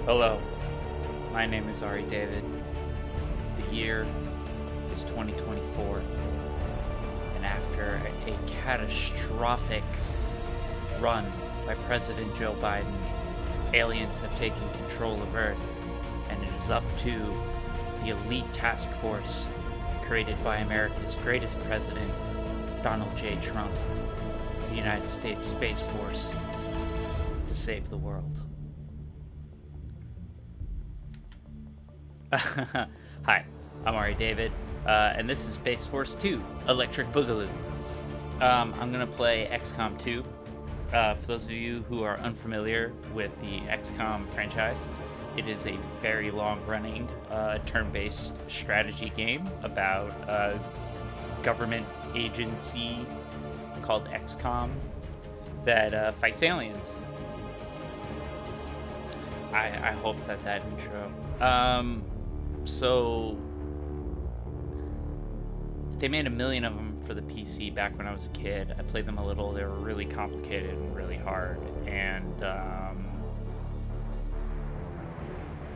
Hello, my name is Ari David. The year is 2024, and after a catastrophic run by President Joe Biden, aliens have taken control of Earth, and it is up to the elite task force created by America's greatest president, Donald J. Trump, the United States Space Force, to save the world. Hi, I'm Ari David, and this is Space Force 2, Electric Boogaloo. I'm going to play XCOM 2. For those of you who are unfamiliar with the XCOM franchise, it is a very long-running, turn-based strategy game about a government agency called XCOM that fights aliens. I hope that intro. So they made 1 million of them for the PC back when I was a kid. I played them a little. They were really complicated and really hard. And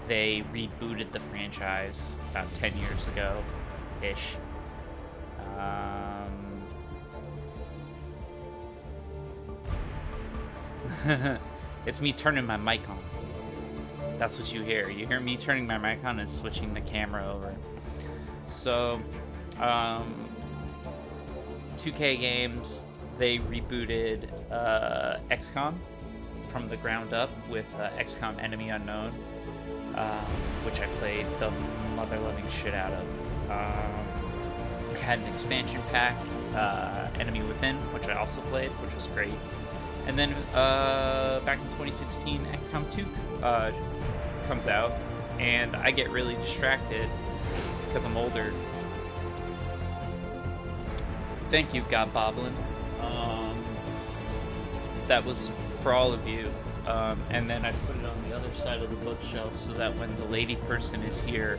they rebooted the franchise about 10 years ago-ish. It's me turning my mic on. That's what you hear. You hear me turning my mic on and switching the camera over. So, 2K Games, they rebooted XCOM from the ground up with XCOM Enemy Unknown, which I played the mother-loving shit out of. It had an expansion pack, Enemy Within, which I also played, which was great. And then back in 2016, XCOM 2 comes out, and I get really distracted because I'm older. Thank you, God Boblin. That was for all of you. And then I put it on the other side of the bookshelf so that when the lady person is here,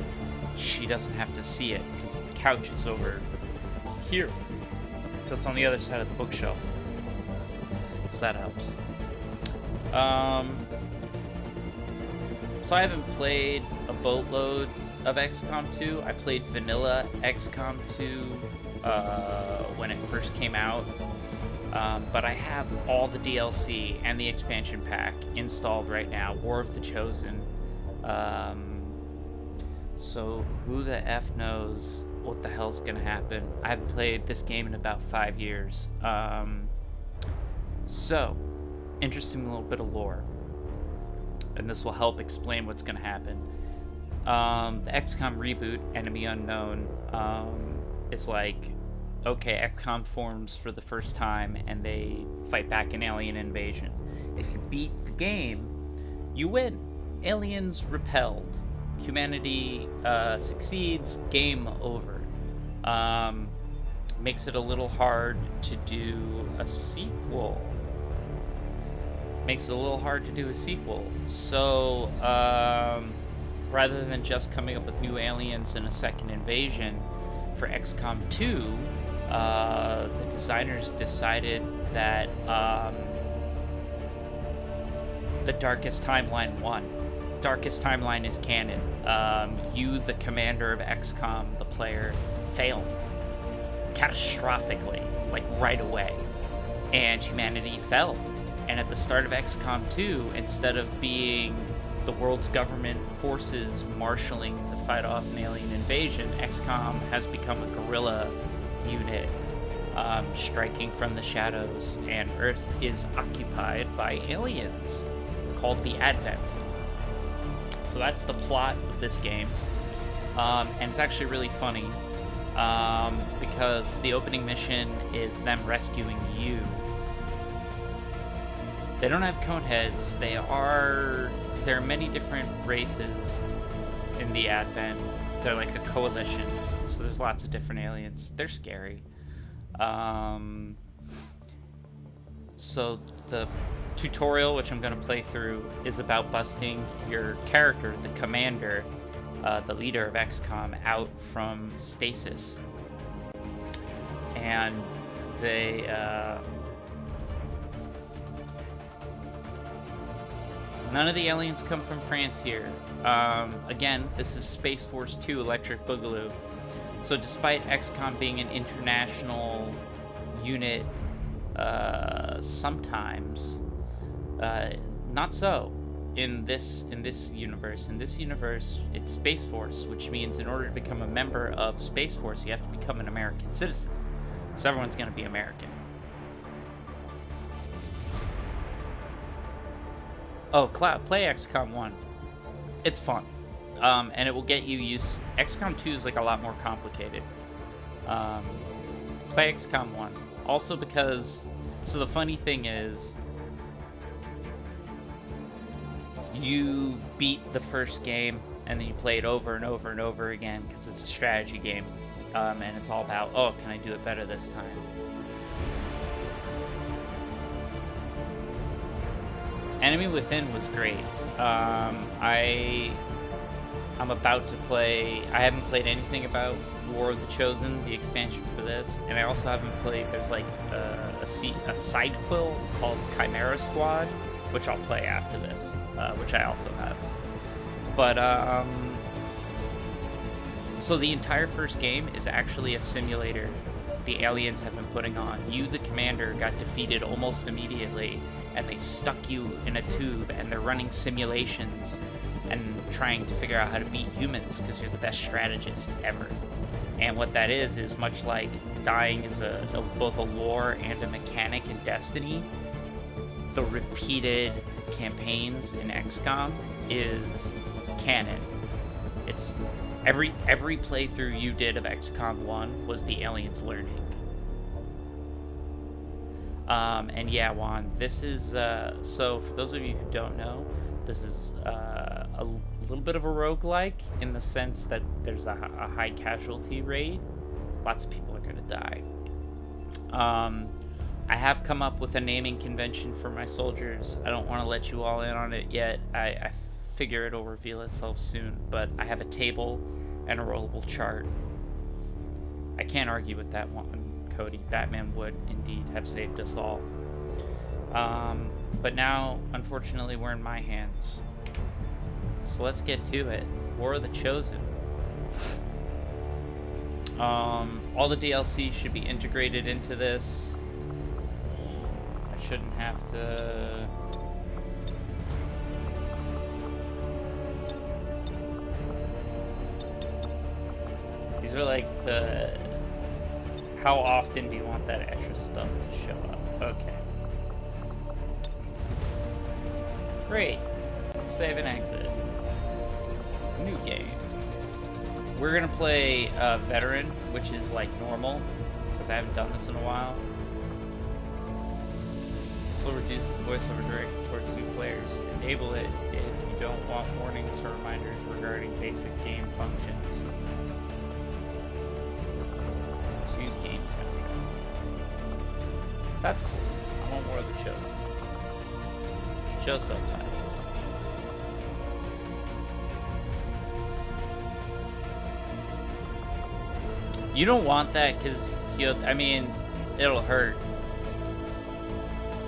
she doesn't have to see it because the couch is over here. So it's on the other side of the bookshelf. So that helps. So I haven't played a boatload of XCOM 2. I played vanilla XCOM 2 when it first came out. But I have all the DLC and the expansion pack installed right now. War of the Chosen. So who the F knows what the hell's gonna happen? I haven't played this game in about 5 years. So, interesting little bit of lore. And this will help explain what's going to happen. The XCOM reboot, Enemy Unknown, is like, okay, XCOM forms for the first time and they fight back an alien invasion. If you beat the game, you win. Aliens repelled. Humanity succeeds. Game over. Makes it a little hard to do a sequel. So, rather than just coming up with new aliens and a second invasion for XCOM 2, the designers decided that the Darkest Timeline won. Darkest Timeline is canon. You, the commander of XCOM, the player, failed catastrophically, like right away, and humanity fell. And at the start of XCOM 2, instead of being the world's government forces marshaling to fight off an alien invasion, XCOM has become a guerrilla unit, striking from the shadows, and Earth is occupied by aliens called the Advent. So that's the plot of this game, and it's actually really funny. Because the opening mission is them rescuing you. They don't have cone heads. There are many different races in the Advent. They're like a coalition, so there's lots of different aliens. They're scary. So the tutorial, which I'm going to play through, is about busting your character, the commander, the leader of XCOM, out from stasis. And they None of the aliens come from France here. Again, this is Space Force 2 Electric Boogaloo. So despite XCOM being an international unit, sometimes, not so in this universe. In this universe, it's Space Force, which means in order to become a member of Space Force, you have to become an American citizen. So everyone's going to be American. Oh, Cloud, play XCOM 1. It's fun. And it will get you used... XCOM 2 is like a lot more complicated. Play XCOM 1. Also because... So the funny thing is... You beat the first game, and then you play it over and over and over again, because it's a strategy game. And it's all about, oh, can I do it better this time? Enemy Within was great. I'm about to play... I haven't played anything about War of the Chosen, the expansion for this, and I also haven't played... There's like a side quill called Chimera Squad, which I'll play after this, which I also have. But, so the entire first game is actually a simulator the aliens have been putting on. You, the commander, got defeated almost immediately, and they stuck you in a tube, and they're running simulations and trying to figure out how to beat humans because you're the best strategist ever. And what that is much like dying is both a lore and a mechanic in Destiny. The repeated campaigns in XCOM is canon. It's every playthrough you did of XCOM 1 was the aliens learning. And yeah, Juan, this is, so for those of you who don't know, this is a little bit of a roguelike in the sense that there's a high casualty rate. Lots of people are going to die. I have come up with a naming convention for my soldiers. I don't want to let you all in on it yet. I figure it'll reveal itself soon, but I have a table and a rollable chart. I can't argue with that one, Cody. Batman would indeed have saved us all. But now, unfortunately, we're in my hands. So let's get to it. War of the Chosen. All the DLC should be integrated into this. I shouldn't have to... These are like the... How often do you want that extra stuff to show up? Okay. Great. Save and exit. New game. We're gonna play Veteran, which is like normal, because I haven't done this in a while. This will reduce the voiceover directed towards new players. Enable it if you don't want warnings or reminders regarding basic game functions. Use game soundtrack. That's cool. I want more of the Chosen. Show subtitles. You don't want that because I mean, it'll hurt.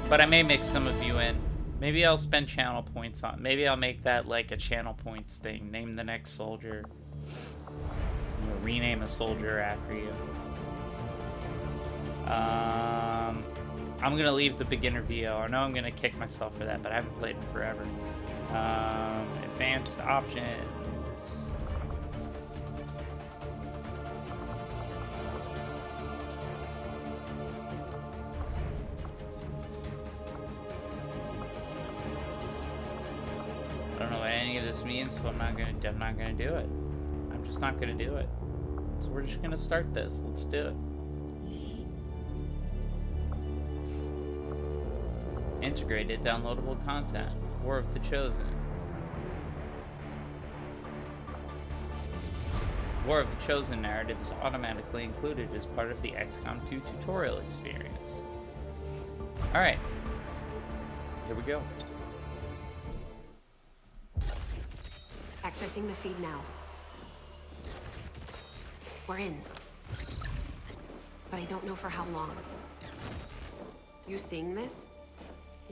But I may mix some of you in. Maybe I'll spend channel points on. Maybe I'll make that like a channel points thing. Name the next soldier. I'm gonna rename a soldier after you. I'm gonna leave the beginner VO. I know I'm gonna kick myself for that, but I haven't played in forever. Advanced options. I don't know what any of this means, so I'm not gonna do it. I'm just not gonna do it. So we're just gonna start this. Let's do it. Integrated downloadable content. War of the Chosen. War of the Chosen narrative is automatically included as part of the XCOM 2 tutorial experience. Alright. Here we go. Accessing the feed now. We're in. But I don't know for how long. You seeing this?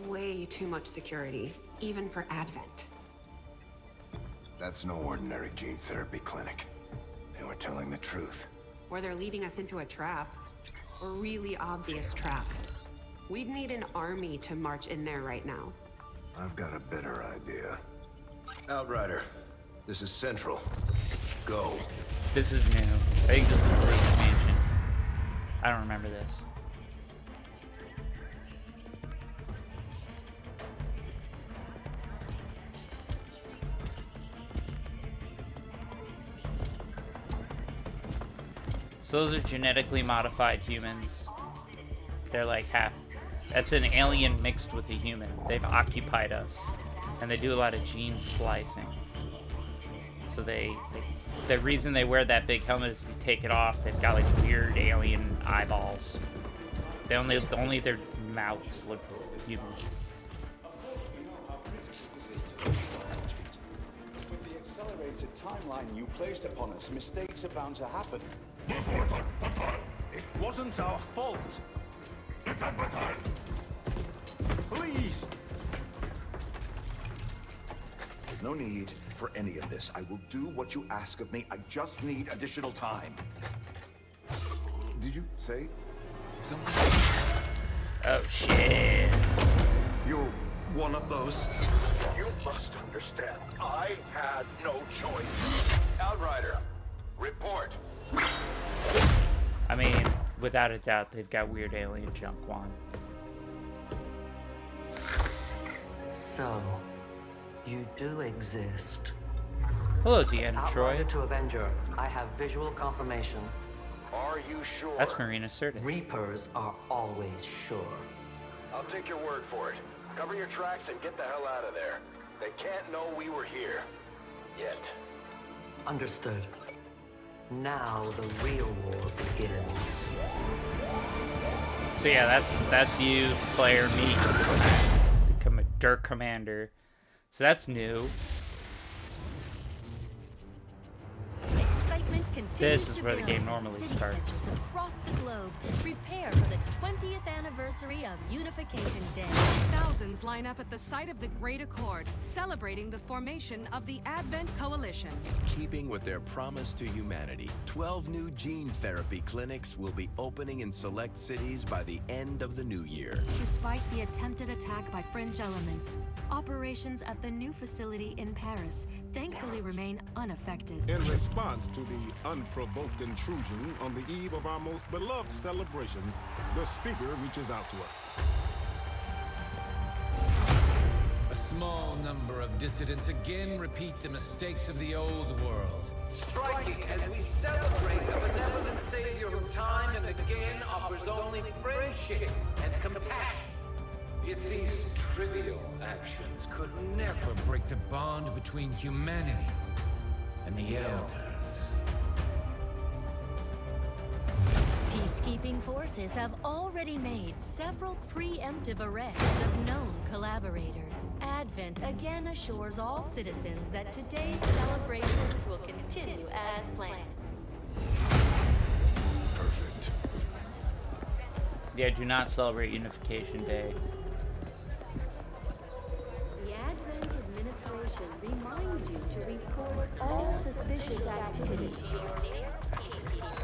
Way too much security. even for Advent. That's no ordinary gene therapy clinic. They were telling the truth. Or they're leading us into a trap. A really obvious trap. We'd need an army to march in there right now. I've got a better idea. Outrider, this is Central. Go. This is new. I think this is the expansion. I don't remember this. So those are genetically modified humans. They're like half. That's an alien mixed with a human. They've occupied us. And they do a lot of gene splicing. So the reason they wear that big helmet is if you take it off, they've got like weird alien eyeballs. Only their mouths look human. With the accelerated timeline you placed upon us, mistakes are bound to happen. It wasn't our fault. Please. There's no need for any of this. I will do what you ask of me. I just need additional time. Did you say something? Oh shit. You're one of those. You must understand. I had no choice. Outrider, report. I mean, without a doubt, they've got weird alien junk, Juan. So, you do exist. Hello, Deanna Outrider Troy. to Avenger, I have visual confirmation. Are you sure? That's Marina Sirtis. Reapers are always sure. I'll take your word for it. Cover your tracks and get the hell out of there. They can't know we were here. Yet. Understood. Now the real war begins. So yeah, that's you, player me, become a Dirk Commander. So that's new. Excitement continues This is to where the build game as normally city starts. centers across the globe prepare for the 20th anniversary of Unification Day. Thousands line up at the site of the Great Accord, celebrating the formation of the Advent Coalition. Keeping with their promise to humanity, 12 new gene therapy clinics will be opening in select cities by the end of the new year. Despite the attempted attack by fringe elements, operations at the new facility in Paris thankfully remain unaffected. In response to the unprovoked intrusion on the eve of our most beloved celebration, the speaker reaches out to us. A small number of dissidents again repeat the mistakes of the old world. Striking as we celebrate a benevolent savior who time and again offers only friendship and compassion. Yet these trivial actions could never break the bond between humanity and the Elders. Peacekeeping forces have already made several preemptive arrests of known collaborators. Advent again assures all citizens that today's celebrations will continue as planned. Perfect. Yeah, do not celebrate Unification Day. The Advent administration reminds you to report all suspicious activity to your nearest peacekeeper.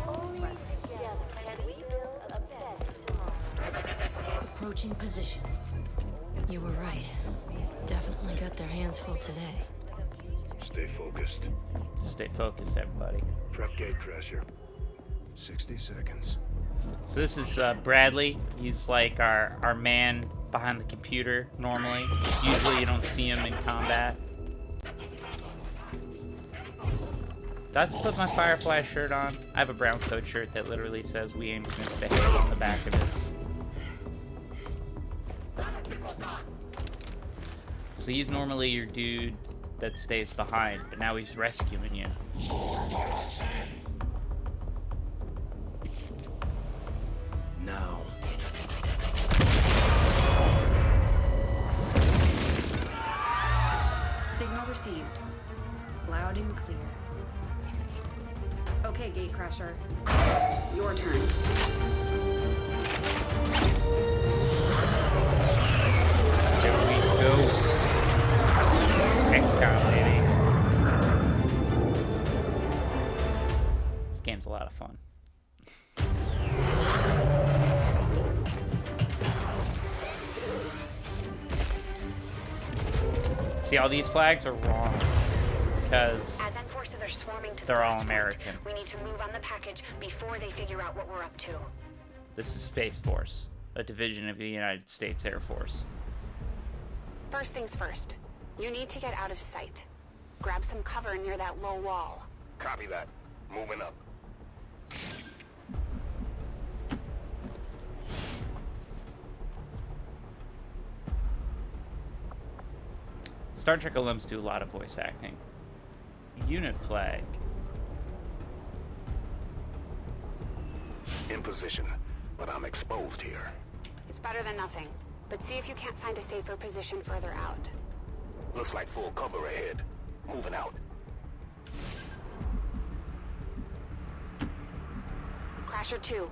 Only together can we build a better tomorrow. Approaching position. You were right. They've definitely got their hands full today. Stay focused. Stay focused, everybody. Prep gate crasher. 60 seconds. So this is Bradley. He's like our man behind the computer normally. Usually you don't see him in combat. Do I have to put my Firefly shirt on? I have a brown coat shirt that literally says "We aim to misbehave" on the back of it. So he's normally your dude that stays behind, but now he's rescuing you. Now. Signal received. Loud and clear. Okay, Gatecrasher. Your turn. XCOM, baby. This game's a lot of fun. See, all these flags are wrong because Advent forces are swarming to they're all the American. We need to move on the package before they figure out what we're up to. This is Space Force, a division of the United States Air Force. First things first. You need to get out of sight. Grab some cover near that low wall. Copy that. Moving up. Star Trek alums do a lot of voice acting. Unit flag. In position, but I'm exposed here. It's better than nothing, but see if you can't find a safer position further out. Looks like full cover ahead. Moving out. Crasher 2,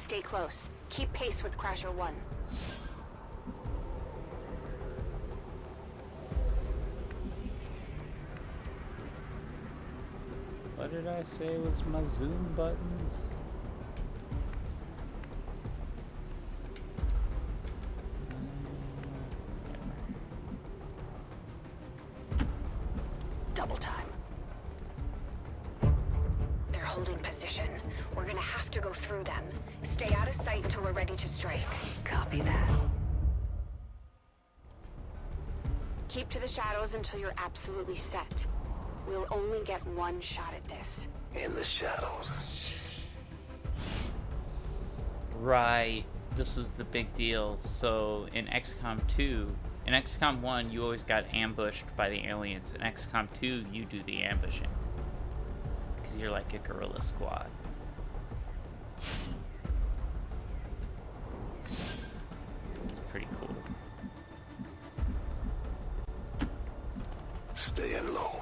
stay close. Keep pace with Crasher 1. What did I say was my zoom buttons? Double time. They're holding position. We're gonna have to go through them. Stay out of sight until we're ready to strike. Copy that. Keep to the shadows until you're absolutely set. We'll only get one shot at this. In the shadows. Right. This is the big deal. So in XCOM 2, in XCOM 1, you always got ambushed by the aliens. In XCOM 2, you do the ambushing. Because you're like a guerrilla squad. It's pretty cool. Staying low.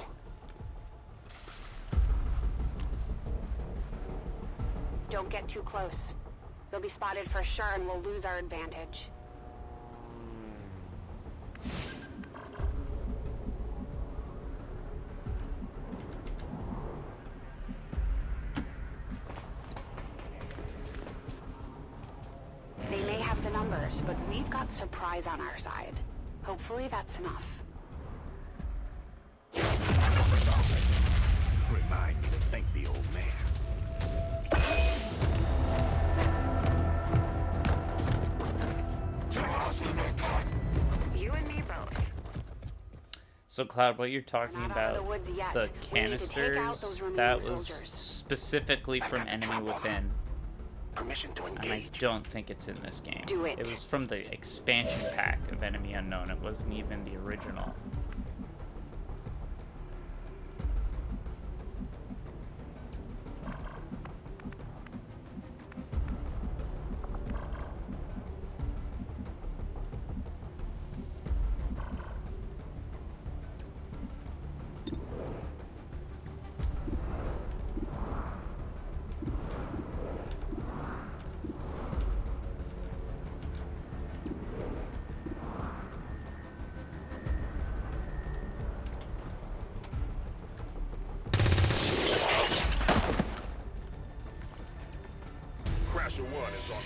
Don't get too close. They'll be spotted for sure and we'll lose our advantage. They may have the numbers, but we've got surprise on our side. Hopefully that's enough. Remind me to thank the old man. You and me both. So Cloud, what you're talking Not out about, of the woods yet. the We need to take out canisters, those remaining that was soldiers. specifically from Enemy Within. Permission to And I engage. don't think it's in this game. Do it. It was from the expansion pack of Enemy Unknown. It wasn't even the original. Crasher 1 is on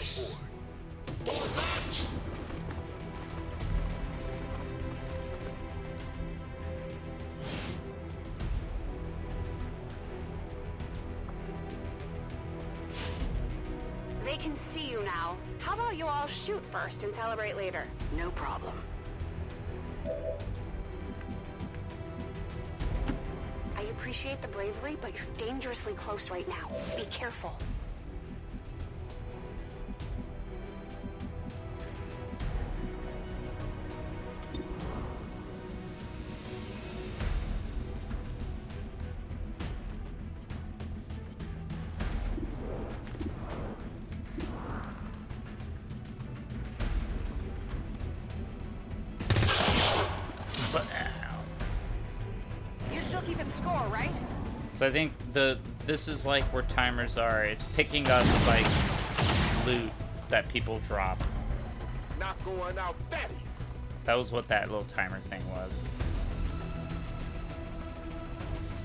the board. They can see you now. How about you all shoot first and celebrate later? No problem. I appreciate the bravery, but you're dangerously close right now. Be careful. You're still keeping score, right? So I think this is like where timers are. It's picking up like loot that people drop. Not going out that easy. That was what that little timer thing was.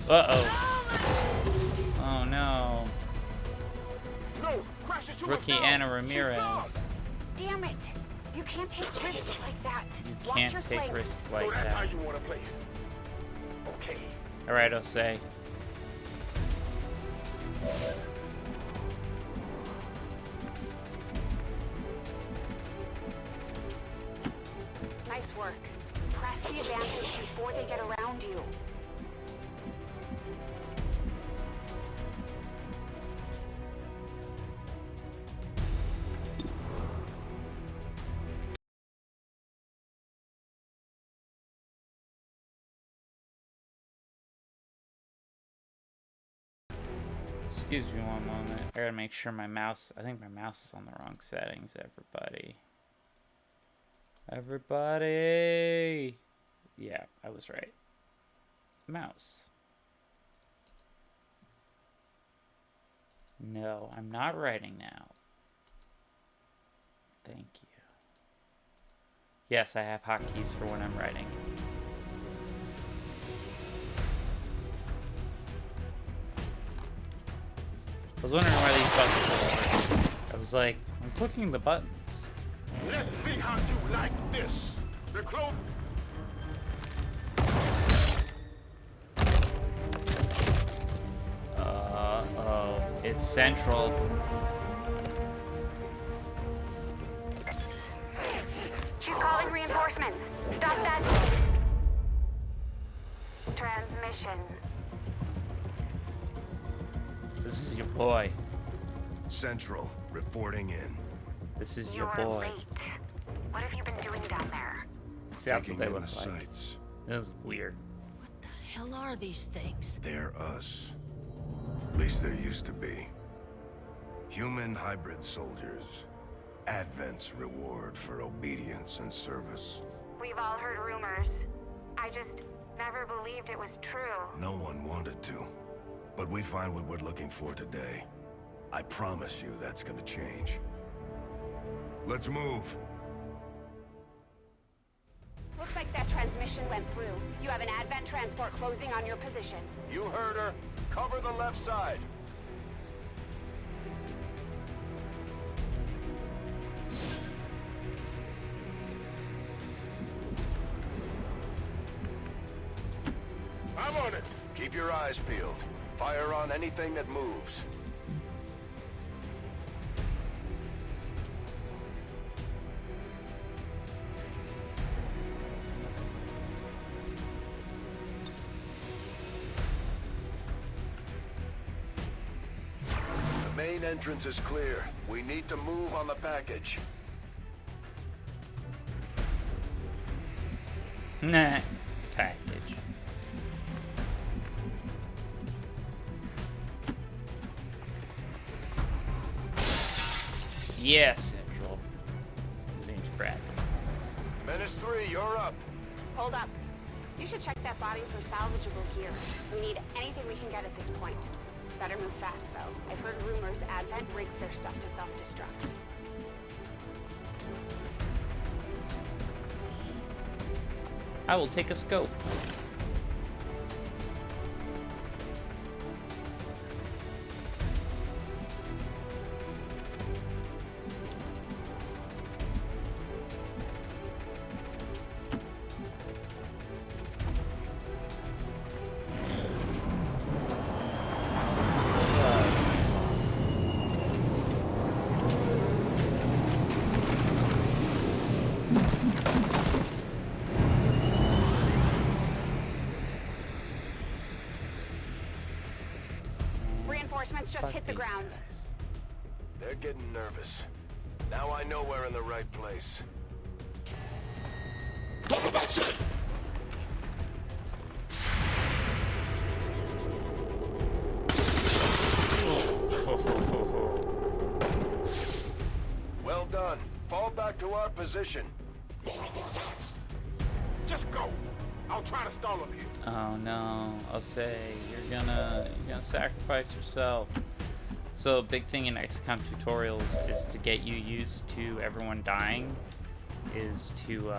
Uh-oh. Oh, no. No, crash into Rookie us now. Anna Ramirez. Damn it! You can't take risks like that. You Watch can't your take flanks. risks like So that's how that. you want to play it. Okay. Alright, I'll say. Nice work. Press the advantage before they get around you. Excuse me one moment. I gotta make sure my mouse... I think my mouse is on the wrong settings, everybody. Everybody! Yeah, I was right. Mouse. No, I'm not writing now. Thank you. Yes, I have hotkeys for when I'm writing. I was wondering why these buttons were working. I was like, I'm clicking the buttons. Let's see how you like this. The close. Oh, it's Central. She's calling reinforcements. Stop that. Transmission. This is your boy. Central, reporting in. This is your You're boy. late. What have you been doing down there? See, that's what Taking they in look the like. sights. This is weird. Hell are these things? They're us. At least there used to be. Human hybrid soldiers. Advent's reward for obedience and service. We've all heard rumors. I just never believed it was true. No one wanted to. But we find what we're looking for today. I promise you that's gonna change. Let's move. Looks like that transmission went through. You have an Advent transport closing on your position. You heard her. Cover the left side. I'm on it. Keep your eyes peeled. Fire on anything that moves. The main entrance is clear. We need to move on the package. Nah. Package. Yes, Central. His name's Brad. Menace 3, you're up. Hold up. You should check that body for salvageable gear. We need anything we can get at this point. Better move fast, though. I've heard rumors Advent rigs their stuff to self-destruct. I will take a scope. Reinforcements just hit the ground. They're getting nervous. Now I know we're in the right place. Well done. Fall back to our position. Just go. I'll try to stall them here. Oh no, I'll say you're gonna sacrifice yourself. So a big thing in XCOM tutorials is to get you used to everyone dying, is to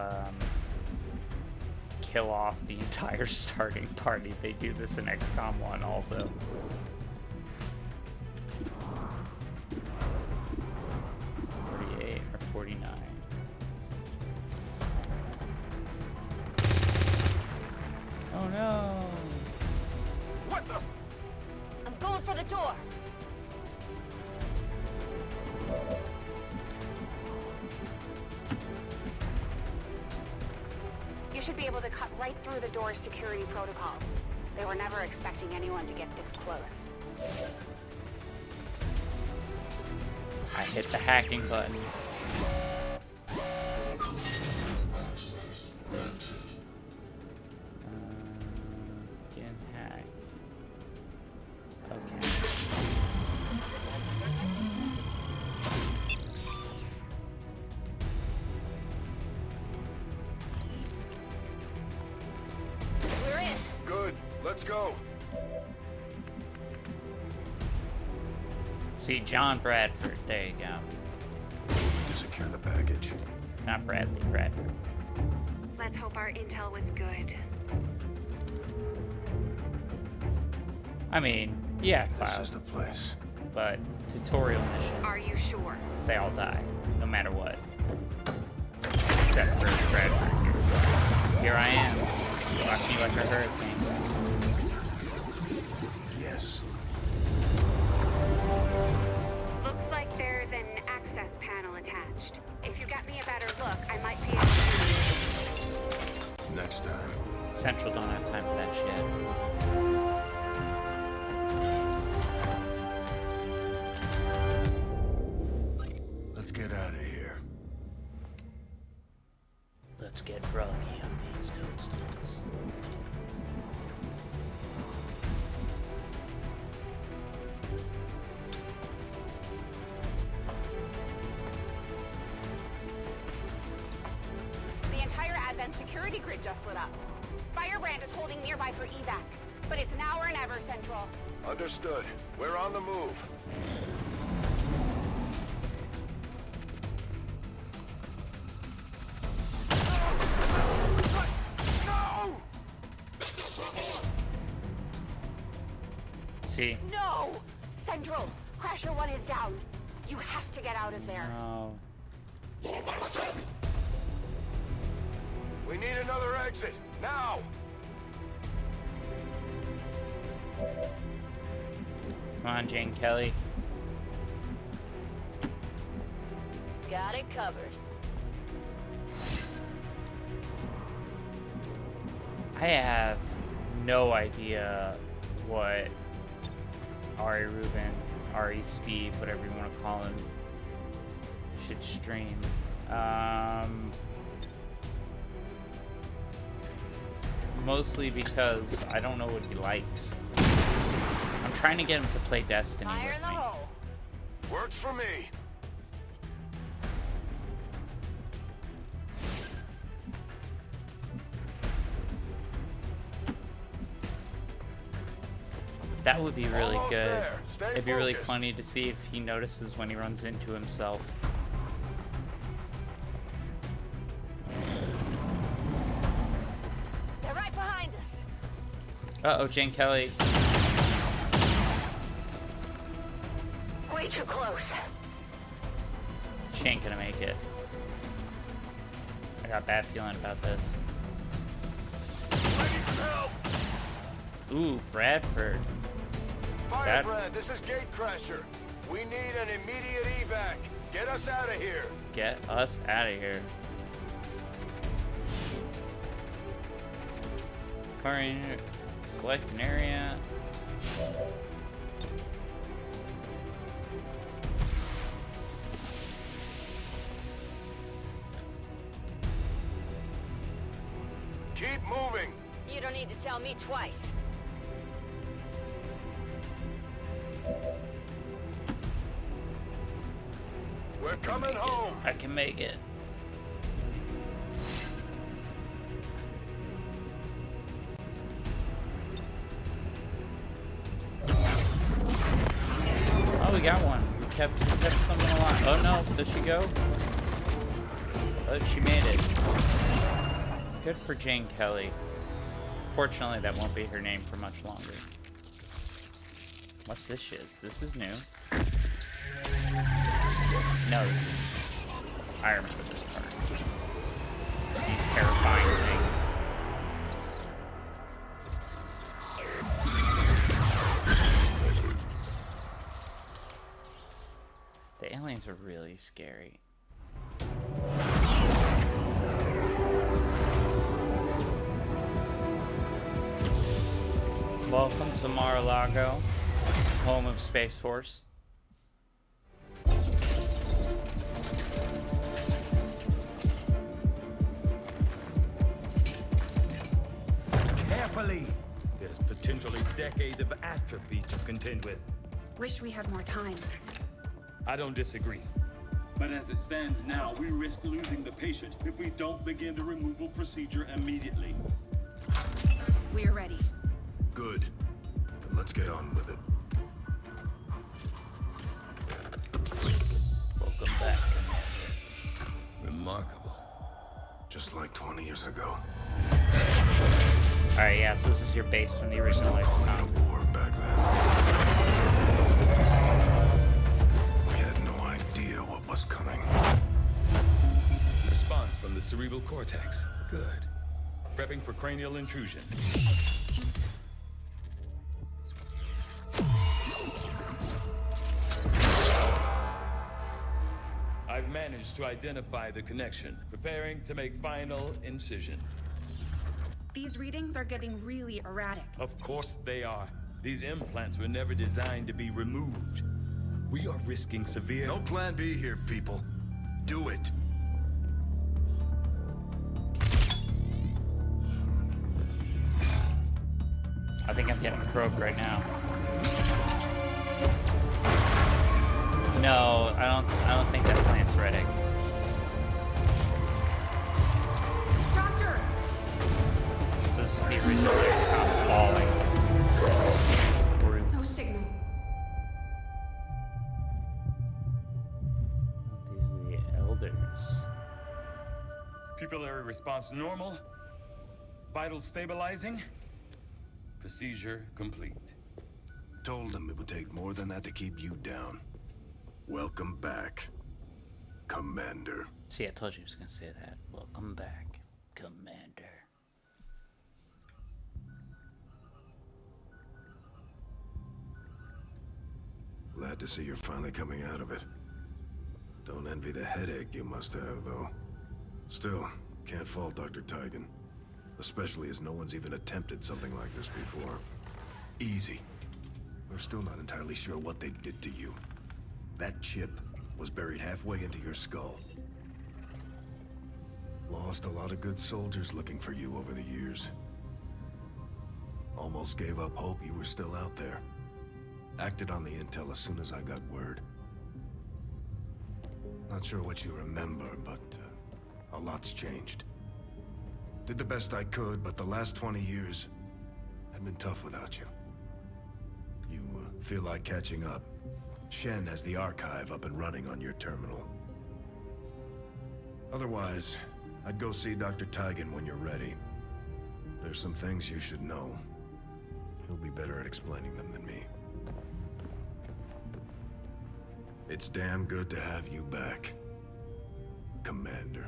kill off the entire starting party. They do this in XCOM 1 also. $48 or $49. Oh no! What the? I'm going for the door. You should be able to cut right through the door's security protocols. They were never expecting anyone to get this close. I hit the hacking button. Again, hack. Okay. We're in. Good. Let's go. See, John Bradford. There you go. To secure the baggage. Not Bradley, Bradford. Let's hope our intel was good. I mean, yeah, Cloud. This is the place. But tutorial mission, Are you sure? they all die, no matter what. Except for Bradford here. Here I am. Rock me like a hurricane. Yes. Looks like there's an access panel attached. If you got me a better look, I might be able to... Next time. Central don't have time for that shit. Let's get out of here. Let's get froggy on these toadstools. The entire Advent security grid just lit up. Firebrand is holding nearby for evac, but it's now or never, Central. Understood. We're on the move. No! See? No! Central, Crasher 1 is down. You have to get out of there. Oh. We need another exit. Now! Come on, Jane Kelly. Got it covered. I have no idea what Ari Rubin, Ari Steve, whatever you want to call him, should stream. Mostly because I don't know what he likes. I'm trying to get him to play Destiny Fire with in the me. hole. Works for me. That would be really Almost good. there. Stay It'd be really focused. funny to see if he notices when he runs into himself. They're right behind us. Uh-oh, Jane Kelly. Way too close. She ain't gonna make it. I got a bad feeling about this. Ooh, Bradford. Firebrand, this is Gatecrasher. We need an immediate evac. Get us out of here. Get us out of here. Current, select an area. Keep moving. You don't need to tell me twice. We're coming home. I can make it. Oh, we got one. We kept someone alive. Oh no, did she go? Oh, she made it. Good for Jane Kelly. Unfortunately, that won't be her name for much longer. What's this shit? This is new. No, this is... I remember this part. These terrifying things. The aliens are really scary. Welcome to Mar-a-Lago, home of Space Force. Carefully! There's potentially decades of atrophy to contend with. Wish we had more time. I don't disagree. But as it stands now, we risk losing the patient if we don't begin the removal procedure immediately. We're ready. Good. Then let's get on with it. Welcome back, Commander. Remarkable. Just like 20 years ago. Alright, yeah, so this is your base from the original XCOM. War back then. We had no idea what was coming. Response from the cerebral cortex. Good. Prepping for cranial intrusion. I've managed to identify the connection. Preparing to make final incision. These readings are getting really erratic. Of course they are. These implants were never designed to be removed. We are risking severe... No plan B here, people. Do it. I think I'm getting probed right now. No, I don't think that's Lance Reddick. Doctor! So this is the original XCOM falling. Brute. No signal. These are the elders. Pupillary response normal. Vital stabilizing. Procedure complete. Told them it would take more than that to keep you down. Welcome back, Commander. See, I told you I was gonna say that. Welcome back, Commander. Glad to see you're finally coming out of it. Don't envy the headache you must have, though. Still, can't fault Dr. Tigan. Especially as no one's even attempted something like this before. Easy. We're still not entirely sure what they did to you. That chip was buried halfway into your skull. Lost a lot of good soldiers looking for you over the years. Almost gave up hope you were still out there. Acted on the intel as soon as I got word. Not sure what you remember, but a lot's changed. Did the best I could, but the last 20 years have been tough without you. You feel like catching up. Shen has the archive up and running on your terminal. Otherwise, I'd go see Dr. Tigan when you're ready. There's some things you should know. He'll be better at explaining them than me. It's damn good to have you back, Commander.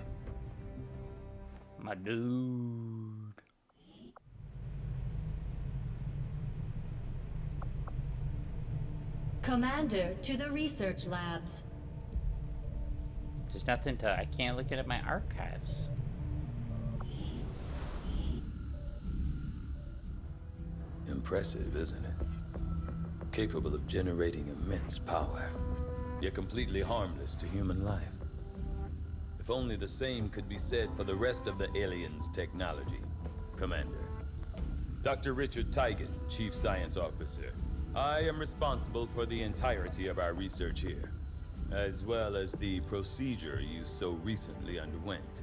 My dude. Commander, to the research labs. There's nothing to... I can't look at my archives. Impressive, isn't it? Capable of generating immense power, yet completely harmless to human life. If only the same could be said for the rest of the aliens' technology, Commander. Dr. Richard Tigan, Chief Science Officer. I am responsible for the entirety of our research here, as well as the procedure you so recently underwent.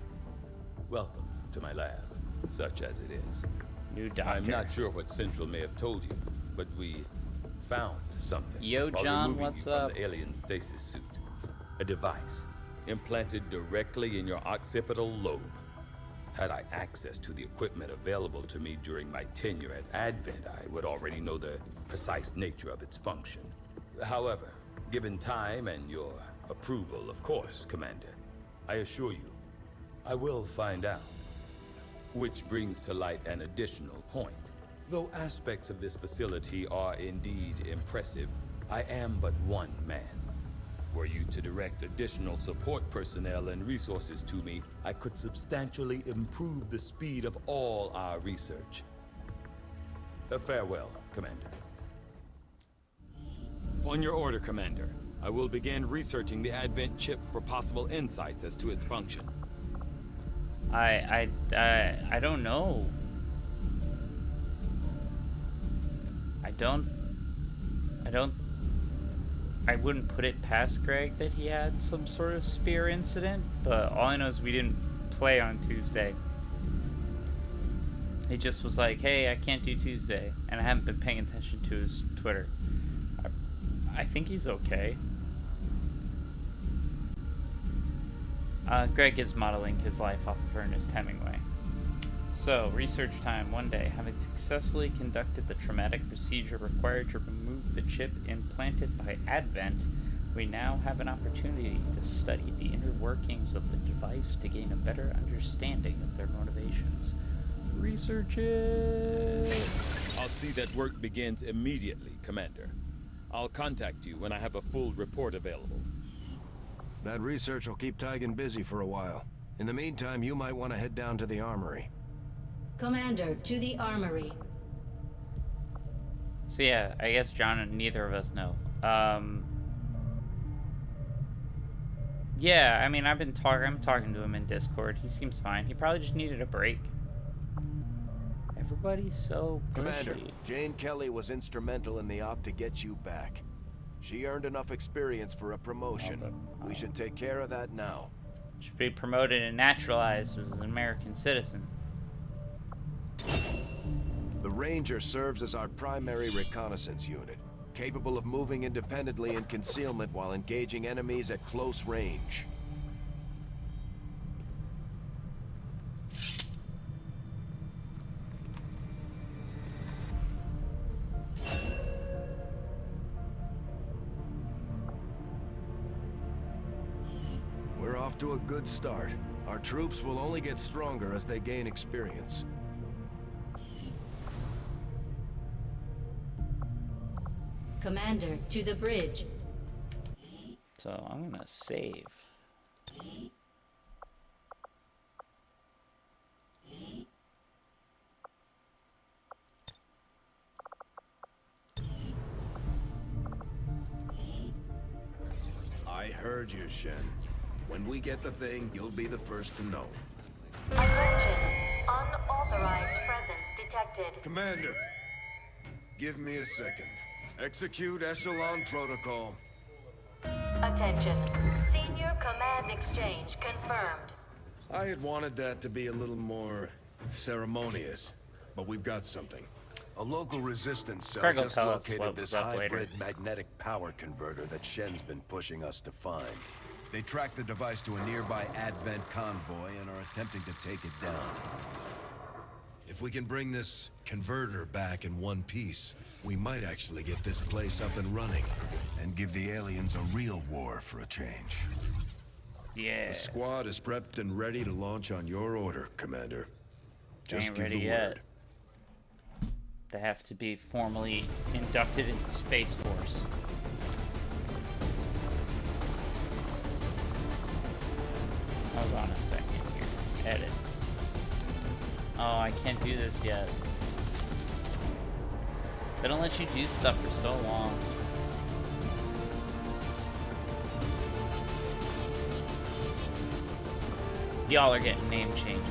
Welcome to my lab, such as it is. New doctor. I'm not sure what Central may have told you, but we found something. Yo, while John, removing what's you up? from the alien stasis suit. A device implanted directly in your occipital lobe. Had I access to the equipment available to me during my tenure at Advent, I would already know the precise nature of its function. However, given time and your approval, of course, Commander, I assure you, I will find out. Which brings to light an additional point. Though aspects of this facility are indeed impressive, I am but one man. Were you to direct additional support personnel and resources to me, I could substantially improve the speed of all our research. Farewell, Commander. On your order, Commander. I will begin researching the Advent chip for possible insights as to its function. I don't know. I wouldn't put it past Greg that he had some sort of spear incident, but all I know is we didn't play on Tuesday. He just was like, hey, I can't do Tuesday, and I haven't been paying attention to his Twitter. I think he's okay. Greg is modeling his life off of Ernest Hemingway. So, research time. One day, having successfully conducted the traumatic procedure required to remove the chip implanted by Advent, we now have an opportunity to study the inner workings of the device to gain a better understanding of their motivations. Research it! I'll see that work begins immediately, Commander. I'll contact you when I have a full report available. That research will keep Tygan busy for a while. In the meantime, you might want to head down to the armory. Commander, to the armory. So yeah, I guess John and neither of us know. Yeah, I mean, I'm talking to him in Discord. He seems fine. He probably just needed a break. Everybody's so pushy. Commander, Jane Kelly was instrumental in the op to get you back. She earned enough experience for a promotion. We should take care of that now. Should be promoted and naturalized as an American citizen. The Ranger serves as our primary reconnaissance unit, capable of moving independently in concealment while engaging enemies at close range. We're off to a good start. Our troops will only get stronger as they gain experience. Commander, to the bridge. So I'm gonna save. I heard you, Shen. When we get the thing, you'll be the first to know. Attention. Unauthorized presence detected. Commander, give me a second. Execute Echelon Protocol. Attention. Senior Command Exchange confirmed. I had wanted that to be a little more ceremonious, but we've got something. A local resistance cell Craig will just tell us located what this was up later. hybrid magnetic power converter that Shen's been pushing us to find. They tracked the device to a nearby Advent convoy and are attempting to take it down. If we can bring this converter back in one piece, we might actually get this place up and running and give the aliens a real war for a change. Yeah. The squad is prepped and ready to launch on your order, Commander. Just Ain't give ready the yet. word. They have to be formally inducted into Space Force. Hold on a second here. Edit. Oh, I can't do this yet. They don't let you do stuff for so long. Y'all are getting name changes.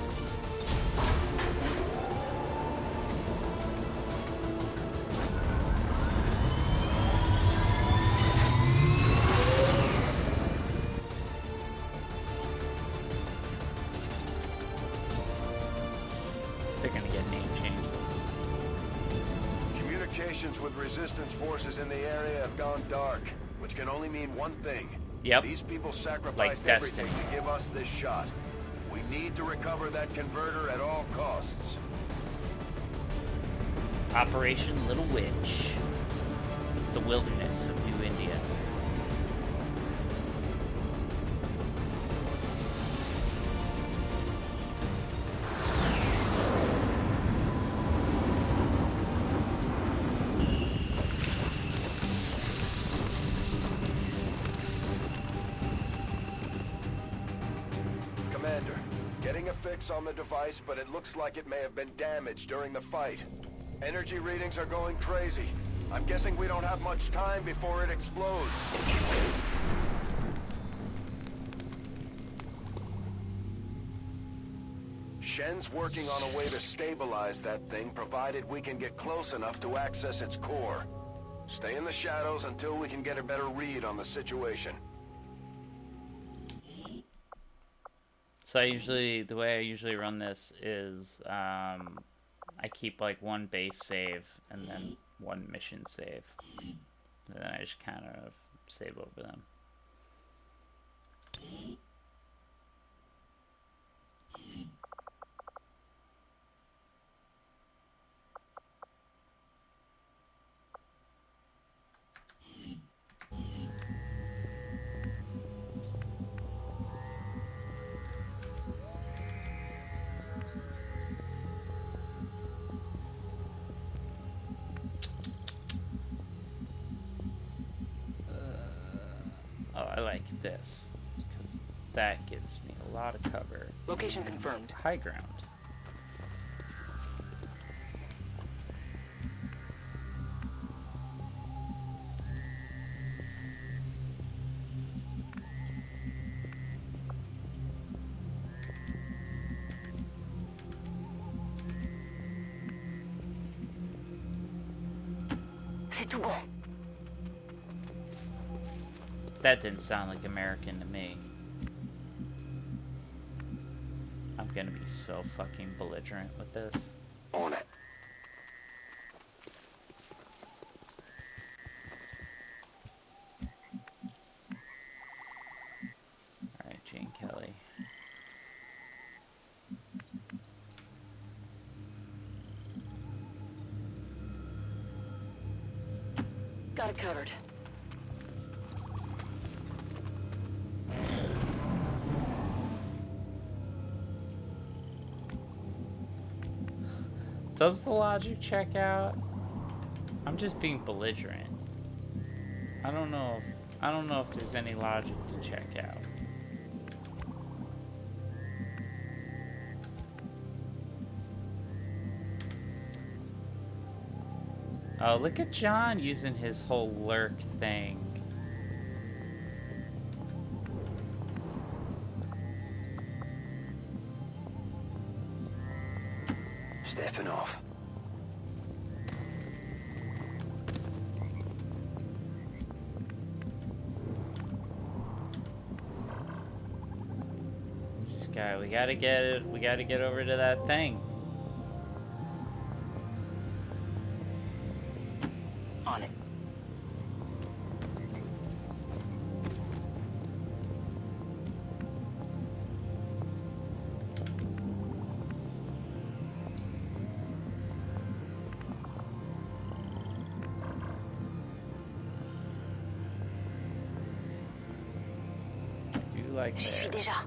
They're gonna get name changes. Communications with resistance forces in the area have gone dark, which can only mean one thing. Yep. These people sacrificed Like everything Destiny. to give us this shot. We need to recover that converter at all costs. Operation Little Witch. The wilderness of New India. Commander, getting a fix on the device, but it looks like it may have been damaged during the fight. Energy readings are going crazy. I'm guessing we don't have much time before it explodes. Shen's working on a way to stabilize that thing, provided we can get close enough to access its core. Stay in the shadows until we can get a better read on the situation. So the way I usually run this is, I keep like one base save and then one mission save. And then I just kind of save over them. Oh, I like this, because that gives me a lot of cover. Location confirmed. High ground. C'est tout bon. That didn't sound like American to me. I'm gonna be so fucking belligerent with this. On it. Alright, Gene Kelly. Got it covered. Does the logic check out? I'm just being belligerent. I don't know if there's any logic to check out. Oh, look at John using his whole lurk thing. Stepping off. We gotta get it. We gotta get over to that thing. On it. I do like that.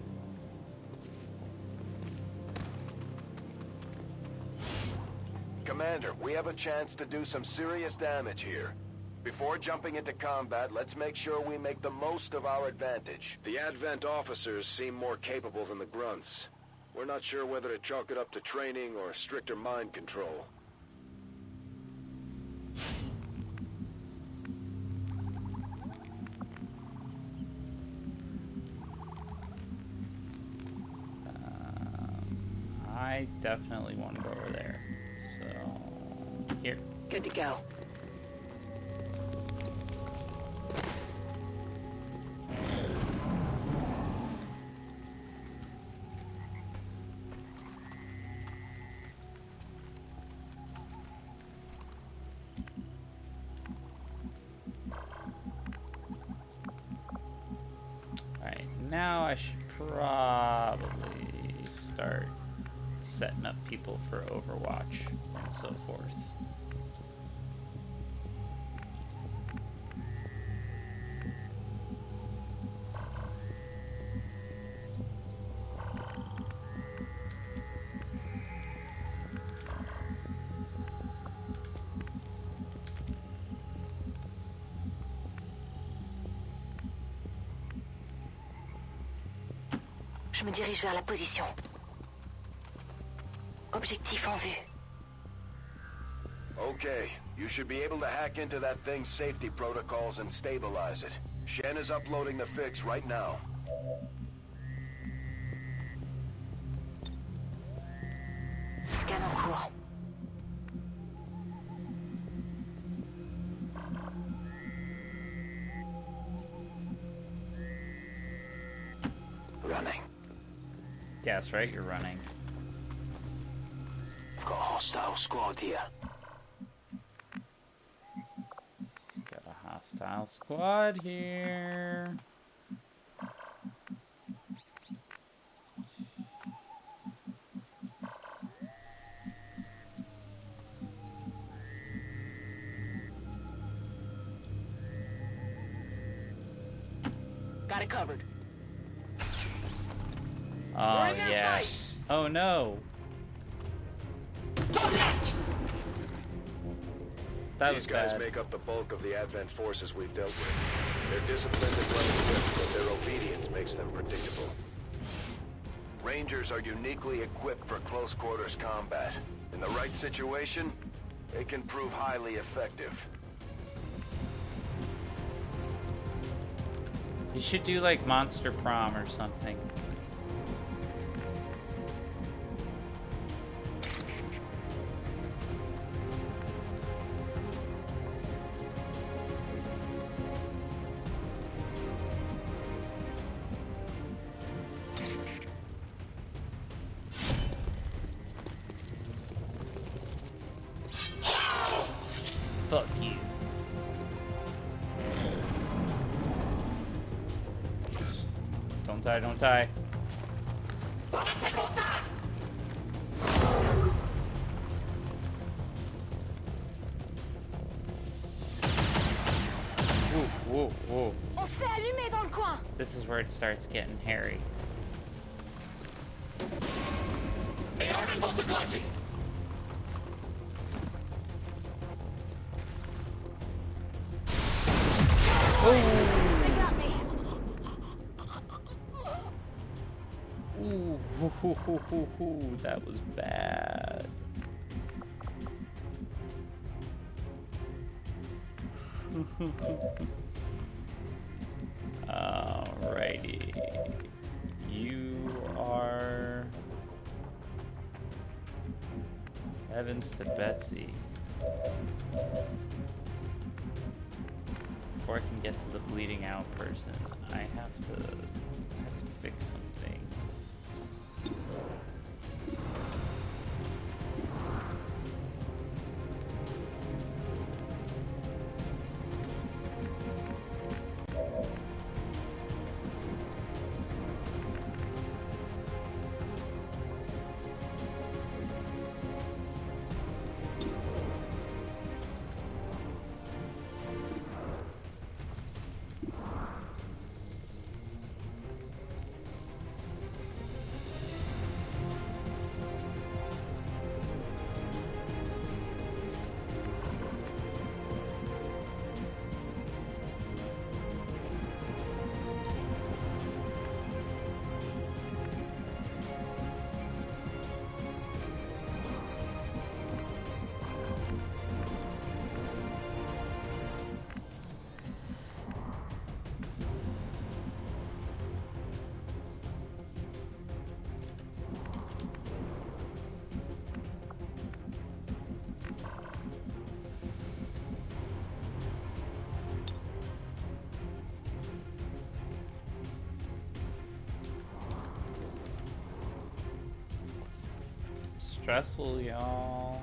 Commander, we have a chance to do some serious damage here. Before jumping into combat, let's make sure we make the most of our advantage. The Advent officers seem more capable than the grunts. We're not sure whether to chalk it up to training or stricter mind control. I definitely want to go over there. So, here. Good to go. Alright, now I should probably start setting up people for Overwatch and so forth. Je me dirige vers la position. Objectif en vue. Okay, you should be able to hack into that thing's safety protocols and stabilize it. Shen is uploading the fix right now. Scan en cours. Running. Yeah, that's right, you're running. I've got a hostile squad here. Got a hostile squad here. Got it covered. Oh, yeah. Oh, no. That was These guys bad. make up the bulk of the Advent forces we've dealt with. They're disciplined and well-equipped, but their obedience makes them predictable. Rangers are uniquely equipped for close-quarters combat. In the right situation, they can prove highly effective. You should do like Monster Prom or something. Fuck you. Don't die, don't die. Whoa, whoa. On se fait allumer dans le coin. This is where it starts getting hairy. They got me. Ooh, that was bad. Alrighty. You are Evans to Betsy. Before I can get to the bleeding out person, I have to fix some things. Stressful, y'all.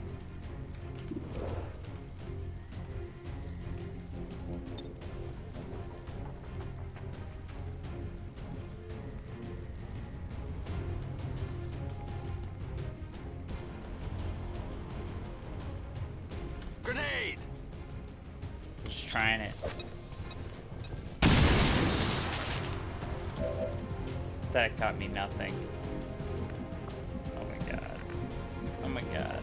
trying it. That got me nothing. Oh my god. Oh my god.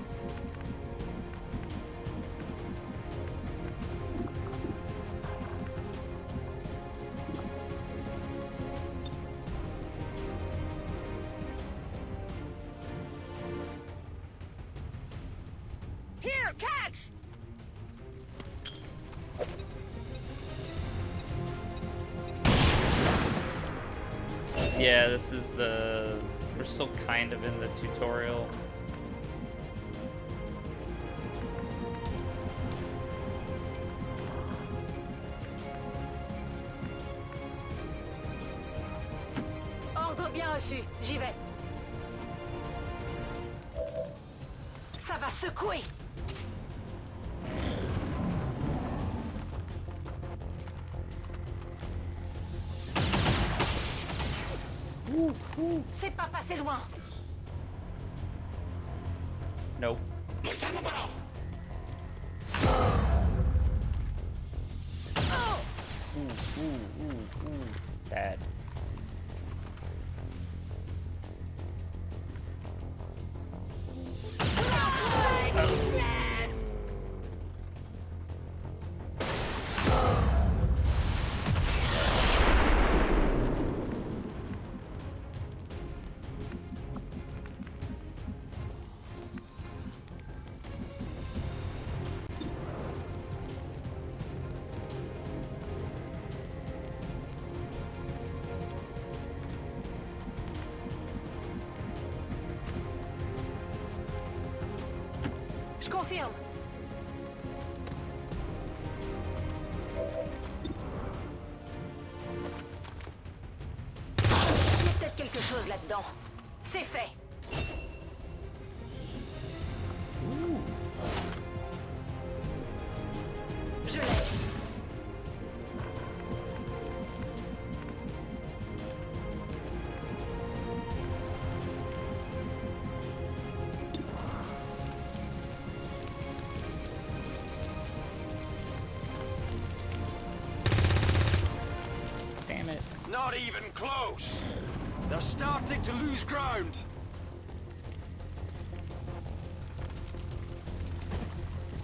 Here, catch! Yeah, this is the... We're still kind of in the tutorial. Ordre bien reçu, j'y vais. Ça va secouer. C'est pas passé loin. Nope. Ooh. Bad. Je confirme. Il y a peut-être quelque chose là-dedans. C'est fait. Je l'ai. Damn it. Not even close. They're starting to lose ground.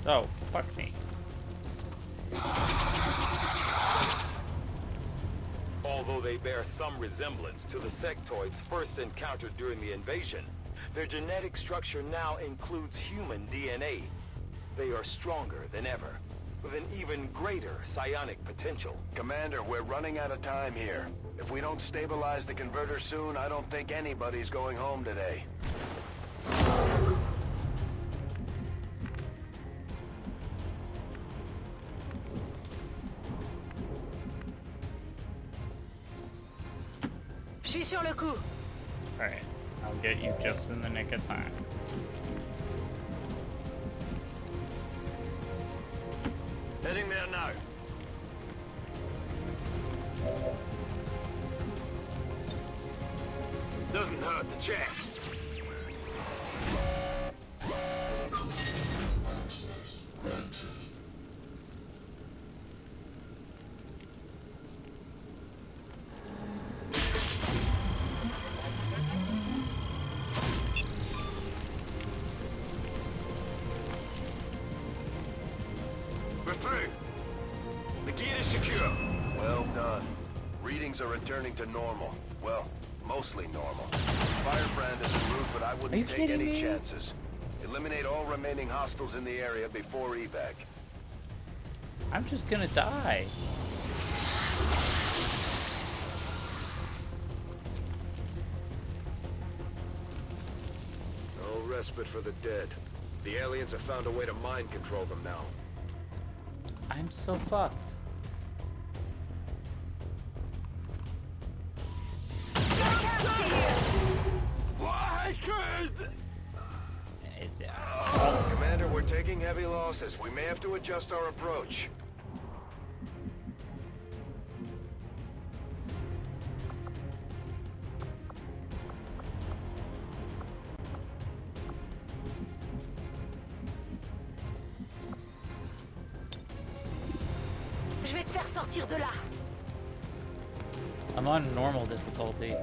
Oh, fuck me. Although they bear some resemblance to the sectoids first encountered during the invasion, their genetic structure now includes human DNA. They are stronger than ever, with an even greater psionic potential. Commander, we're running out of time here. If we don't stabilize the converter soon, I don't think anybody's going home today. Je suis sur le coup. Alright, I'll get you just in the nick of time. Heading there now. Doesn't hurt to check. We're through. The gate is secure. Well done. Readings are returning to normal. Well, mostly normal. Firebrand is en route, but I Are you wouldn't take kidding any me? chances. Eliminate all remaining hostiles in the area before evac. I'm just gonna die. No respite for the dead. The aliens have found a way to mind control them now. I'm so fucked. Commander, we're taking heavy losses. We may have to adjust our approach. faire sortir de là. I'm on normal difficulty.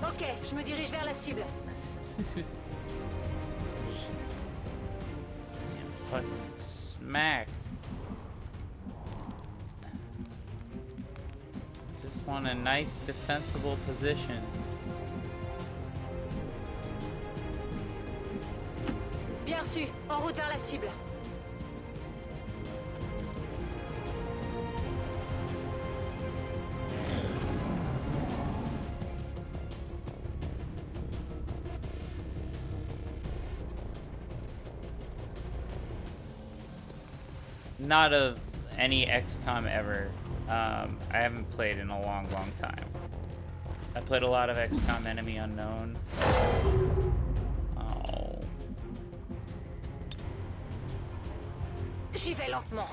Ok, je me dirige vers la cible. Fucking smacked. Just want a nice defensible position. Bien reçu, en route vers la cible. Not of any XCOM ever. I haven't played in a long, long time. I played a lot of XCOM Enemy Unknown. Oh. J'y vais lentement.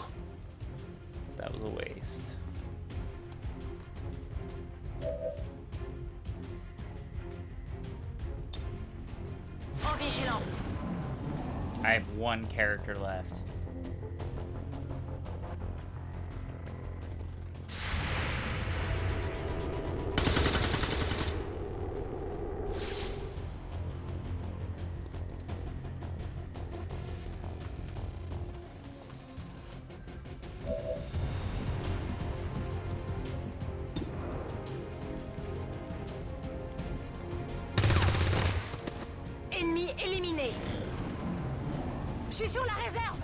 That was a waste. En vigilance. I have one character left. Ennemi éliminé. Je suis sur la réserve.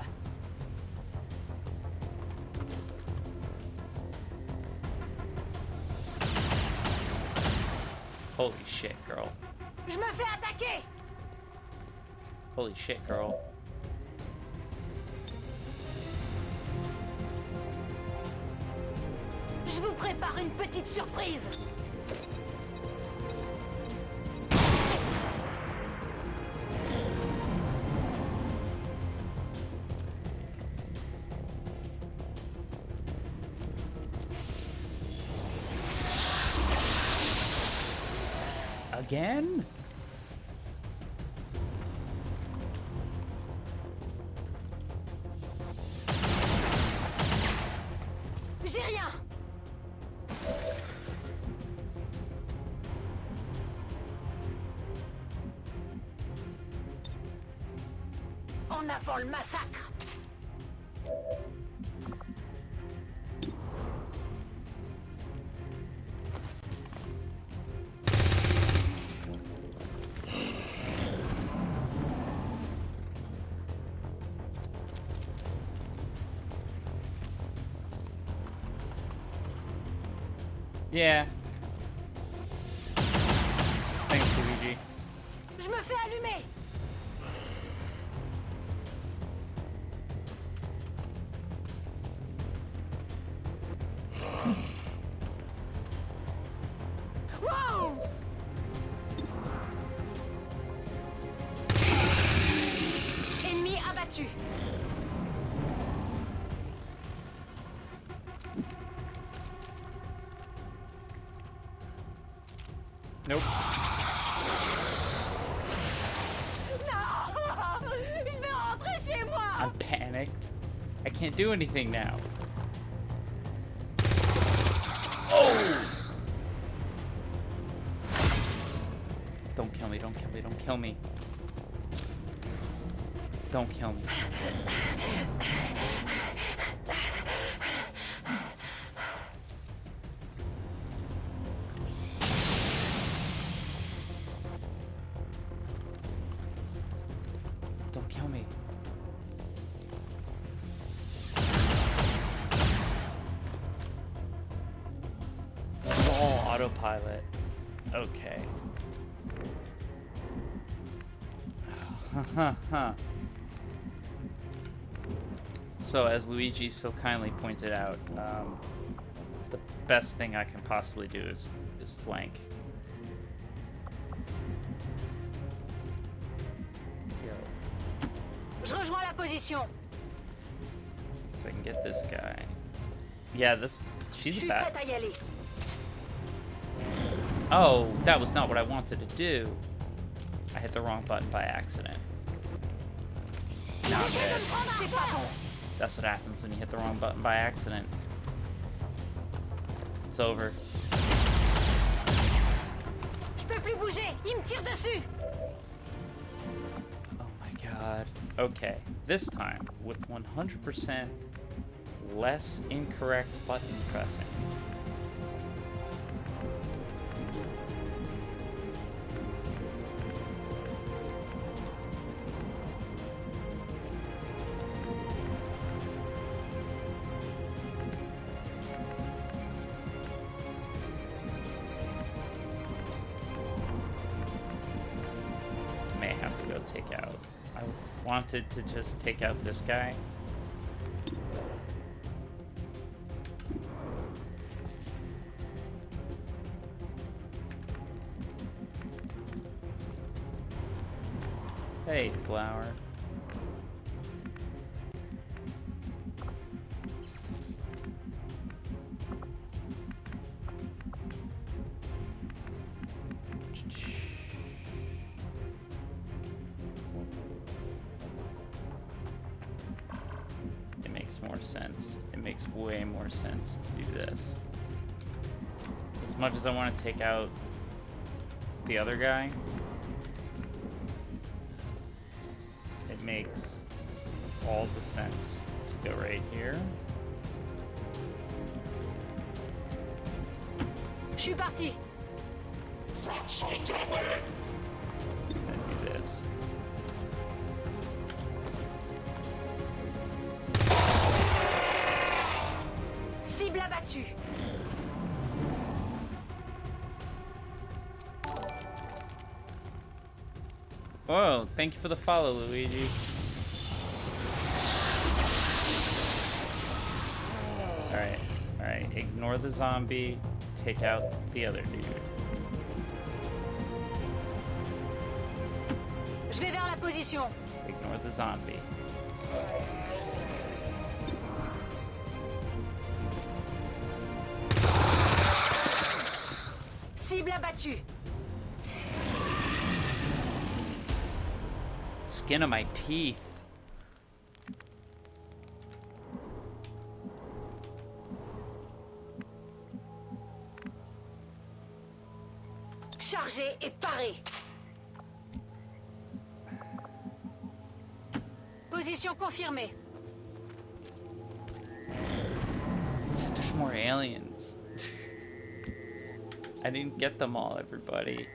Holy shit, girl. Je me fais attaquer. Holy shit, girl. Je vous prépare une petite surprise. Again? J'ai rien. En avant le massacre. Yeah. Thanks, Luigi. Je me fais allumer. Wow! Ennemi abattu. Nope. Non! Je vais rentrer chez moi. I'm panicked. I can't do anything now. Oh! Don't kill me, don't kill me, don't kill me. Don't kill me. Don't kill me. All autopilot. Okay. So, as Luigi so kindly pointed out, the best thing I can possibly do is flank. Je rejoins la position. So I can get this guy. Yeah, she's a bat. Prête à y aller. Oh, that was not what I wanted to do. I hit the wrong button by accident. Now I'm dead. That's what happens when you hit the wrong button by accident. It's over. Je peux plus bouger. Il me tire dessus. Oh my god. Okay, this time with 100% less incorrect button pressing. May have to go take out. I wanted to just take out this guy. Hey, flower. It makes more sense. It makes way more sense to do this. As much as I want to take out the other guy, it makes all the sense to go right here. Je suis parti. And do this. Cible abattue. Oh, thank you for the follow, Luigi. Alright, alright. Ignore the zombie. Take out the other dude. Je vais vers la position. Ignore the zombie. Cible abattue. Skin of my teeth. Chargé et paré. Position confirmée. There's more aliens. I didn't get them all, everybody.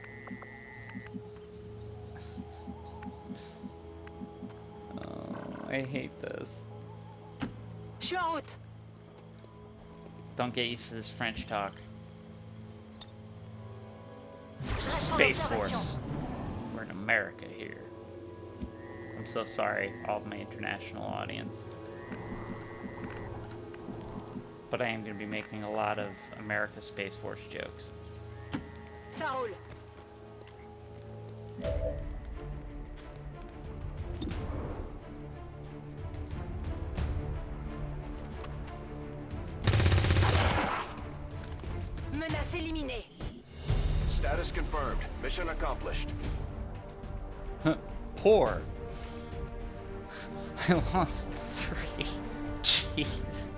Oh, I hate this. Je suis en route. Don't get used to this French talk. Space Force. We're in America here. I'm so sorry, all of my international audience. But I am going to be making a lot of America Space Force jokes. Ça roule. Menace éliminée. Status confirmed. Mission accomplished. Poor. I lost 3. Jeez.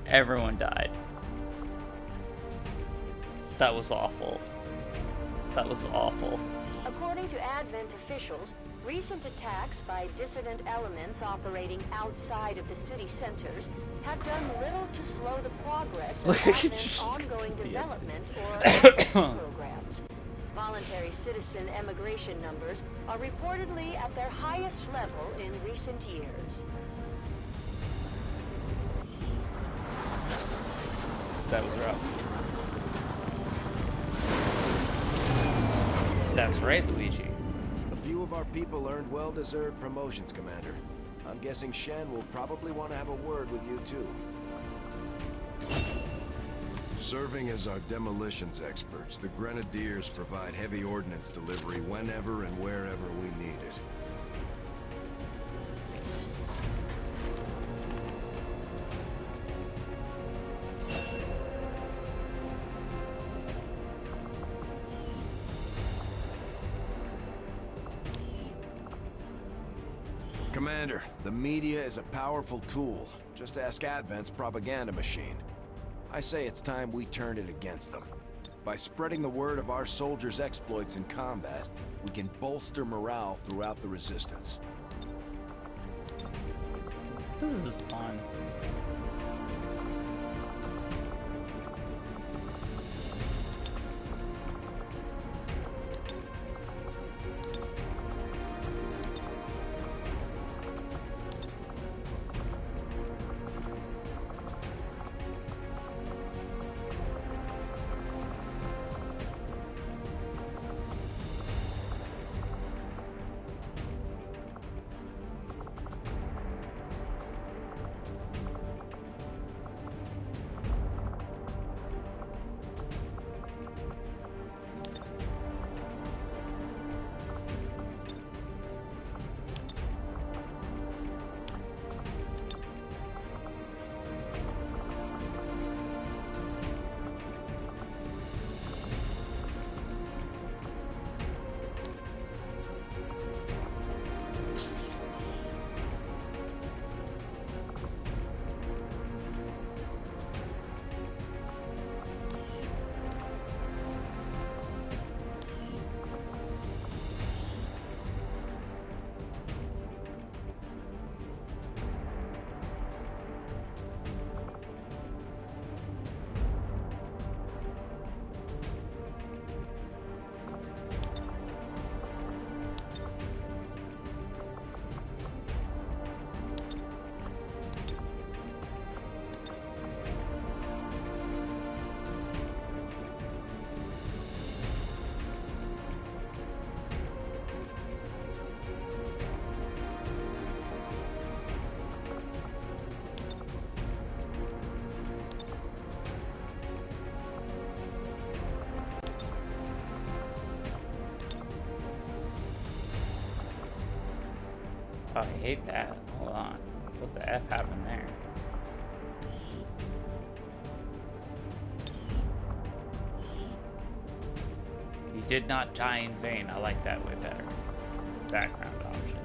Everyone died. That was awful. That was awful. According to Advent officials, recent attacks by dissident elements operating outside of the city centers have done little to slow the progress of Advent's ongoing development or programs. Voluntary citizen emigration numbers are reportedly at their highest level in recent years. That was rough. That's right, Luigi. A few of our people earned well-deserved promotions, Commander. I'm guessing Shen will probably want to have a word with you, too. Serving as our demolitions experts, the Grenadiers provide heavy ordnance delivery whenever and wherever we need it. Commander, the media is a powerful tool. Just ask Advent's propaganda machine. I say it's time we turned it against them. By spreading the word of our soldiers' exploits in combat, we can bolster morale throughout the Resistance. This is fun. Oh, I hate that. Hold on. What the F happened there? You did not die in vain. I like that way better. Background options.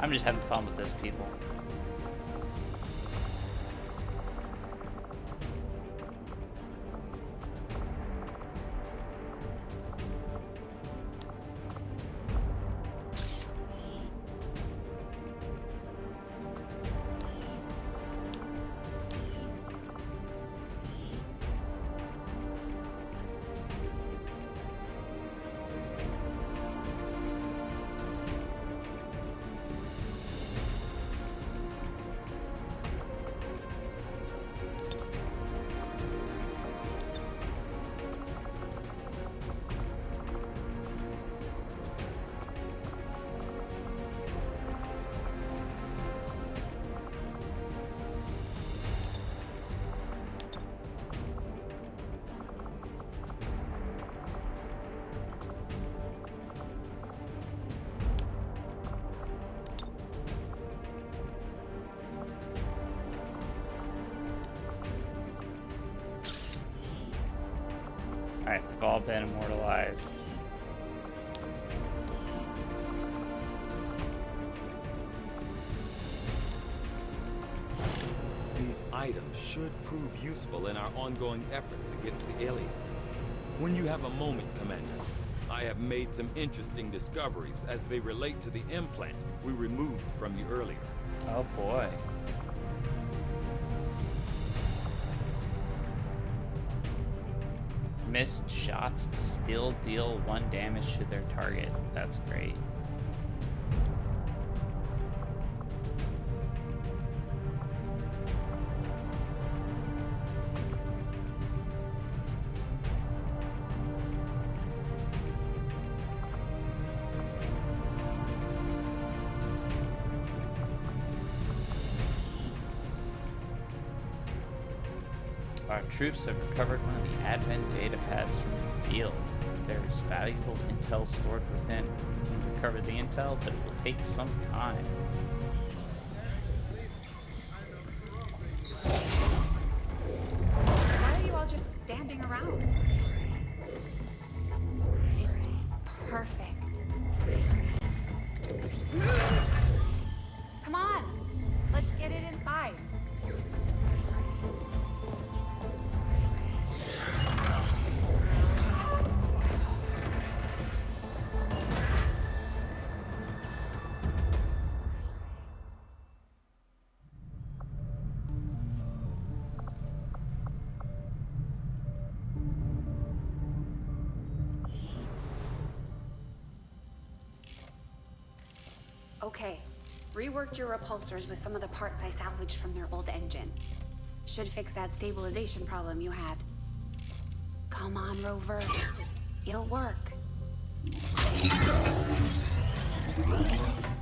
I'm just having fun with this, people. Alright, they've all been immortalized. These items should prove useful in our ongoing efforts against the aliens. When you have a moment, Commander, I have made some interesting discoveries as they relate to the implant we removed from you earlier. Oh boy. Missed shots still deal 1 damage to their target. That's great. Our troops have recovered one of the Advent data pads from the field. There is valuable intel stored within. We can recover the intel, but it will take some time. Why are you all just standing around? It's perfect. Come on, let's get it inside. Okay, reworked your repulsors with some of the parts I salvaged from their old engine. Should fix that stabilization problem you had. Come on, Rover. It'll work.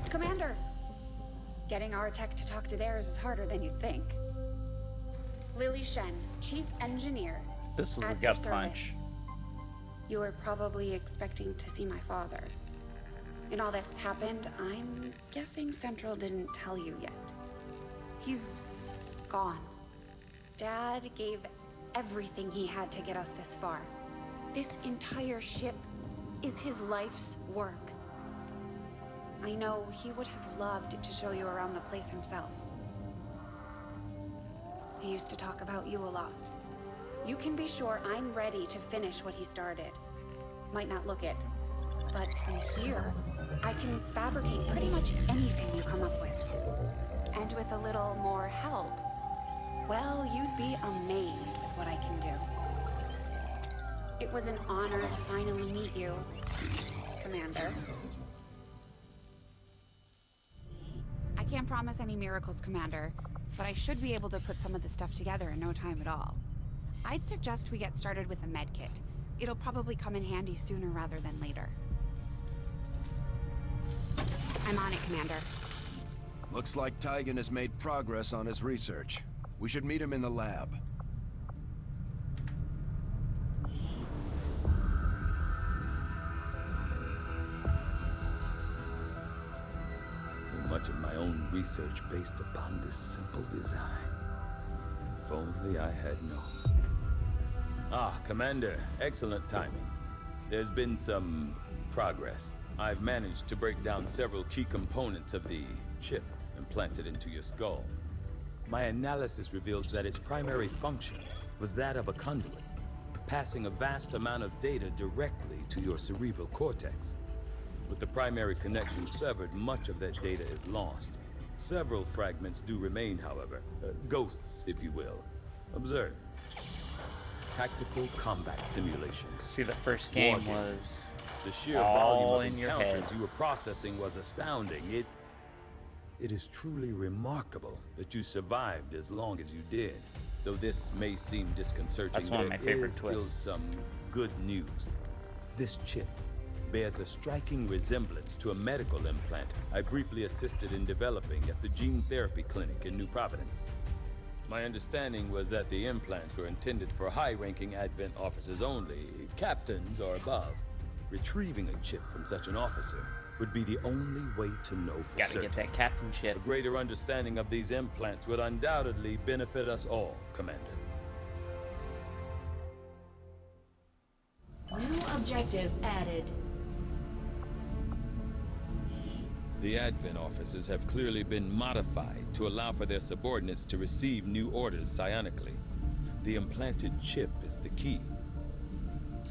Commander! Getting our tech to talk to theirs is harder than you'd think. Lily Shen, Chief Engineer. This was a at your gut punch. service. You were probably expecting to see my father. In all that's happened, I'm guessing Central didn't tell you yet. He's gone. Dad gave everything he had to get us this far. This entire ship is his life's work. I know he would have loved to show you around the place himself. He used to talk about you a lot. You can be sure I'm ready to finish what he started. Might not look it, but from here, I can fabricate pretty much anything you come up with. And with a little more help, well, you'd be amazed with what I can do. It was an honor to finally meet you, Commander. I can't promise any miracles, Commander, but I should be able to put some of the stuff together in no time at all. I'd suggest we get started with a med kit. It'll probably come in handy sooner rather than later. I'm on it, Commander. Looks like Tygan has made progress on his research. We should meet him in the lab. So much of my own research based upon this simple design. If only I had known. Ah, Commander, excellent timing. There's been some progress. I've managed to break down several key components of the chip implanted into your skull. My analysis reveals that its primary function was that of a conduit, passing a vast amount of data directly to your cerebral cortex. With the primary connection severed, much of that data is lost. Several fragments do remain, however. Ghosts, if you will. Observe. Tactical combat simulations. See, the first game was the sheer all volume in of your encounters head. you were processing was astounding. It is truly remarkable that you survived as long as you did. Though this may seem disconcerting, That's one of my there favorite is still twists. some good news. This chip bears a striking resemblance to a medical implant I briefly assisted in developing at the gene therapy clinic in New Providence. My understanding was that the implants were intended for high-ranking Advent officers only, captains or above. Retrieving a chip from such an officer would be the only way to know for Gotta certain. get that captainship. A greater understanding of these implants would undoubtedly benefit us all, Commander. New objective added. The Advent officers have clearly been modified to allow for their subordinates to receive new orders psionically. The implanted chip is the key.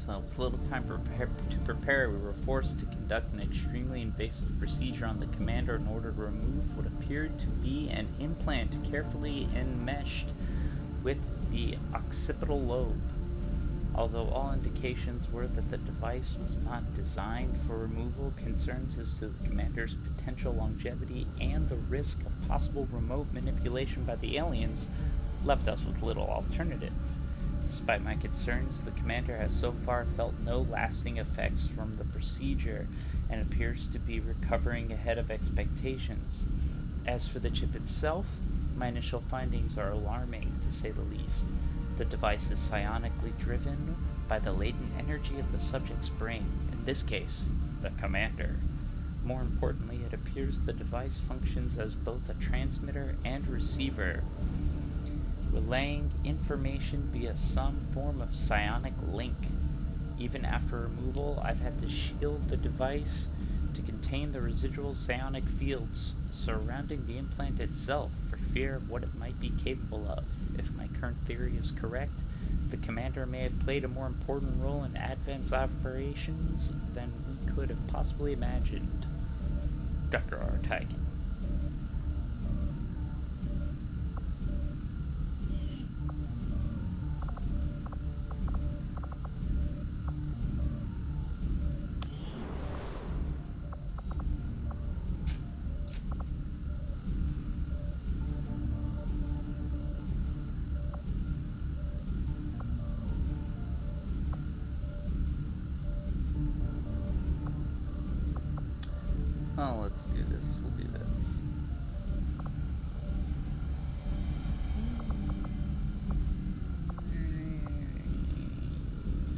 So with little time to prepare, we were forced to conduct an extremely invasive procedure on the commander in order to remove what appeared to be an implant carefully enmeshed with the occipital lobe. Although all indications were that the device was not designed for removal, concerns as to the commander's potential longevity and the risk of possible remote manipulation by the aliens left us with little alternative. Despite my concerns, the commander has so far felt no lasting effects from the procedure and appears to be recovering ahead of expectations. As for the chip itself, my initial findings are alarming, to say the least. The device is psionically driven by the latent energy of the subject's brain, in this case, the commander. More importantly, it appears the device functions as both a transmitter and receiver, relaying information via some form of psionic link. Even after removal, I've had to shield the device to contain the residual psionic fields surrounding the implant itself for fear of what it might be capable of. If my current theory is correct, the commander may have played a more important role in Advent's operations than we could have possibly imagined. Dr. R. Tigan. Oh, let's do this. We'll do this.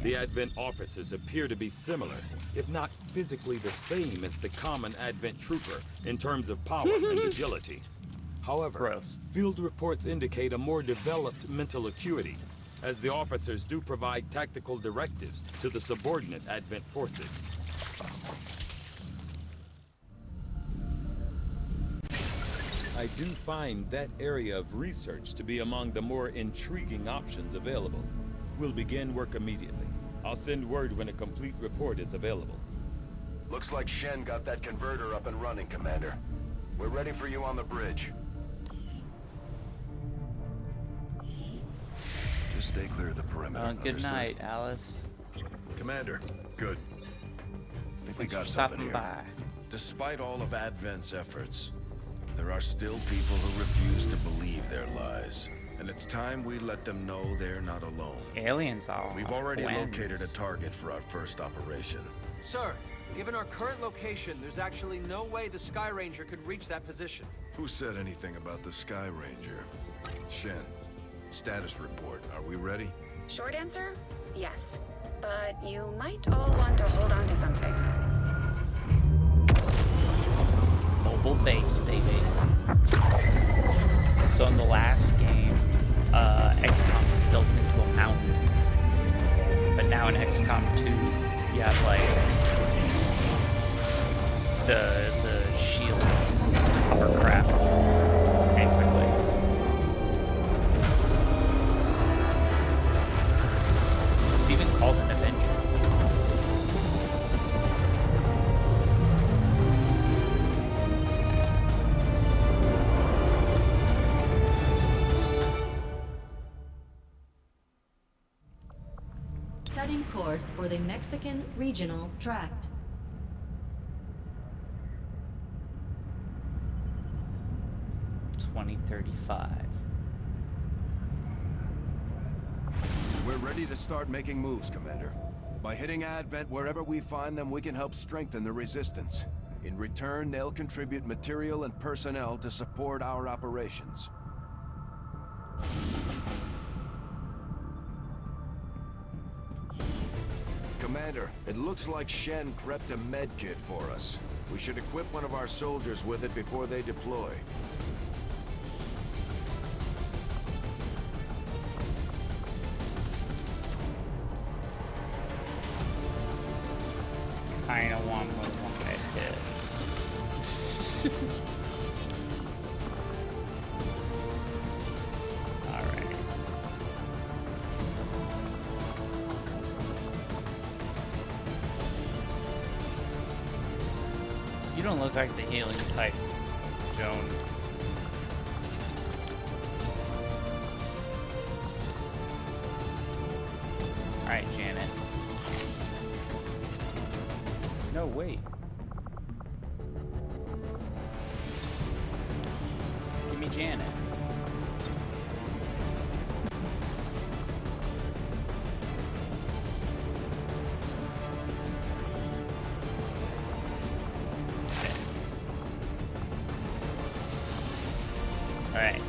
The Advent officers appear to be similar, if not physically the same as the common Advent trooper in terms of power and agility. However, field reports indicate a more developed mental acuity, as the officers do provide tactical directives to the subordinate Advent forces. I do find that area of research to be among the more intriguing options available. We'll begin work immediately. I'll send word when a complete report is available. Looks like Shen got that converter up and running, Commander. We're ready for you on the bridge. Just stay clear of the perimeter. Good night, Alice. Commander, good. I think we got stopping something here. by. Despite all of Advent's efforts, there are still people who refuse to believe their lies. And it's time we let them know they're not alone. Aliens are. We've already located a target for our first operation. Sir, given our current location, there's actually no way the Sky Ranger could reach that position. Who said anything about the Sky Ranger? Shen, status report. Are we ready? Short answer, yes. But you might all want to hold on to something. Mobile base, baby. So in the last game, XCOM was built into a mountain. But now in XCOM 2, you have like the shield hovercraft, basically. It's even called an Avenger. Setting course for the Mexican Regional Tract. We're ready to start making moves, Commander. By hitting Advent wherever we find them, we can help strengthen the resistance. In return, they'll contribute material and personnel to support our operations. Commander, it looks like Shen prepped a med kit for us. We should equip one of our soldiers with it before they deploy. Kinda want more than one med kit. Alright. You don't look like the healing type, Joan. Alright, Janet. No, wait. Give me Janet. Alright.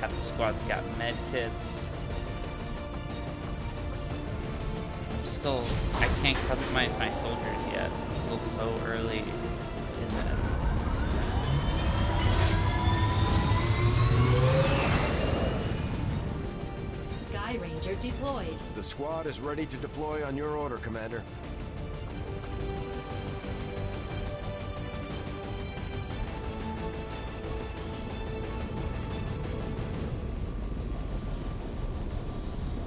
Half the squad's got med kits. I can't customize my soldiers yet. I'm still so early in this. Sky Ranger deployed. The squad is ready to deploy on your order, Commander.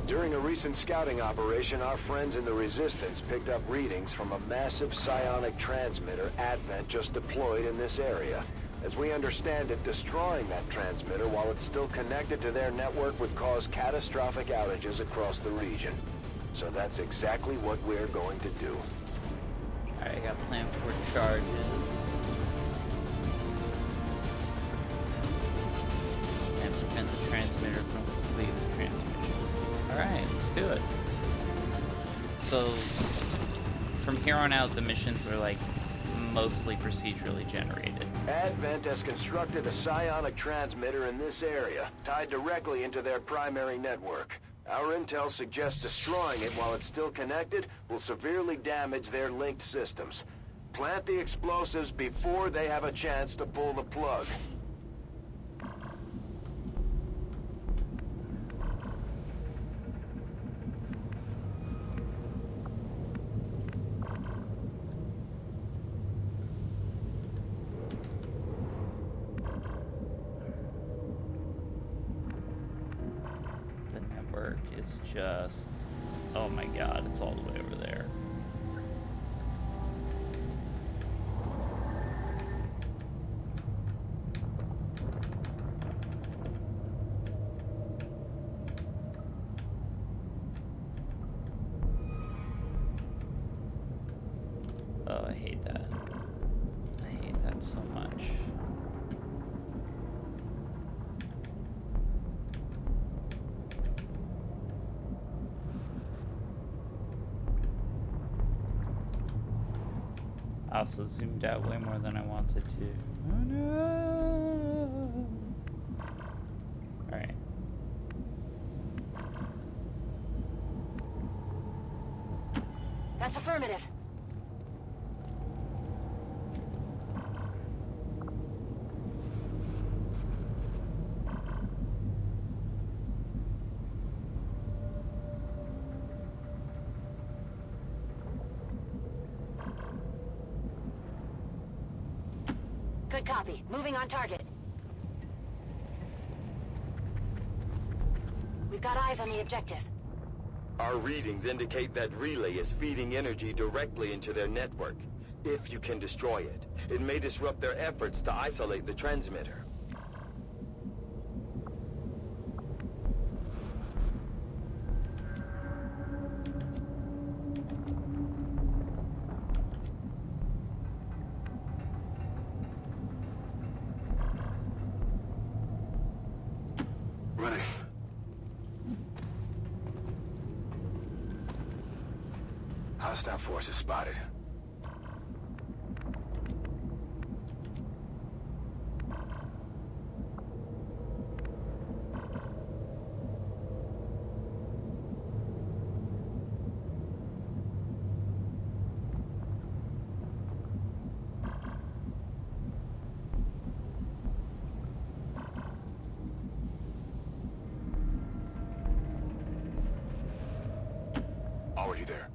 During a recent scouting operation, our friends in the Resistance picked up readings from a massive psionic transmitter Advent just deployed in this area. As we understand it, destroying that transmitter while it's still connected to their network would cause catastrophic outages across the region. So that's exactly what we're going to do. Alright, I got plan for charges. And prevent the transmitter from completing the transmission. Alright, let's do it. So, from here on out, the missions are like mostly procedurally generated. Advent has constructed a psionic transmitter in this area, tied directly into their primary network. Our intel suggests destroying it while it's still connected will severely damage their linked systems. Plant the explosives before they have a chance to pull the plug. Is just, oh my god, it's all the way over there. Oh, I hate that. I hate that so much. I also zoomed out way more than I wanted to. Oh no! Alright. That's affirmative. Good copy. Moving on target. We've got eyes on the objective. Our readings indicate that relay is feeding energy directly into their network. If you can destroy it, it may disrupt their efforts to isolate the transmitter. Ready. Hostile forces spotted. Already there.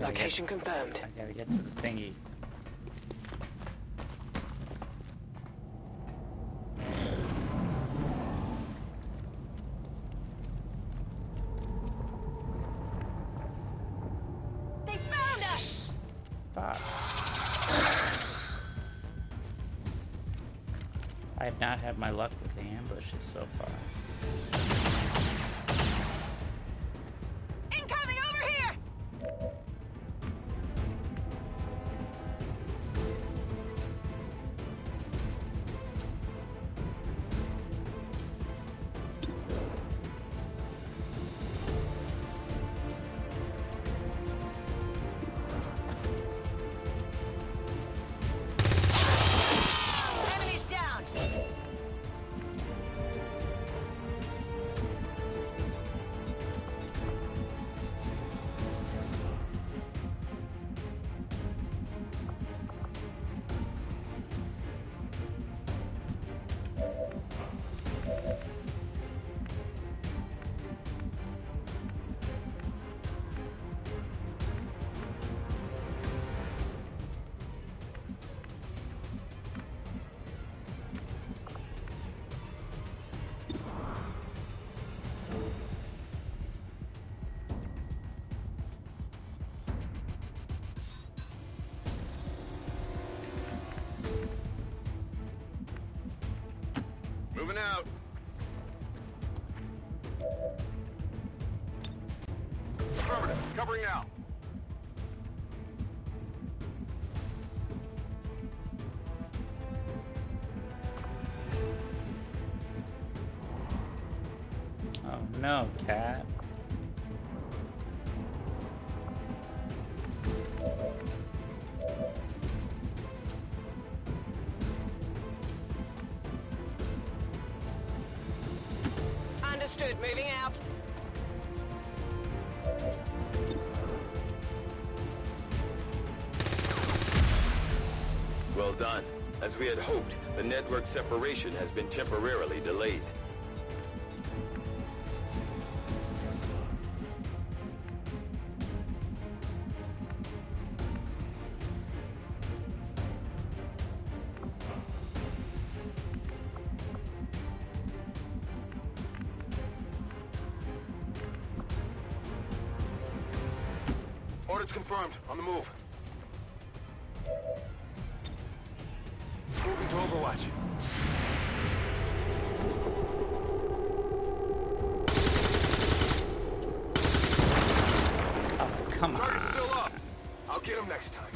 Location confirmed. I gotta get to the thingy. They found us! Fuck. I have not had my luck with the ambushes so far. Incoming over here! Moving out. Affirmative. Covering now. Oh no, cat. Understood. Moving out. Well done. As we had hoped, the network separation has been temporarily delayed. Orders confirmed. On the move. Moving to Overwatch. Oh, come on. Target's still up. I'll get him next time.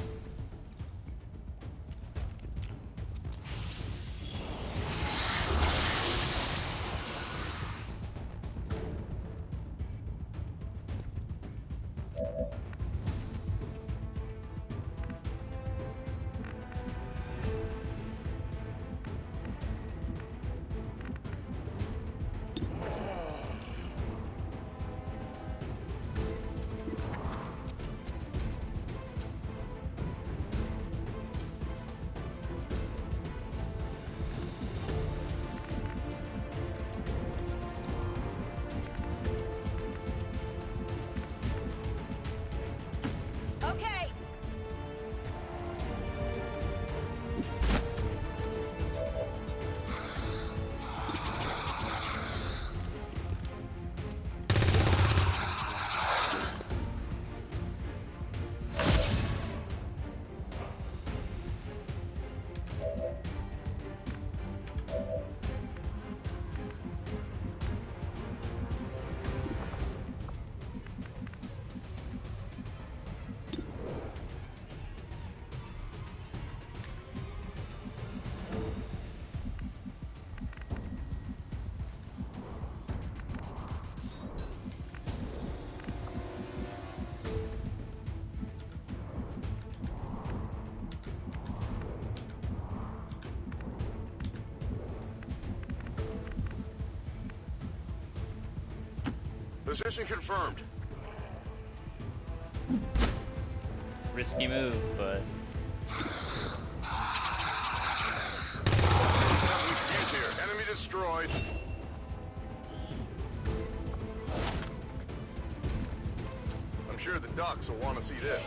Okay. Position confirmed. Risky move, but Here. Enemy destroyed. I'm sure the ducks will want to see this.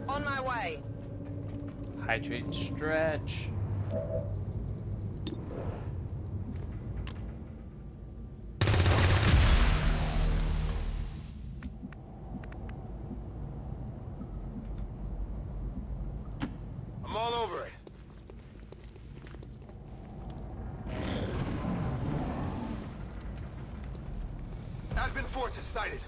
On my way. hydrate and stretch. I'm all over it. Advent forces sighted.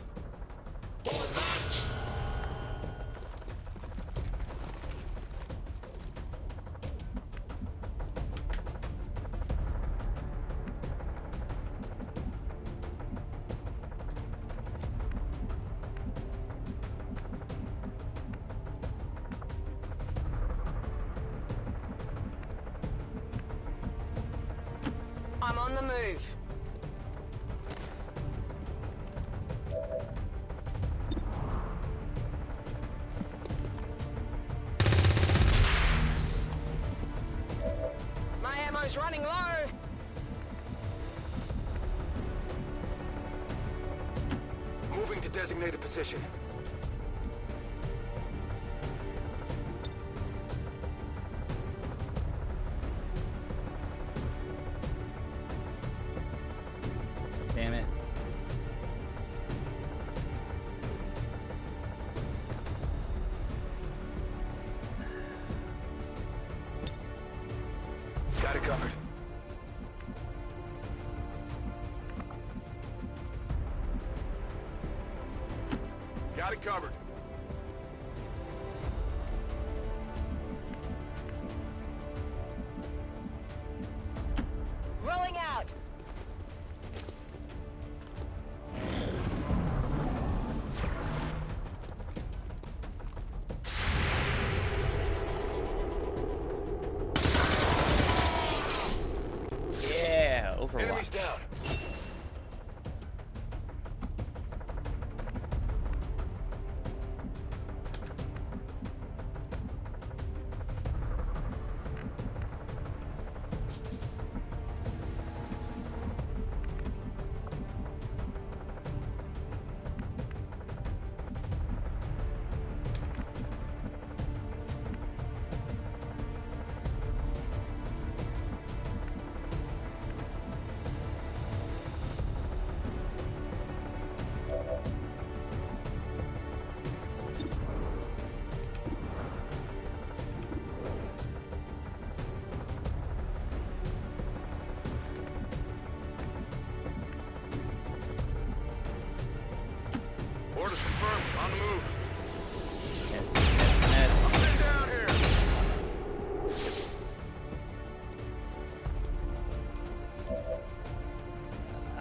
I'm on the move. My ammo's running low. Moving to designated position. Damn it. Got it covered. Got it covered. Rolling out. Yeah, Overwatch. Enemies down. Orders confirmed. On the move. Yes. I'm getting down here.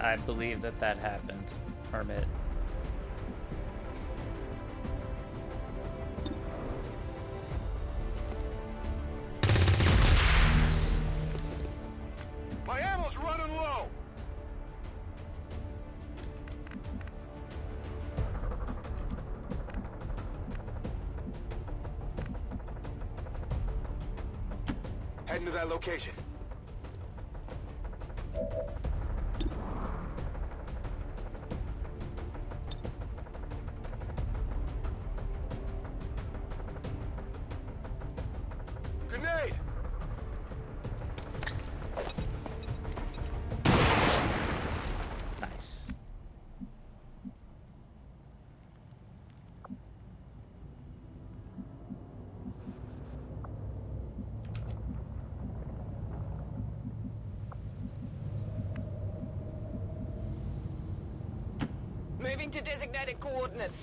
I believe that happened. Hermit. My ammo's running low. Heading to that location. Grenade! Nice. Moving to designated coordinates.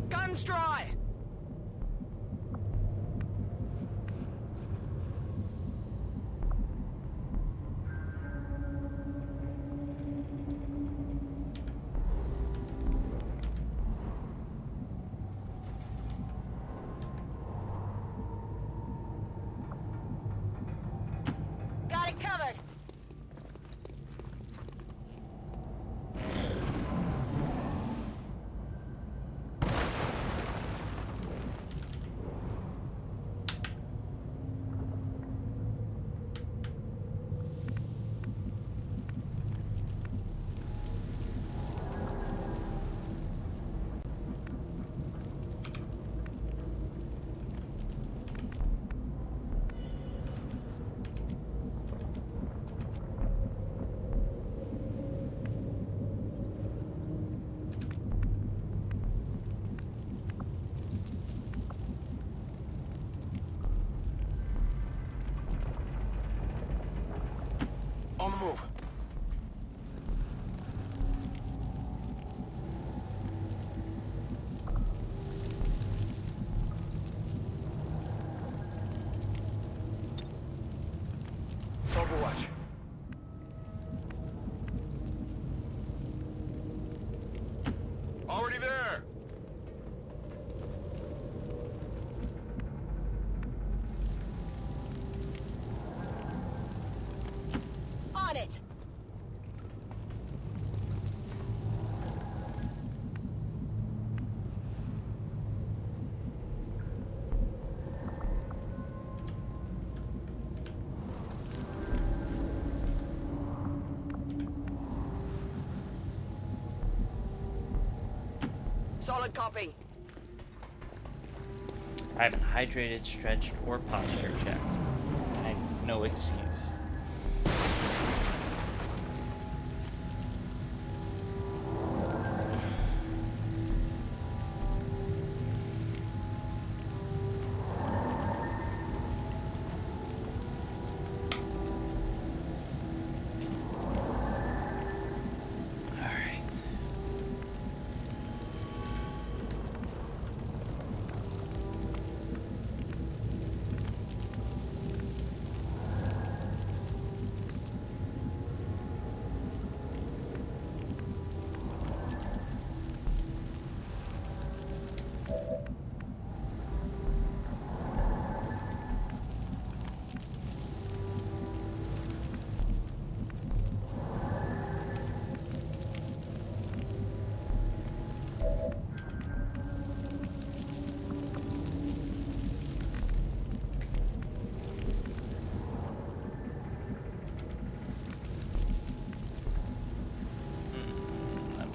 Guns dry. Got it covered. On the move. Overwatch. Already there. Solid copy. I haven't hydrated, stretched, or posture checked. I have no excuse.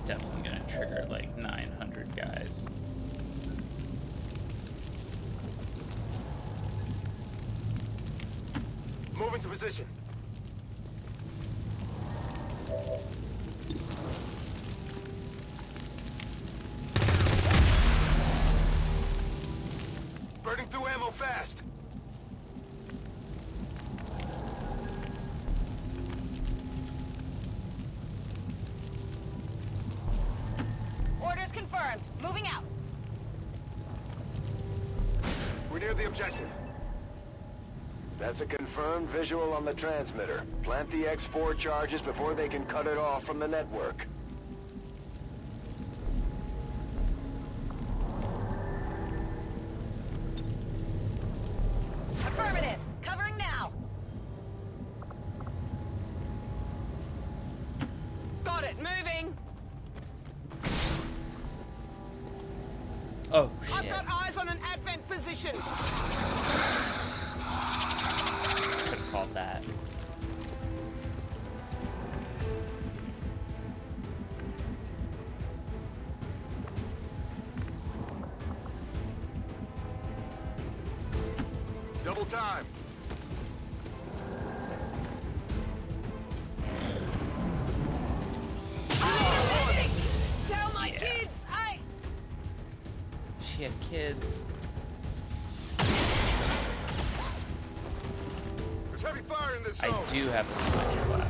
Definitely gonna trigger like 900 guys. Move into position. Burning through ammo fast. Orders confirmed. Moving out. We're near the objective. That's a confirmed visual on the transmitter. Plant the X4 charges before they can cut it off from the network. Affirmative. Covering now. Got it. Moving. Oh, I've shit. got eyes on an advent position. Could have called that. Double time. Tell my kids She had kids. There's heavy fire in this I zone. do have a sniper cloud.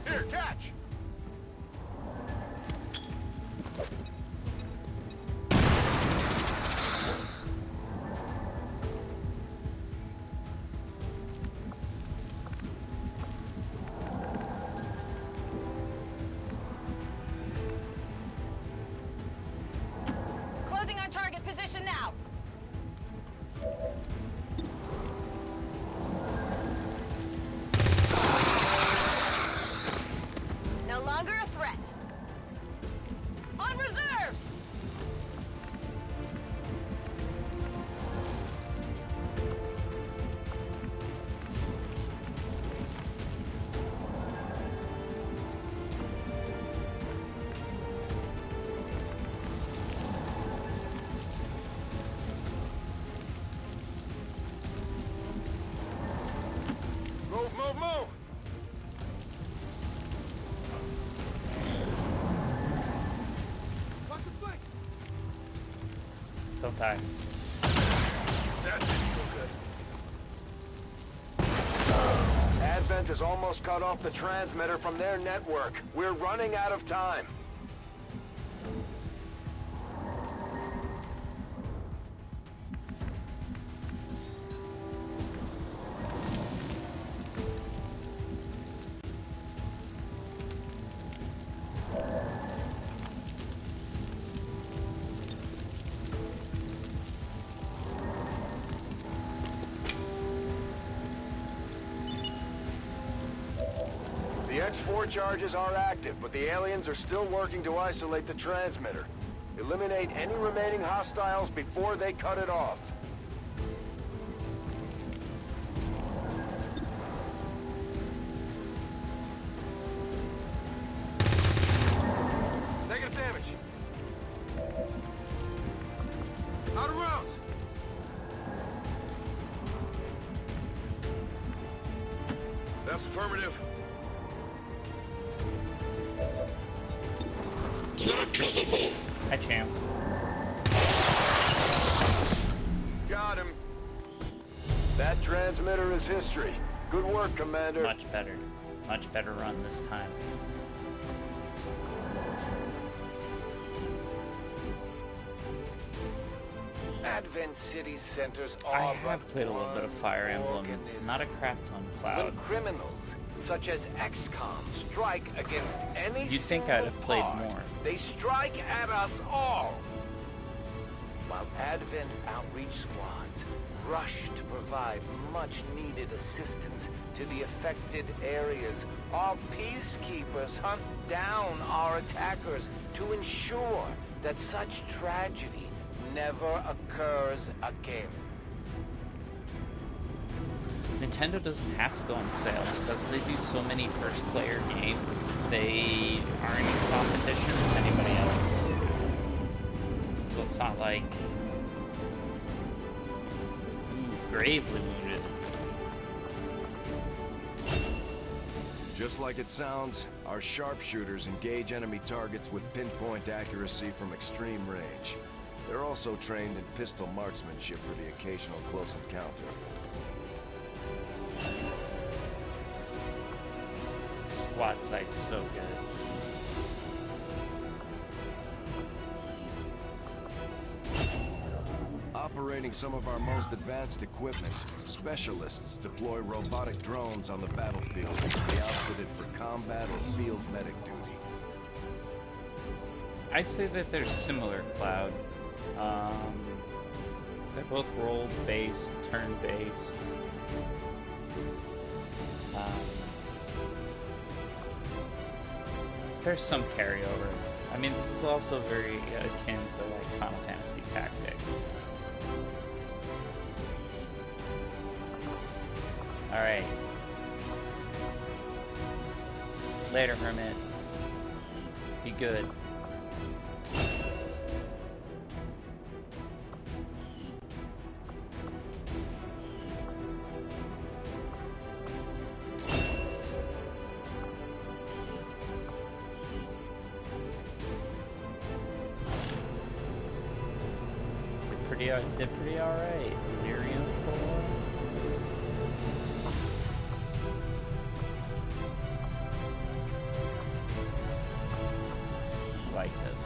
Here, catch. closing on target position now. No longer a threat. On reserves! Move, move, move! Watch the flanks! So tired. That didn't feel good. Advent has almost cut off the transmitter from their network. We're running out of time. X4 charges are active, but the aliens are still working to isolate the transmitter. Eliminate any remaining hostiles before they cut it off. Negative damage. Out of rounds. That's affirmative. Hi, champ. Got him. That transmitter is history. Good work, Commander. Much better. Much better run this time. Advent City centers I all have but played a little bit of Fire Emblem, not a crap ton, Cloud. When criminals such as XCOM strike against any You'd think I'd have played part, more. They strike at us all. While Advent outreach squads rush to provide much-needed assistance to the affected areas, our peacekeepers hunt down our attackers to ensure that such tragedy never occurs again. Nintendo doesn't have to go on sale because they do so many first-player games. They aren't in competition with anybody else. So it's not like... Ooh, gravely wounded. Just like it sounds, our sharpshooters engage enemy targets with pinpoint accuracy from extreme range. They're also trained in pistol marksmanship for the occasional close encounter. Squad sight's so good. Operating some of our most advanced equipment, specialists deploy robotic drones on the battlefield to be outfitted for combat or field medic duty. I'd say that they're similar, Cloud. They're both role-based, turn-based. There's some carryover. I mean, this is also very akin to like Final Fantasy Tactics. All right. Later, Hermit. Be good. Did pretty alright. Delirium 4. Like this.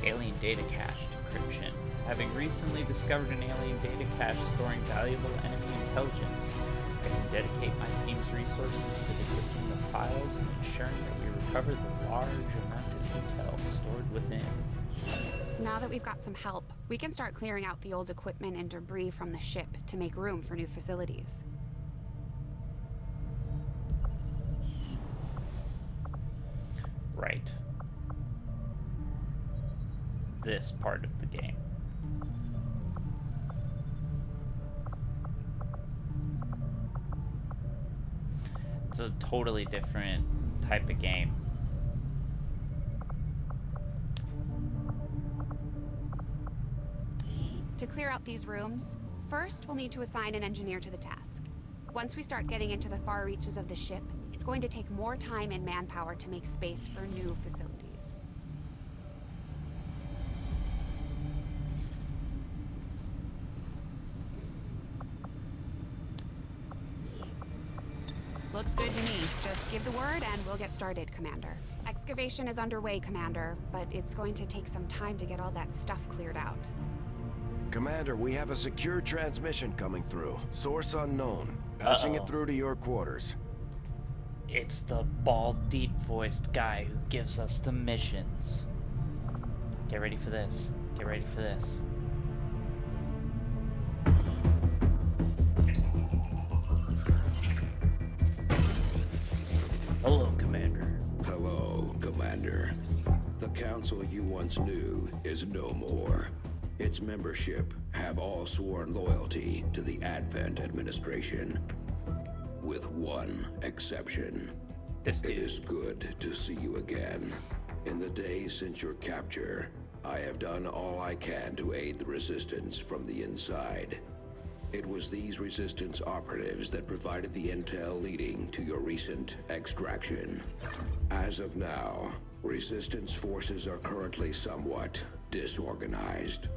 Alien data cache decryption. Having recently discovered an alien data cache storing valuable enemy intelligence, I can dedicate my team's resources to decrypting the files and ensuring that we recover the large amount of intel stored within. Now that we've got some help, we can start clearing out the old equipment and debris from the ship to make room for new facilities. Right. This part of the game. It's a totally different type of game. To clear out these rooms, first we'll need to assign an engineer to the task. Once we start getting into the far reaches of the ship, it's going to take more time and manpower to make space for new facilities. Looks good to me. Just give the word and we'll get started, Commander. Excavation is underway, Commander, but it's going to take some time to get all that stuff cleared out. Commander, we have a secure transmission coming through. Source unknown. Passing it through to your quarters. It's the bald, deep-voiced guy who gives us the missions. Get ready for this. Get ready for this. council you once knew is no more. Its membership have all sworn loyalty to the Advent administration. With one exception. It is good to see you again. In the days since your capture, I have done all I can to aid the Resistance from the inside. It was these Resistance operatives that provided the intel leading to your recent extraction. As of now, Resistance forces are currently somewhat disorganized.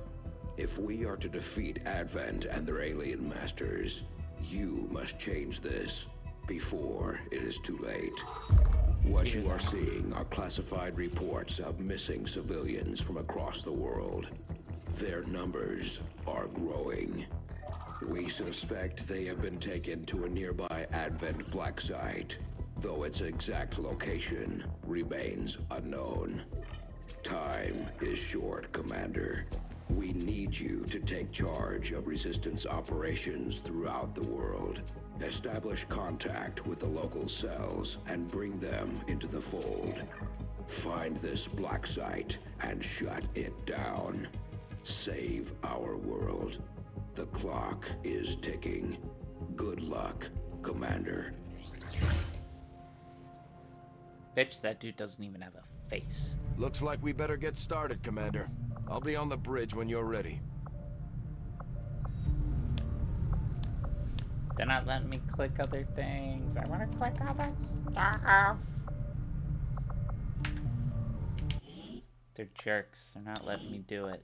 If we are to defeat Advent and their alien masters, you must change this before it is too late. What you are seeing are classified reports of missing civilians from across the world. Their numbers are growing. We suspect they have been taken to a nearby Advent black site, though its exact location remains unknown. Time is short, Commander. We need you to take charge of Resistance operations throughout the world. Establish contact with the local cells and bring them into the fold. Find this black site and shut it down. Save our world. The clock is ticking. Good luck, Commander. Bitch, that dude doesn't even have a face. Looks like we better get started, Commander. I'll be on the bridge when you're ready. They're not letting me click other things. I want to click other stuff. They're jerks. They're not letting me do it.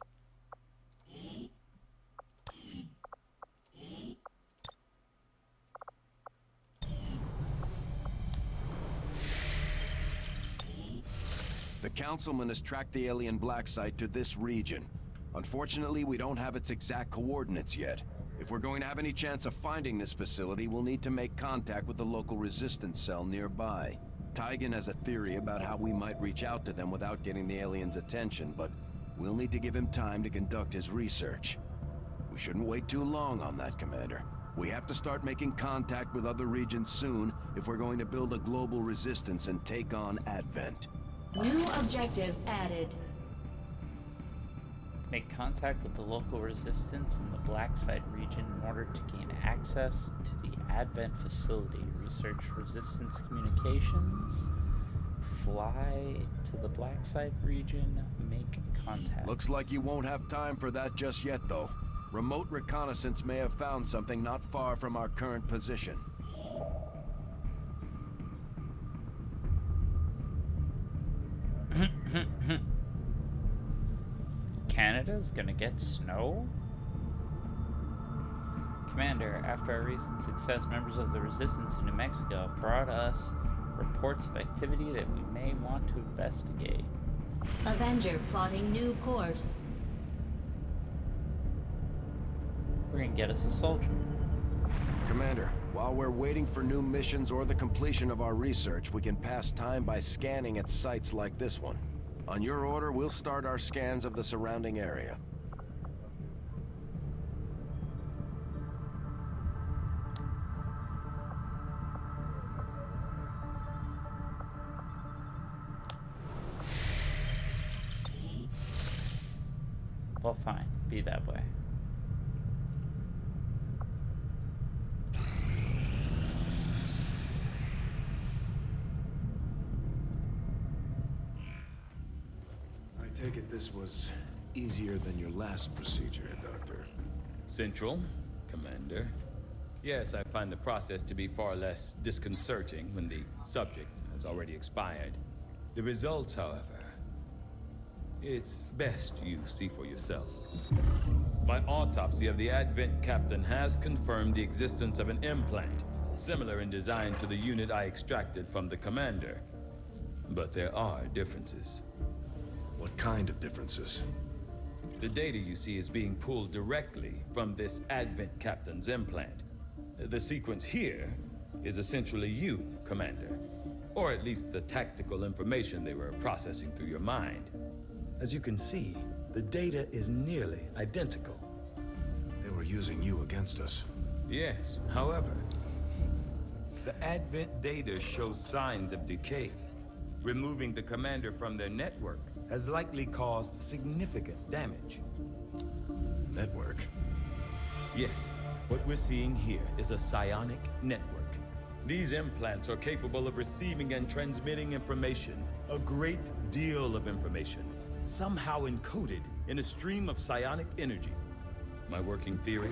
The Councilman has tracked the alien black site to this region. Unfortunately, we don't have its exact coordinates yet. If we're going to have any chance of finding this facility, we'll need to make contact with the local Resistance cell nearby. Tygan has a theory about how we might reach out to them without getting the aliens' attention, but we'll need to give him time to conduct his research. We shouldn't wait too long on that, Commander. We have to start making contact with other regions soon if we're going to build a global resistance and take on Advent. New objective added. Make contact with the local resistance in the Blackside region in order to gain access to the Advent facility. Research resistance communications. Fly to the Blackside region. Make contact. Looks like you won't have time for that just yet, though. Remote reconnaissance may have found something not far from our current position. Canada's gonna get snow? Commander, after our recent success, members of the Resistance in New Mexico have brought us reports of activity that we may want to investigate. Avenger plotting new course. We're gonna get us a soldier. Commander, while we're waiting for new missions or the completion of our research, we can pass time by scanning at sites like this one. On your order, we'll start our scans of the surrounding area. Well, fine. Be that way. I take it this was easier than your last procedure, Doctor. Central, Commander. Yes, I find the process to be far less disconcerting when the subject has already expired. The results, however, it's best you see for yourself. My autopsy of the Advent captain has confirmed the existence of an implant, similar in design to the unit I extracted from the Commander. But there are differences. What kind of differences? The data you see is being pulled directly from this Advent captain's implant. The sequence here is essentially you, Commander. Or at least the tactical information they were processing through your mind. As you can see, the data is nearly identical. They were using you against us. Yes, however, the Advent data shows signs of decay. Removing the commander from their network has likely caused significant damage. Network? Yes, what we're seeing here is a psionic network. These implants are capable of receiving and transmitting information, a great deal of information, somehow encoded in a stream of psionic energy. My working theory?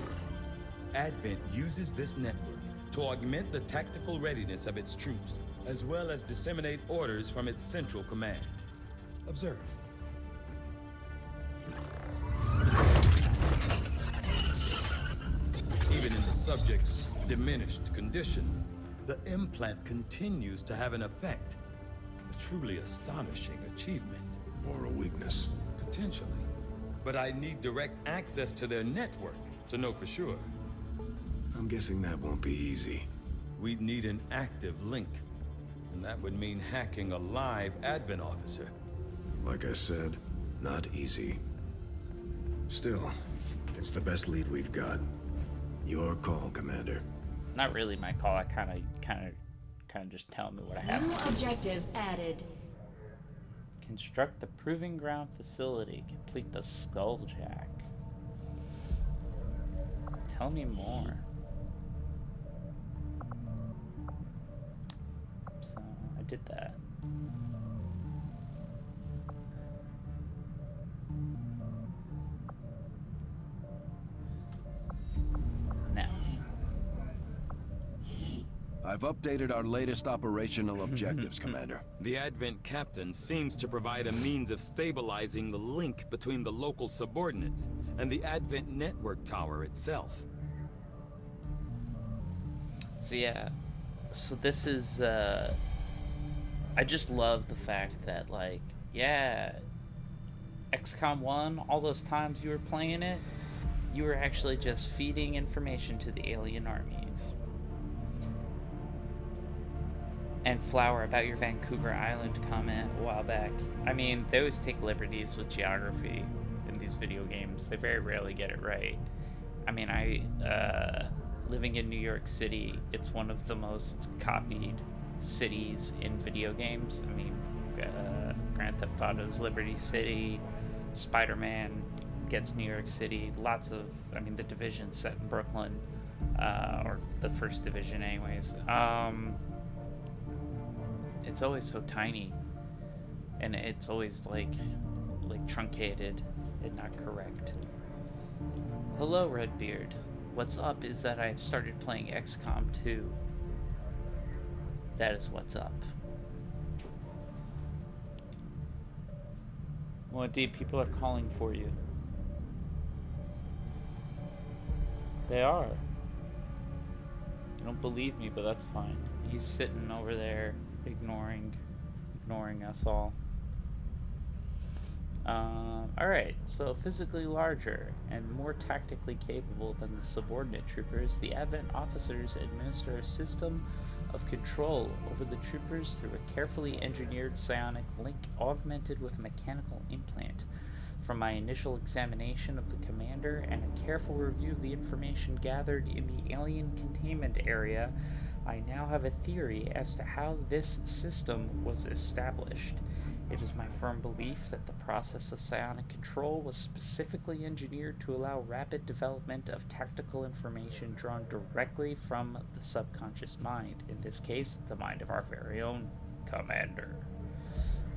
Advent uses this network to augment the tactical readiness of its troops, as well as disseminate orders from its central command. Observe. Even in the subject's diminished condition, the implant continues to have an effect. A truly astonishing achievement. Or a weakness. Potentially. But I need direct access to their network to know for sure. I'm guessing that won't be easy. We'd need an active link. And that would mean hacking a live Advent officer. Like I said, not easy. Still, it's the best lead we've got. Your call, Commander. Not really my call. I kind of just tell me what I have. New objective added. Construct the Proving Ground facility. Complete the Skulljack. Tell me more. So I did that. Now. I've updated our latest operational objectives, Commander. The Advent captain seems to provide a means of stabilizing the link between the local subordinates and the Advent network tower itself. So yeah, so this is, I just love the fact that, like, yeah, XCOM 1, all those times you were playing it, you were actually just feeding information to the alien armies. And Flower, about your Vancouver Island comment a while back, I mean, they always take liberties with geography in these video games. They very rarely get it right. I mean, living in New York City, it's one of the most copied cities in video games. I mean, Grand Theft Auto's Liberty City, Spider-Man gets New York City, lots of, I mean, the Division's set in Brooklyn, or the first Division anyways. It's always so tiny, and it's always like truncated and not correct. Hello, Redbeard. What's up is that I've started playing XCOM 2. That is what's up. Well, indeed, people are calling for you. They are. You don't believe me, but that's fine. He's sitting over there, ignoring us all. Alright, so physically larger and more tactically capable than the subordinate troopers, the Advent officers administer a system of control over the troopers through a carefully engineered psionic link augmented with a mechanical implant. From my initial examination of the commander and a careful review of the information gathered in the alien containment area, I now have a theory as to how this system was established. It is my firm belief that the process of psionic control was specifically engineered to allow rapid development of tactical information drawn directly from the subconscious mind, in this case, the mind of our very own commander.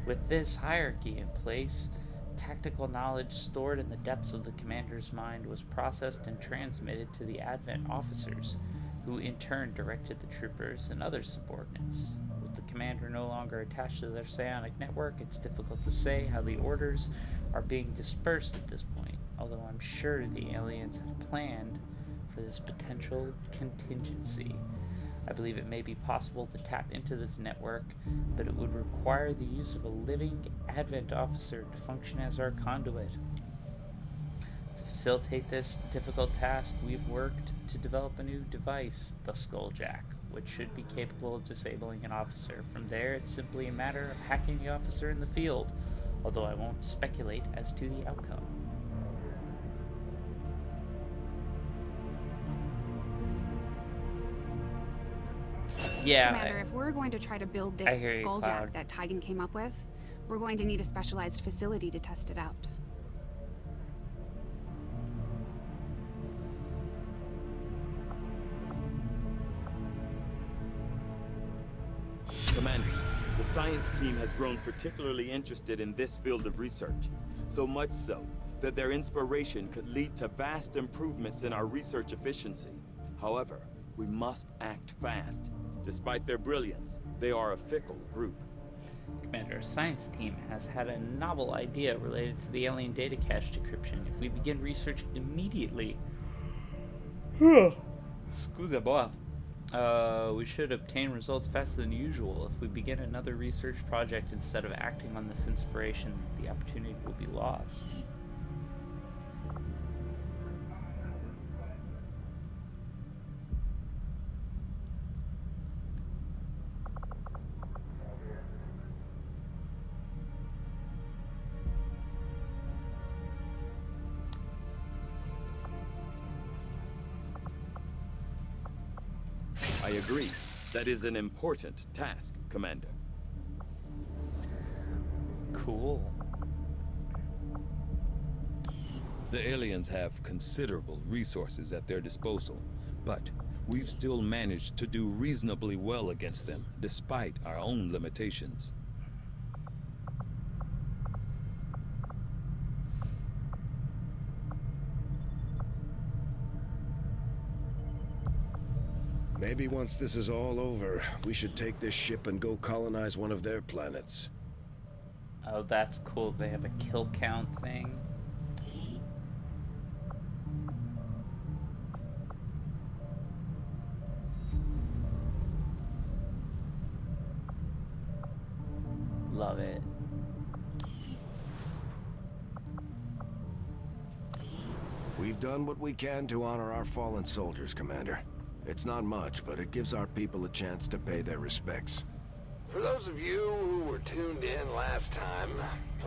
With this hierarchy in place, tactical knowledge stored in the depths of the commander's mind was processed and transmitted to the Advent officers, who in turn directed the troopers and other subordinates. With the commander no longer attached to their psionic network, it's difficult to say how the orders are being dispersed at this point, although I'm sure the aliens have planned for this potential contingency. I believe it may be possible to tap into this network, but it would require the use of a living Advent officer to function as our conduit. To facilitate this difficult task, we've worked to develop a new device, the Skulljack, which should be capable of disabling an officer. From there, it's simply a matter of hacking the officer in the field, although I won't speculate as to the outcome. Yeah. Commander, if we're going to try to build I hear this you, skulljack Cloud. that Tigan came up with, we're going to need a specialized facility to test it out. Commander, the science team has grown particularly interested in this field of research. So much so that their inspiration could lead to vast improvements in our research efficiency. However, we must act fast. Despite their brilliance, they are a fickle group. Commander, our science team has had a novel idea related to the alien data cache decryption. If we begin research immediately, excusez-moi, we should obtain results faster than usual. If we begin another research project instead of acting on this inspiration, the opportunity will be lost. I agree. That is an important task, Commander. Cool. The aliens have considerable resources at their disposal, but we've still managed to do reasonably well against them, despite our own limitations. Maybe once this is all over, we should take this ship and go colonize one of their planets. Oh, that's cool. They have a kill count thing. Love it. We've done what we can to honor our fallen soldiers, Commander. It's not much, but it gives our people a chance to pay their respects. For those of you who were tuned in last time,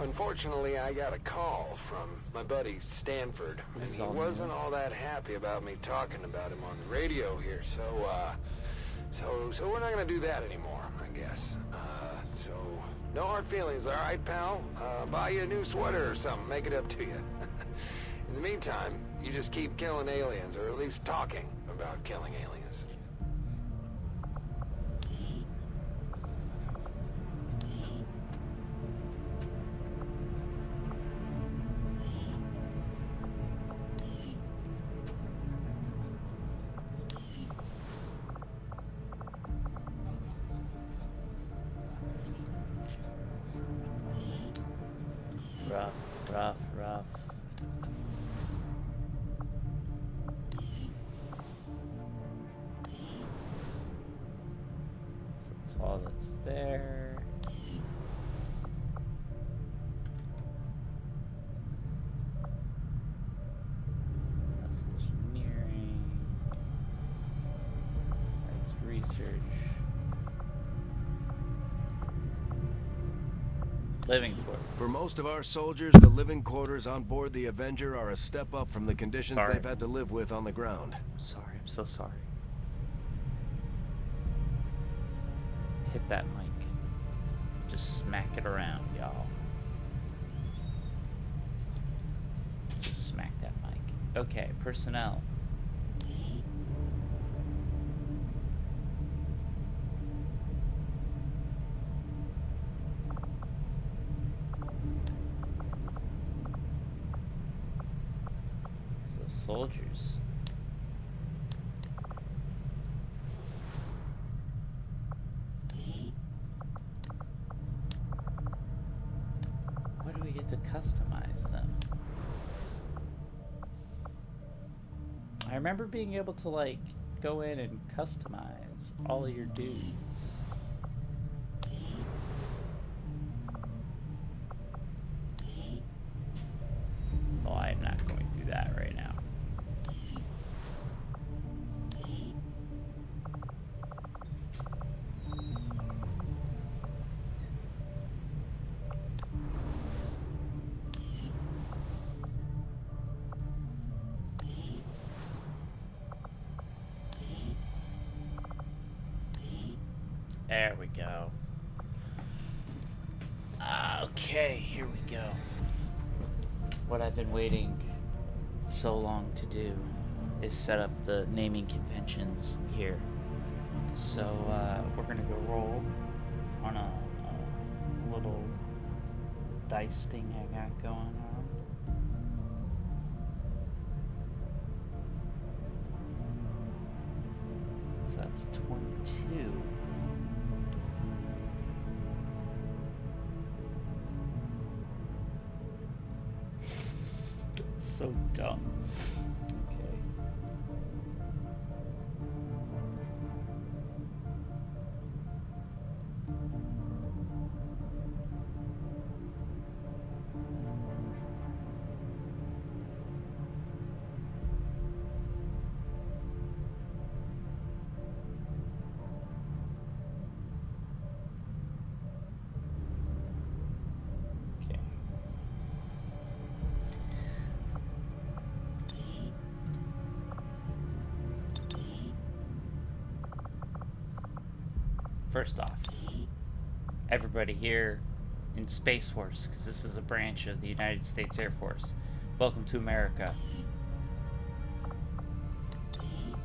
unfortunately I got a call from my buddy Stanford, and he wasn't all that happy about me talking about him on the radio here, so we're not gonna do that anymore, I guess. So no hard feelings, all right, pal? Buy you a new sweater or something, make it up to you. In the meantime, you just keep killing aliens, or at least talking about killing aliens. Rough. That's all that's there. That's engineering. That's research. Living quarters. For most of our soldiers, the living quarters on board the Avenger are a step up from the conditions they've had to live with on the ground. Sorry, I'm so sorry. Hit that mic. Just smack it around, y'all. Just smack that mic. Okay, personnel. Soldiers. Where do we get to customize them? I remember being able to like go in and customize all of your dudes. Oh, I'm not going to do that right now. There we go. Okay, here we go. What I've been waiting so long to do is set up the naming conventions here. So we're gonna go roll on a little dice thing I got going on. So that's 22. It's so dumb. Okay. First off, everybody here in Space Force, because this is a branch of the United States Air Force, welcome to America,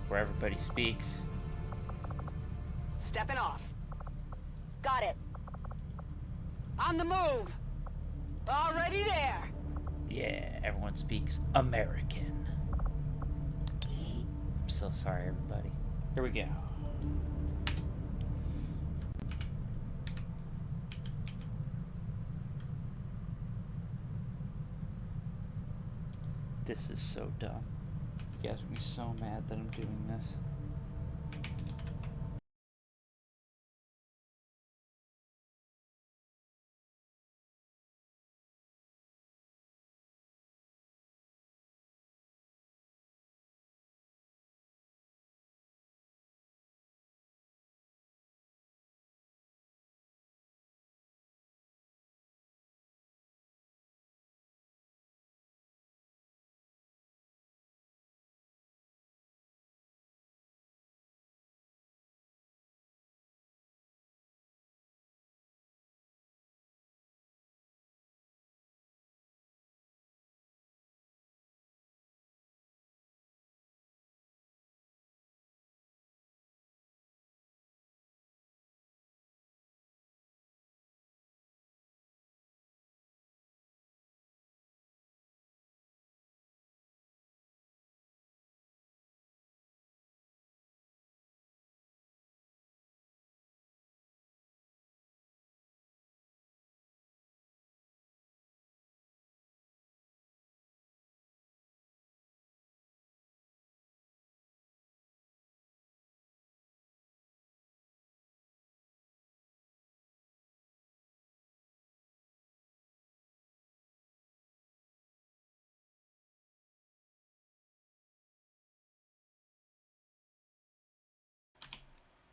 where everybody speaks. Stepping off. Got it. On the move. Already there. Yeah, everyone speaks American. I'm so sorry, everybody. Here we go. This is so dumb. You guys will be so mad that I'm doing this.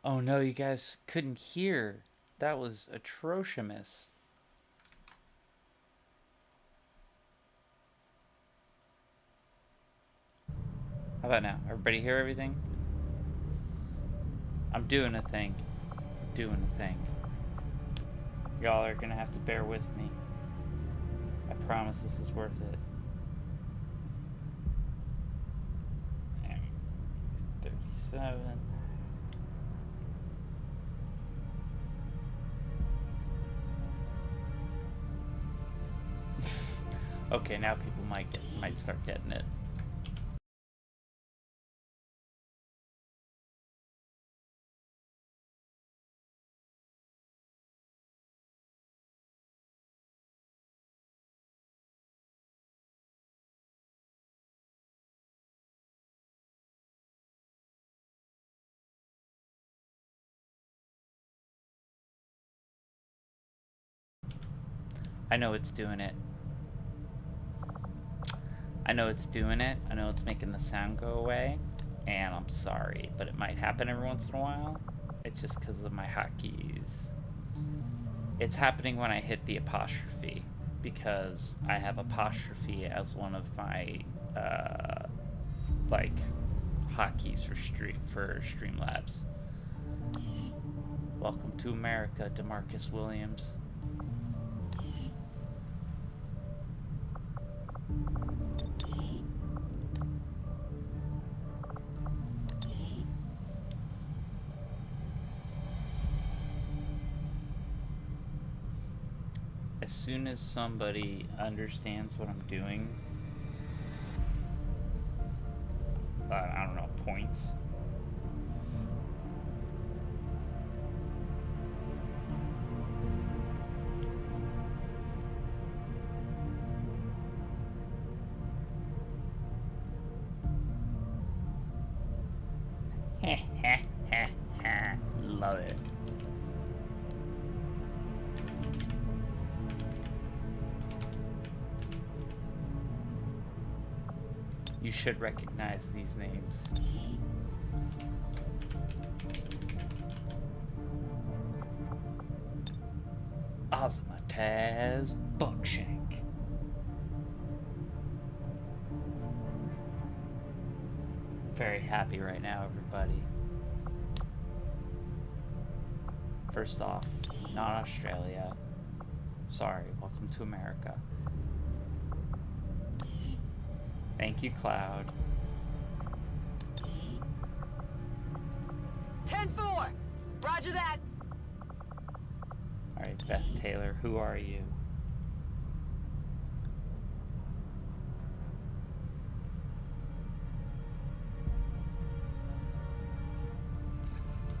Oh no, you guys couldn't hear. That was atrocious. How about now? Everybody hear everything? I'm doing a thing. Doing a thing. Y'all are gonna have to bear with me. I promise this is worth it. 37. Okay, now people might start getting it. I know it's doing it. I know it's doing it. I know it's making the sound go away. And I'm sorry, but it might happen every once in a while. It's just because of my hotkeys. It's happening when I hit the apostrophe, because I have apostrophe as one of my like hotkeys for Streamlabs. Welcome to America, DeMarcus Williams. As soon as somebody understands what I'm doing, I don't know, points. Love it. You should recognize these names. Ozmataz Buckshank. Very happy right now, everybody. First off, not Australia. Sorry, welcome to America. Thank you, Cloud. 10-4! Roger that! Alright, Beth Taylor, who are you?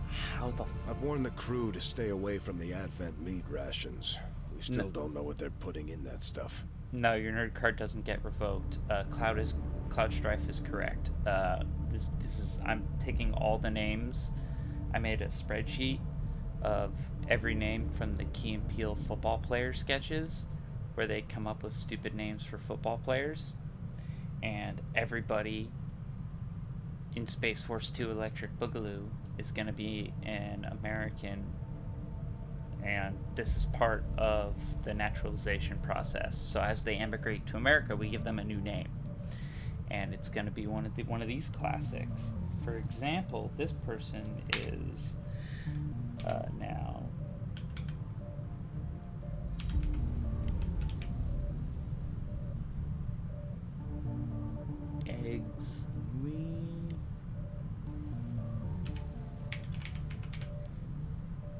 How the I've warned the crew to stay away from the Advent meat rations. We still don't know what they're putting in that stuff. No, your nerd card doesn't get revoked. Cloud Strife is correct. This is, I'm taking all the names. I made a spreadsheet of every name from the Key and Peele football player sketches, where they come up with stupid names for football players, and everybody in Space Force 2 Electric Boogaloo is going to be an American, and this is part of the naturalization process. So as they emigrate to America, we give them a new name, and it's going to be one of these classics. For example, this person is now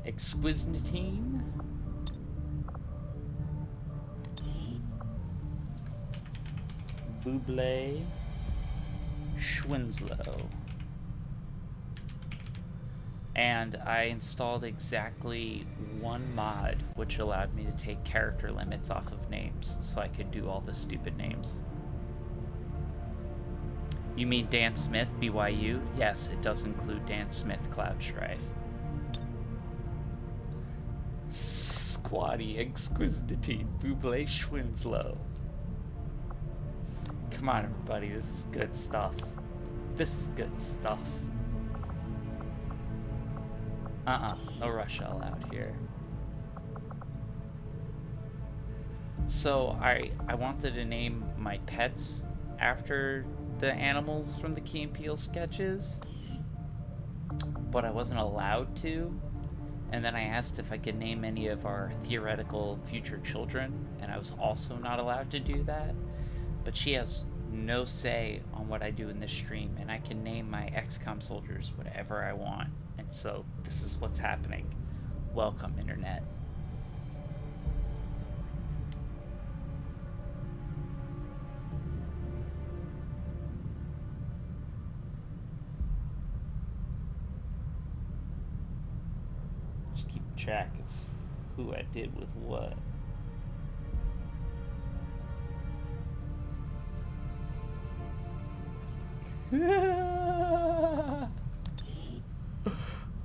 Exquisitine. Buble Schwinslow. And I installed exactly one mod which allowed me to take character limits off of names, so I could do all the stupid names. You mean Dan Smith, BYU? Yes, it does include Dan Smith, Cloud Strife. Squatty, Exquisitine, Buble Schwinslow. Come on, everybody, this is good stuff. This is good stuff. No Russia allowed here. So I wanted to name my pets after the animals from the Key and Peele sketches, but I wasn't allowed to. And then I asked if I could name any of our theoretical future children, and I was also not allowed to do that. But she has no say on what I do in this stream, and I can name my XCOM soldiers whatever I want. And so this is what's happening. Welcome, Internet. Just keep track of who I did with what.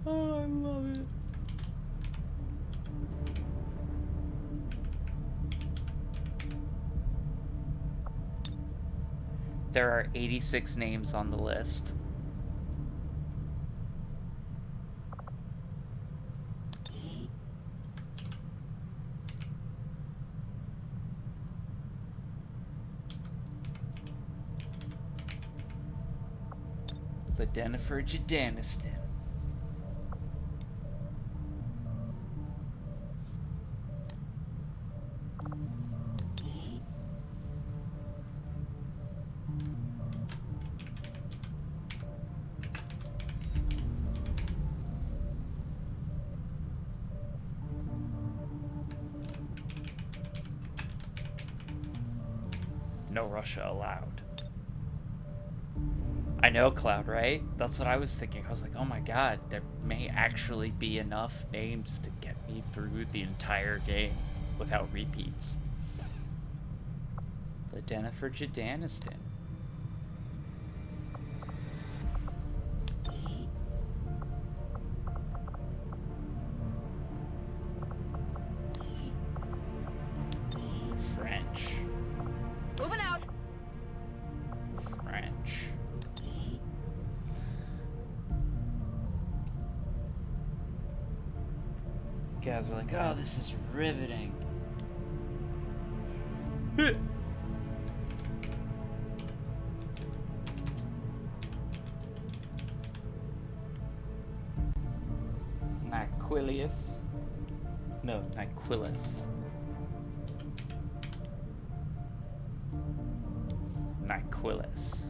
Oh, I love it. There are 86 names on the list. But Jennifer Jadaniston. No Russia allowed. I know, Cloud, right? That's what I was thinking. I was like, oh my god, there may actually be enough names to get me through the entire game without repeats. Ladena for Jadaniston. French. Moving out. French. You guys are like, oh, this is riveting. Naquilius. No, Naquilus. Naquilus.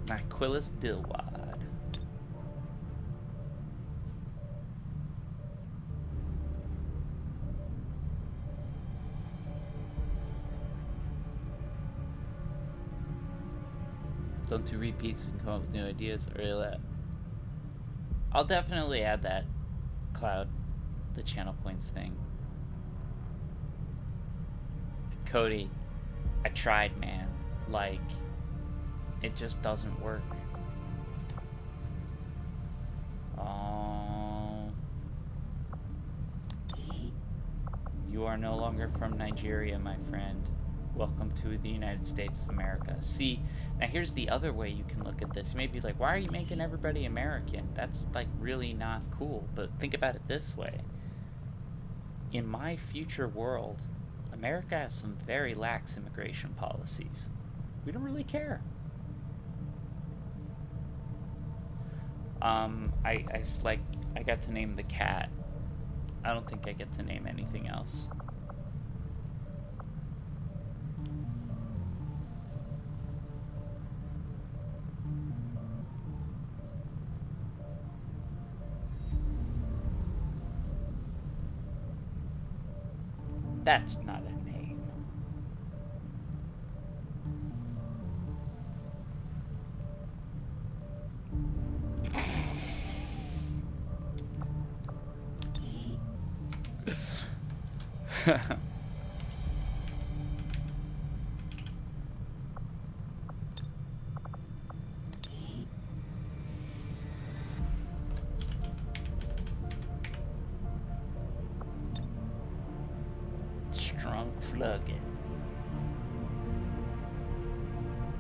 Naquilus Dilwad. Don't do repeats, we can come up with new ideas. I'll definitely add that, Cloud, the channel points thing. Cody, I tried, man. Like, it just doesn't work. You are no longer from Nigeria, my friend. Welcome to the United States of America. See, now here's the other way you can look at this. You may be like, why are you making everybody American? That's, like, really not cool. But think about it this way. In my future world, America has some very lax immigration policies. We don't really care. I got to name the cat. I don't think I get to name anything else. That's not a name. Strong flugging.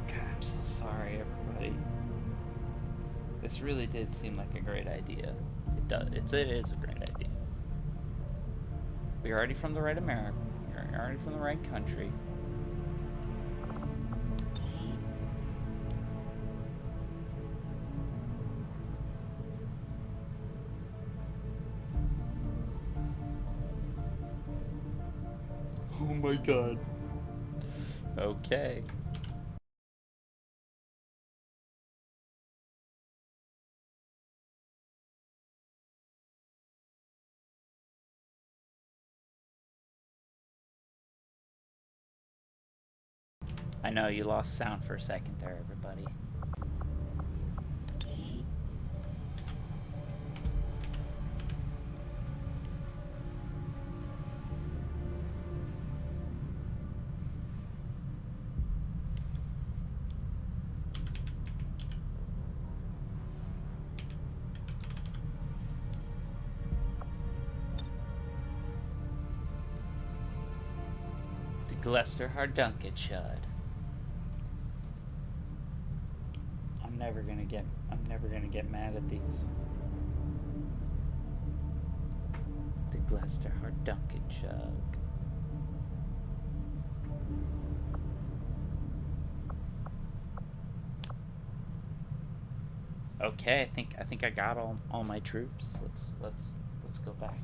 God, I'm so sorry, everybody. This really did seem like a great idea. It does. It is a great idea. We're already from the right America. You're already from the right country. Oh my god. Okay. I know you lost sound for a second there, everybody. The Glester Hardunket Chud. I'm never gonna get mad at these. The Glester Hardunket Chug. Okay, I think I got all my troops. Let's go back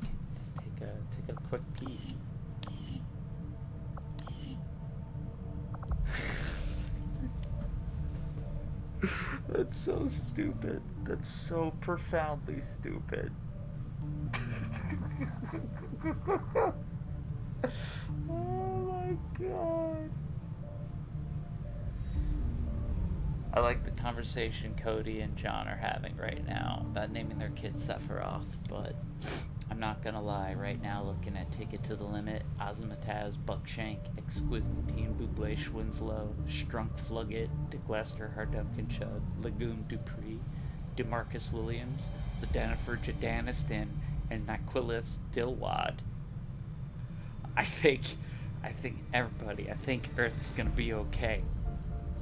and take a quick peek. That's so stupid. That's so profoundly stupid. Oh my god. I like the conversation Cody and John are having right now about naming their kid Sephiroth, but I'm not gonna lie, right now looking at Ticket to the Limit, Ozymataz, Buckshank, Exquisitine, Buble, Schwinslow, Strunk, Flugget, DeGlester, Harduncan, Chud, Lagoon, Dupree, DeMarcus Williams, Ledenifer, Jadaniston, and Naquilis Dilwad. I think everybody, I think Earth's gonna be okay.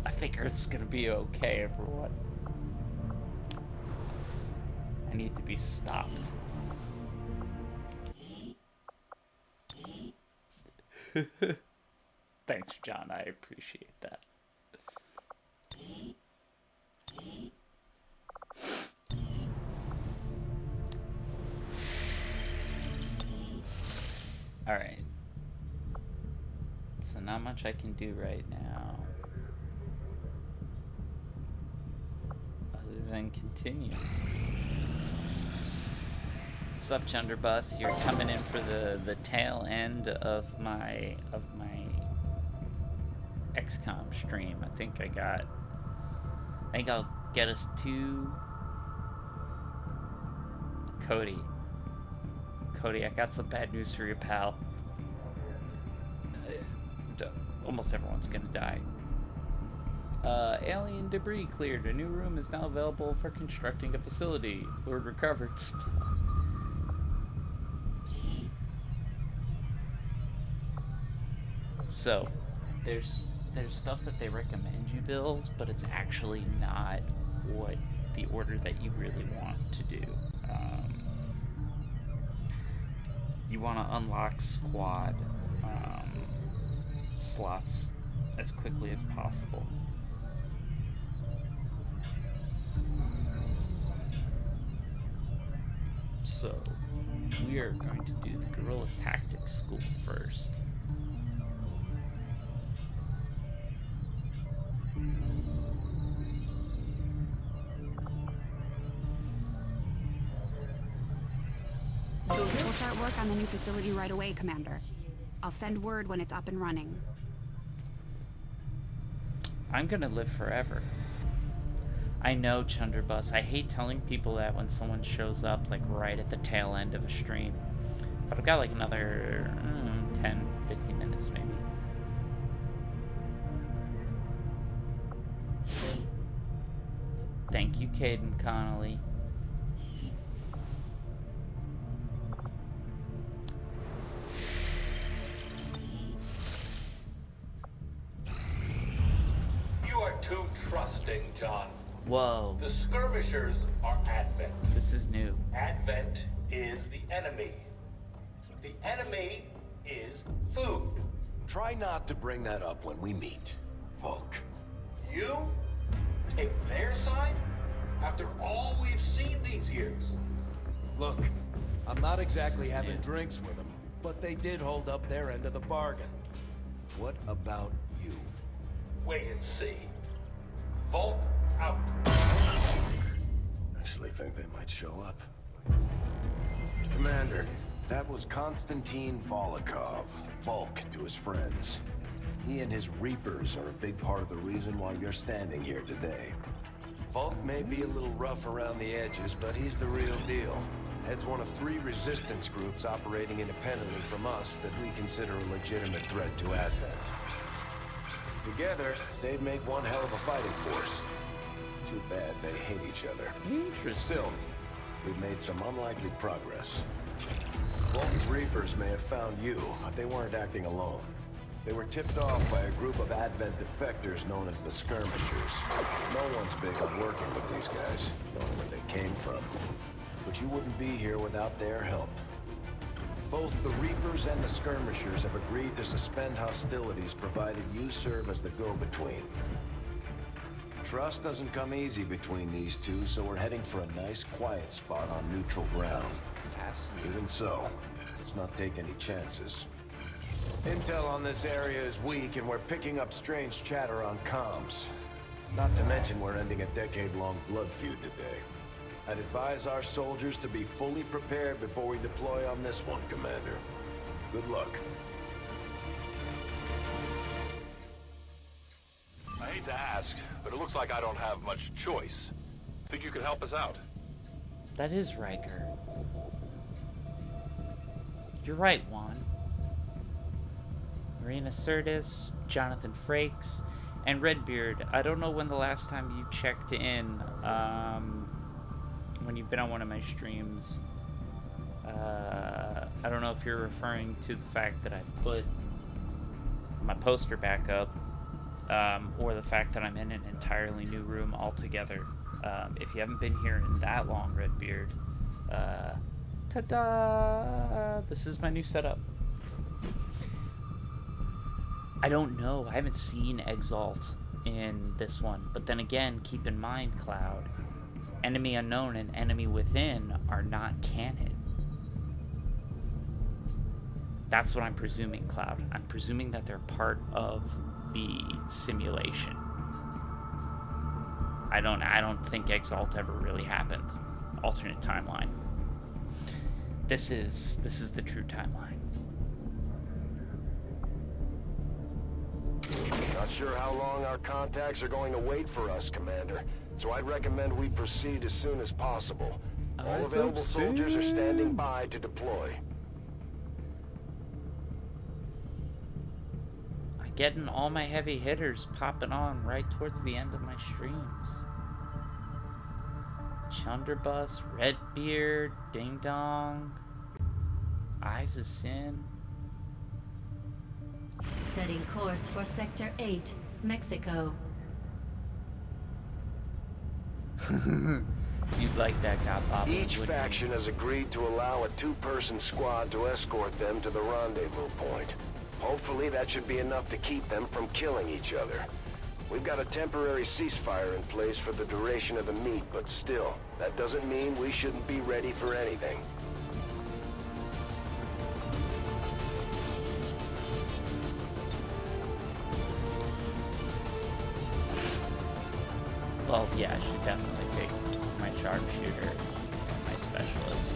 I think Earth's gonna be okay, everyone. I need to be stopped. Thanks, John. I appreciate that. Alright. So not much I can do right now. Other than continue. Sup, Chunderbus? You're coming in for the tail end of my XCOM stream. I think I'll get us to Cody. Cody, I got some bad news for you, pal. Almost everyone's gonna die. Alien debris cleared. A new room is now available for constructing a facility. Lord recovered. So, there's stuff that they recommend you build, but it's actually not what the order that you really want to do. You want to unlock squad slots as quickly as possible. So, we are going to do the Guerrilla Tactics School first. We'll start work on the new facility right away, Commander. I'll send word when it's up and running. I'm gonna live forever. I know, Chunderbus. I hate telling people that when someone shows up, like, right at the tail end of a stream. But I've got, like, another 10, 15 minutes, maybe. Thank you, Caden Connolly. Too trusting, John. Whoa. The skirmishers are Advent. This is new. Advent is the enemy. The enemy is food. Try not to bring that up when we meet, Volk. You take their side after all we've seen these years. Look, I'm not exactly having drinks with them, but they did hold up their end of the bargain. What about you? Wait and see. Volk out. Actually think they might show up. Commander, that was Konstantin Volokov, Volk to his friends. He and his Reapers are a big part of the reason why you're standing here today. Volk may be a little rough around the edges, but he's the real deal. Heads one of 3 resistance groups operating independently from us that we consider a legitimate threat to Advent. Together, they'd make one hell of a fighting force. Too bad they hate each other. Interesting. Still, we've made some unlikely progress. Volk's Reapers may have found you, but they weren't acting alone. They were tipped off by a group of Advent defectors known as the Skirmishers. No one's big on working with these guys, knowing where they came from. But you wouldn't be here without their help. Both the Reapers and the Skirmishers have agreed to suspend hostilities provided you serve as the go-between. Trust doesn't come easy between these two, so we're heading for a nice, quiet spot on neutral ground. Even so, let's not take any chances. Intel on this area is weak, and we're picking up strange chatter on comms. Not to mention we're ending a decade-long blood feud today. I'd advise our soldiers to be fully prepared before we deploy on this one, Commander. Good luck. I hate to ask, but it looks like I don't have much choice. Think you could help us out? That is Riker. You're right, Juan. Marina Sirtis, Jonathan Frakes, and Redbeard. I don't know when the last time you checked in, when you've been on one of my streams. I don't know if you're referring to the fact that I put my poster back up, or the fact that I'm in an entirely new room altogether. If you haven't been here in that long, Redbeard, ta-da! This is my new setup. I don't know. I haven't seen Exalt in this one. But then again, keep in mind, Cloud, Enemy Unknown and Enemy Within are not canon. That's what I'm presuming, Cloud. I'm presuming that they're part of the simulation. I don't think Exalt ever really happened. Alternate timeline. This is the true timeline. Not sure how long our contacts are going to wait for us, Commander. So I'd recommend we proceed as soon as possible. All available soldiers are standing by to deploy. I'm getting all my heavy hitters popping on right towards the end of my streams. Chunderbus, Redbeard, Ding Dong, Eyes of Sin. Setting course for Sector 8, Mexico. You'd like that, Bob. Each faction has agreed to allow a two-person squad to escort them to the rendezvous point. Hopefully that should be enough to keep them from killing each other. We've got a temporary ceasefire in place for the duration of the meet, but still, that doesn't mean we shouldn't be ready for anything. Well, yeah, I should definitely pick my sharpshooter and my specialist.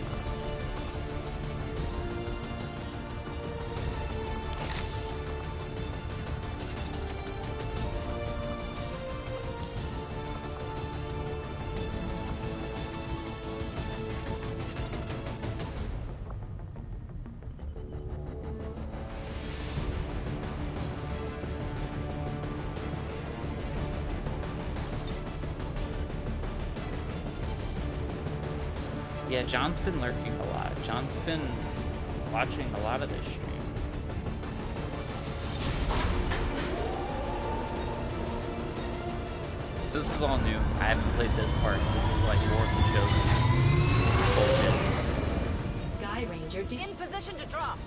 Yeah, John's been lurking a lot. John's been watching a lot of this stream. So this is all new. I haven't played this part. This is like War of the Chosen. Bullshit. Sky Ranger in position to drop.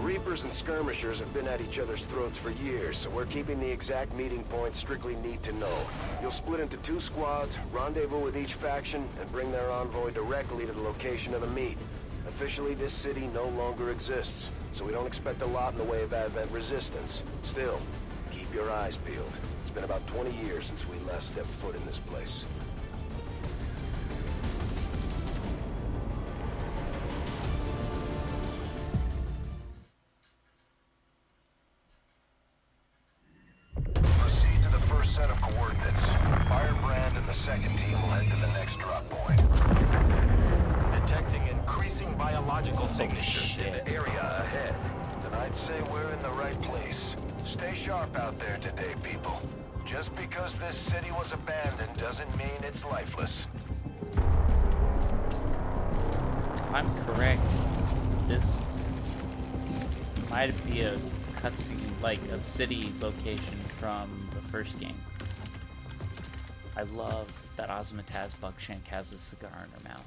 Reapers and skirmishers have been at each other's throats for years, so we're keeping the exact meeting points strictly need to know. You'll split into two squads, rendezvous with each faction, and bring their envoy directly to the location of the meet. Officially, this city no longer exists, so we don't expect a lot in the way of Advent resistance. Still, keep your eyes peeled. It's been about 20 years since we last stepped foot in this place. If I'm correct, this might be a cutscene, like a city location from the first game. I love that Ozmataz Buckshank has a cigar in her mouth.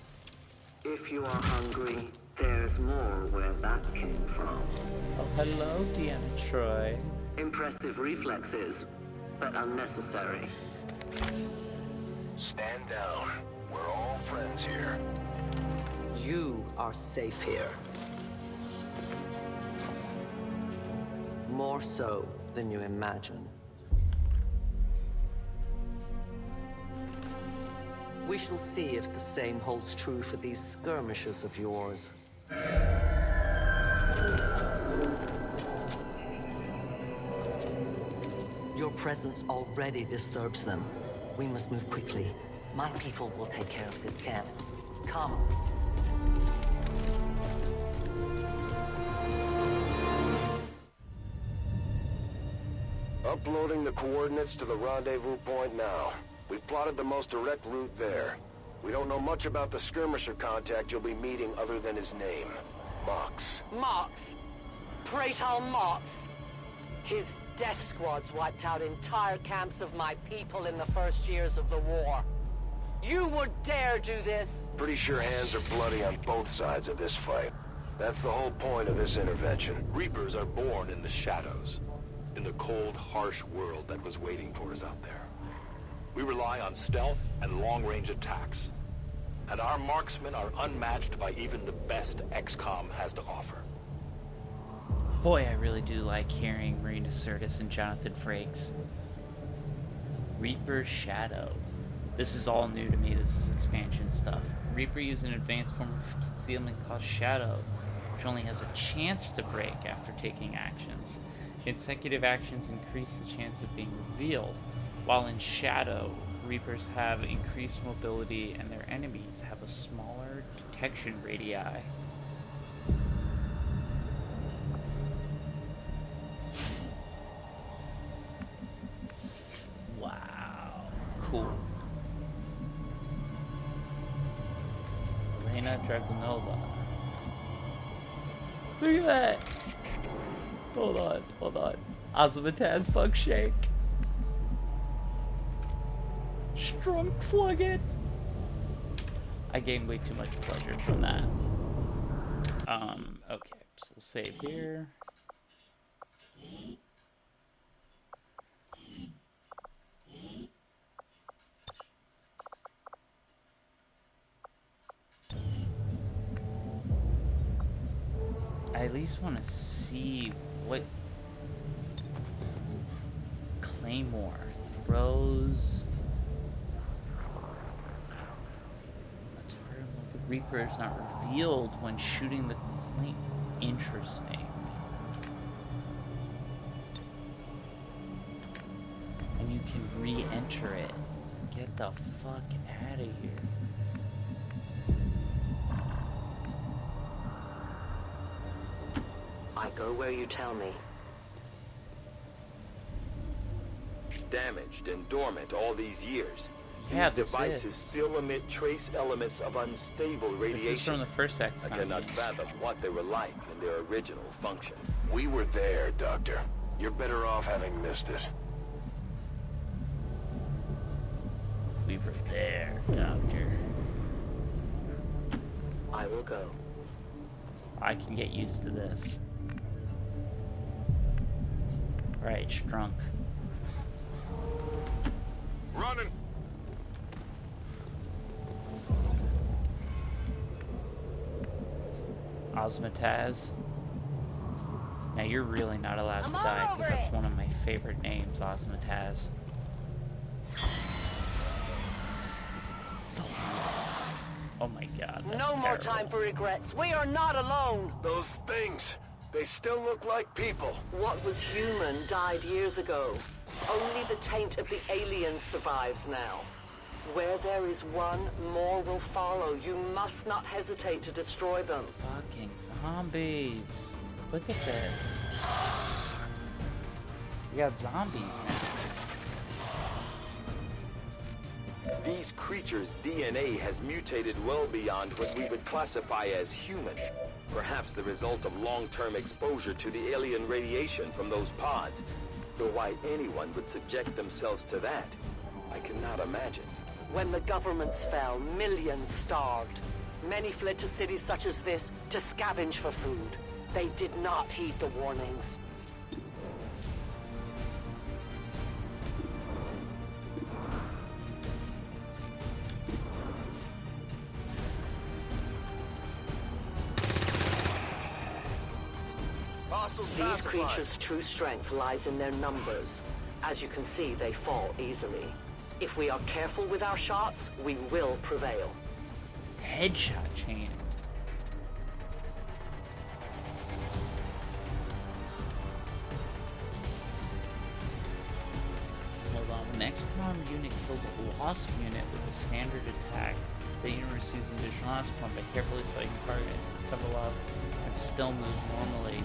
If you are hungry, there's more where that came from. Oh, hello, Deanna Troy. Impressive reflexes, but unnecessary. Stand down. We're all friends here. You are safe here. More so than you imagine. We shall see if the same holds true for these skirmishes of yours. Your presence already disturbs them. We must move quickly. My people will take care of this camp. Come. Uploading the coordinates to the rendezvous point now. We've plotted the most direct route there. We don't know much about the skirmisher contact you'll be meeting other than his name. Mox. Mox! Praetor Mox! His death squads wiped out entire camps of my people in the first years of the war. You would dare do this? Pretty sure hands are bloody on both sides of this fight. That's the whole point of this intervention. Reapers are born in the shadows, in the cold, harsh world that was waiting for us out there. We rely on stealth and long-range attacks, and our marksmen are unmatched by even the best XCOM has to offer. Boy, I really do like hearing Marina Sirtis and Jonathan Frakes. Reaper's Shadow. This is all new to me. This is expansion stuff. Reaper uses an advanced form of concealment called Shadow, which only has a chance to break after taking actions. Consecutive actions increase the chance of being revealed, while in Shadow, Reapers have increased mobility and their enemies have a smaller detection radii. Wow, cool. Elena Dragunova. Look at that! Hold on. Azimuth's bug shake. Strunk Flugget. I gained way too much pleasure from that. Okay, so we'll save here. I at least want to see what Claymore throws. The Reaper is not revealed when shooting the Claymore. Interesting. And you can re-enter it. Get the fuck out of here. I go where you tell me. Damaged and dormant all these years, Yeah, these devices still emit trace elements of unstable radiation. This is from the first XCOM. I cannot fathom what they were like in their original function. We were there, Doctor. You're better off having missed it. We were there, Doctor. I will go. I can get used to this. Right, Strunk. Running. Osmotaz. Now you're really not allowed to die because that's one of my favorite names, Osmotaz. Oh my god, that's No more time for regrets. We are not alone. Those things, they still look like people. What was human died years ago. Only the taint of the aliens survives now. Where there is one, more will follow. You must not hesitate to destroy them. Fucking zombies. Look at this. We got zombies now. These creatures' DNA has mutated well beyond what we would classify as human. Perhaps the result of long-term exposure to the alien radiation from those pods. Though why anyone would subject themselves to that, I cannot imagine. When the governments fell, millions starved. Many fled to cities such as this to scavenge for food. They did not heed the warnings. vessels These classified. creatures' true strength lies in their numbers. As you can see, they fall easily. If we are careful with our shots, we will prevail. Headshot chain. Hold on. When an XCOM unit kills a lost unit with a standard attack, the unit receives an additional loss point by carefully selecting target several lost and still move normally.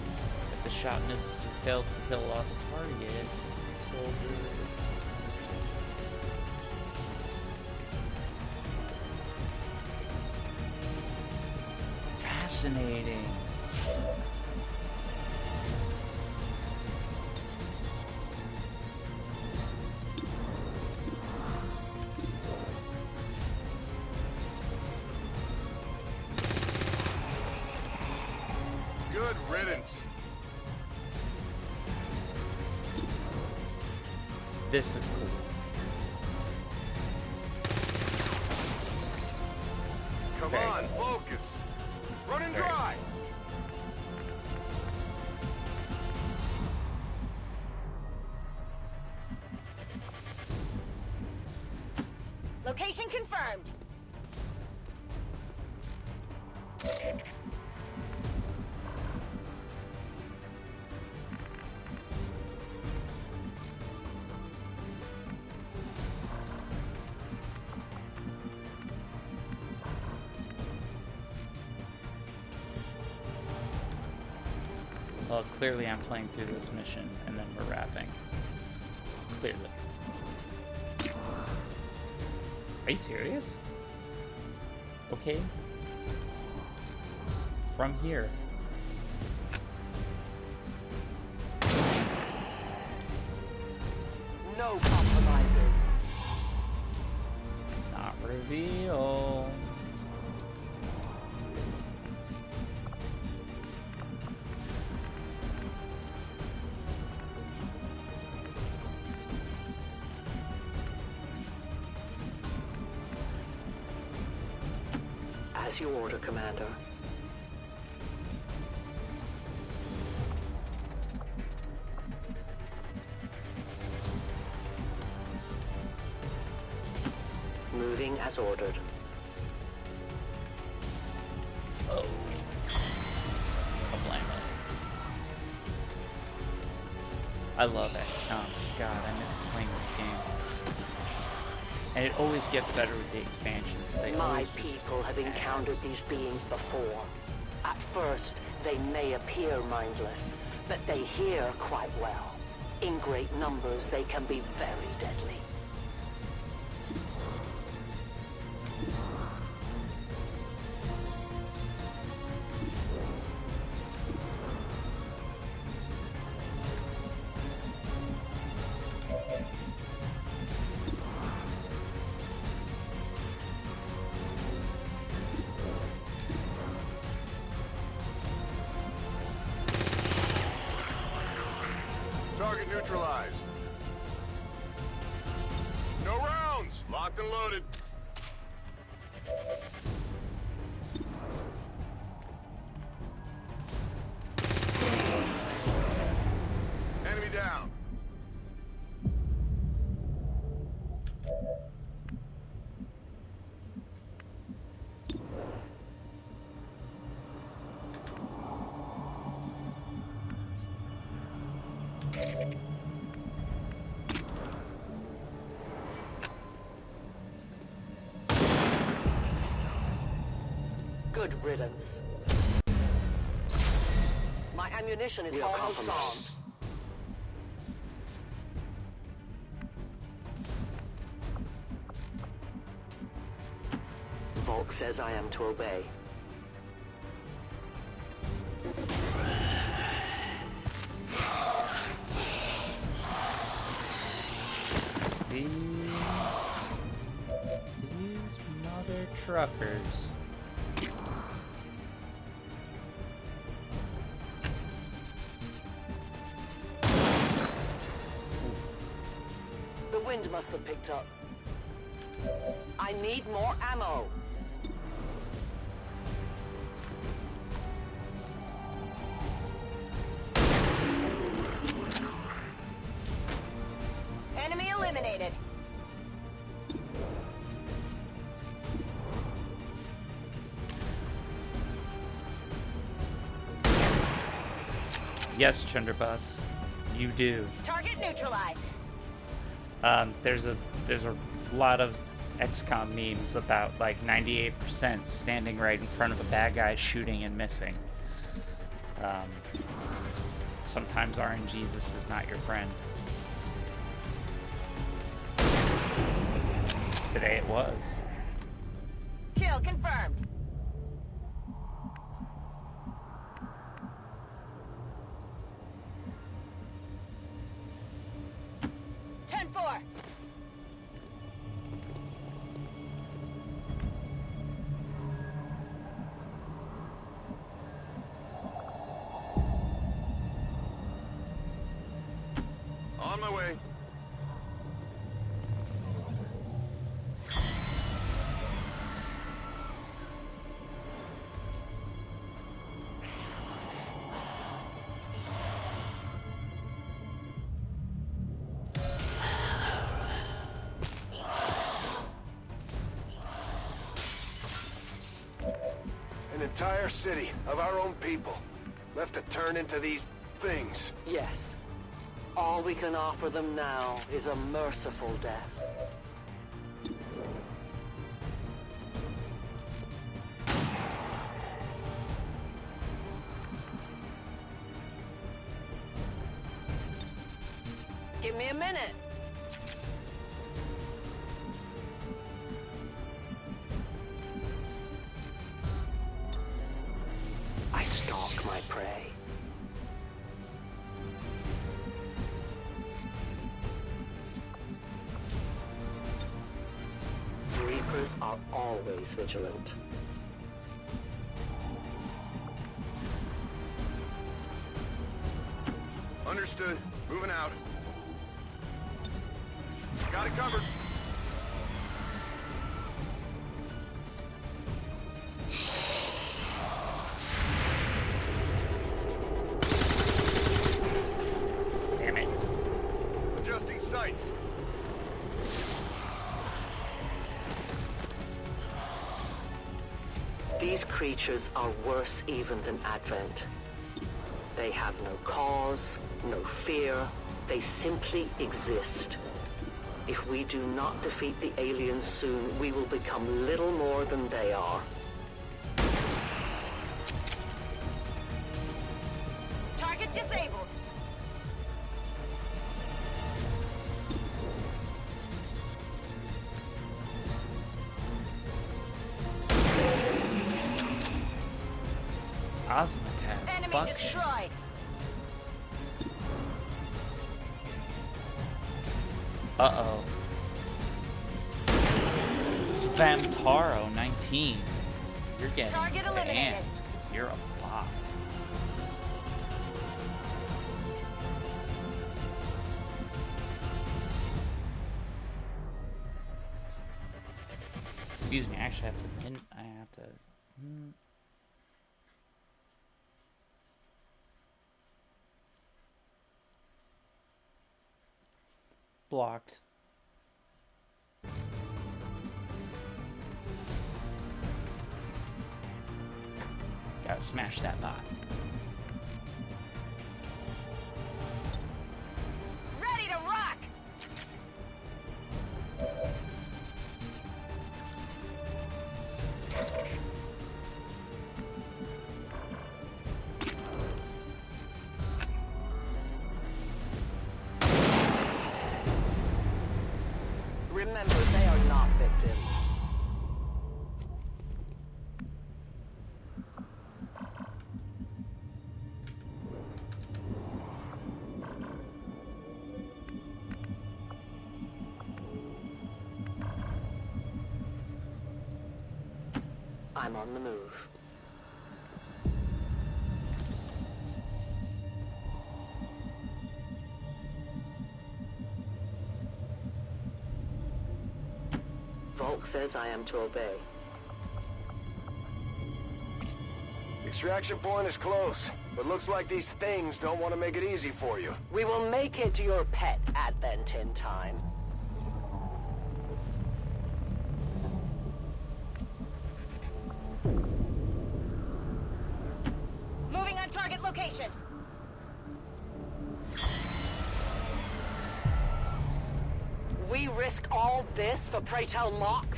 If the shot misses or fails to kill a lost target, soldier. Fascinating. Good riddance. This is cool. Come Very on, good. focus. Running Very dry. Location confirmed. Well, clearly I'm playing through this mission, and then we're wrapping. Clearly. Are you serious? Okay. From here. No compromises. Not reveal. As you order, Commander. Moving as ordered. Oh. Kablamo. I love XCOM. God, I miss playing this game. And it always gets better with the expansions. They My always just people have add encountered these beings before. At first, they may appear mindless, but they hear quite well. In great numbers, they can be very deadly. Target neutralized. No rounds. Locked and loaded. Enemy down. Good riddance. My ammunition is almost gone. Volk says I am to obey. These mother truckers. The wind must have picked up. I need more ammo. Yes, Chandrabus, you do. Target neutralized. There's a lot of XCOM memes about like 98% standing right in front of a bad guy shooting and missing. Sometimes RNGesus is not your friend. Today it was. Kill confirmed. On my way. An entire city of our own people left to turn into these things. Yes. All we can offer them now is a merciful death. Give me a minute. I stalk my prey. Reapers are always vigilant. Understood. Moving out. Got it covered. Damn it. Adjusting sights. These creatures are worse even than Advent. They have no cause, no fear. They simply exist. If we do not defeat the aliens soon, we will become little more than they are. Target disabled. Osmotas, Enemy buck shit. destroyed. Uh-oh. Svamtaro 19. You're getting Target eliminated. banned because you're a bot. Excuse me, I actually have to blocked. Gotta smash that bot. Ready to rock. Remember, they are not victims. I'm on the move. Volk says I am to obey. Extraction point is close, but looks like these things don't want to make it easy for you. We will make it your pet Advent in time. Moving on target location. We risk all this for Pray Tell Mox?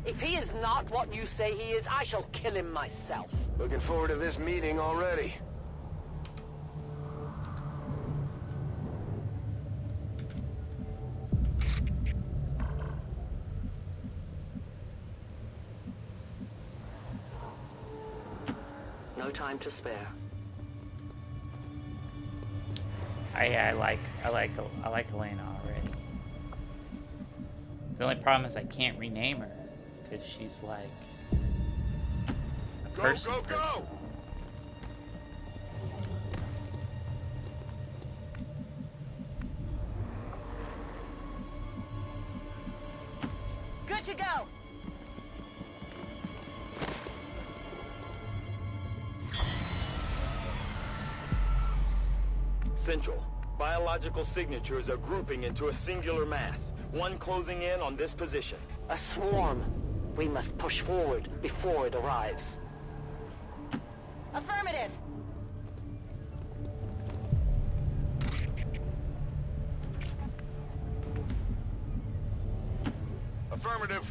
If he is not what you say he is, I shall kill him myself. Looking forward to this meeting already. No time to spare. I like Elena already. The only problem is I can't rename her because she's like a person. Go! Good to go. Central. Biological signatures are grouping into a singular mass, one closing in on this position. A swarm. We must push forward before it arrives. Affirmative. Affirmative.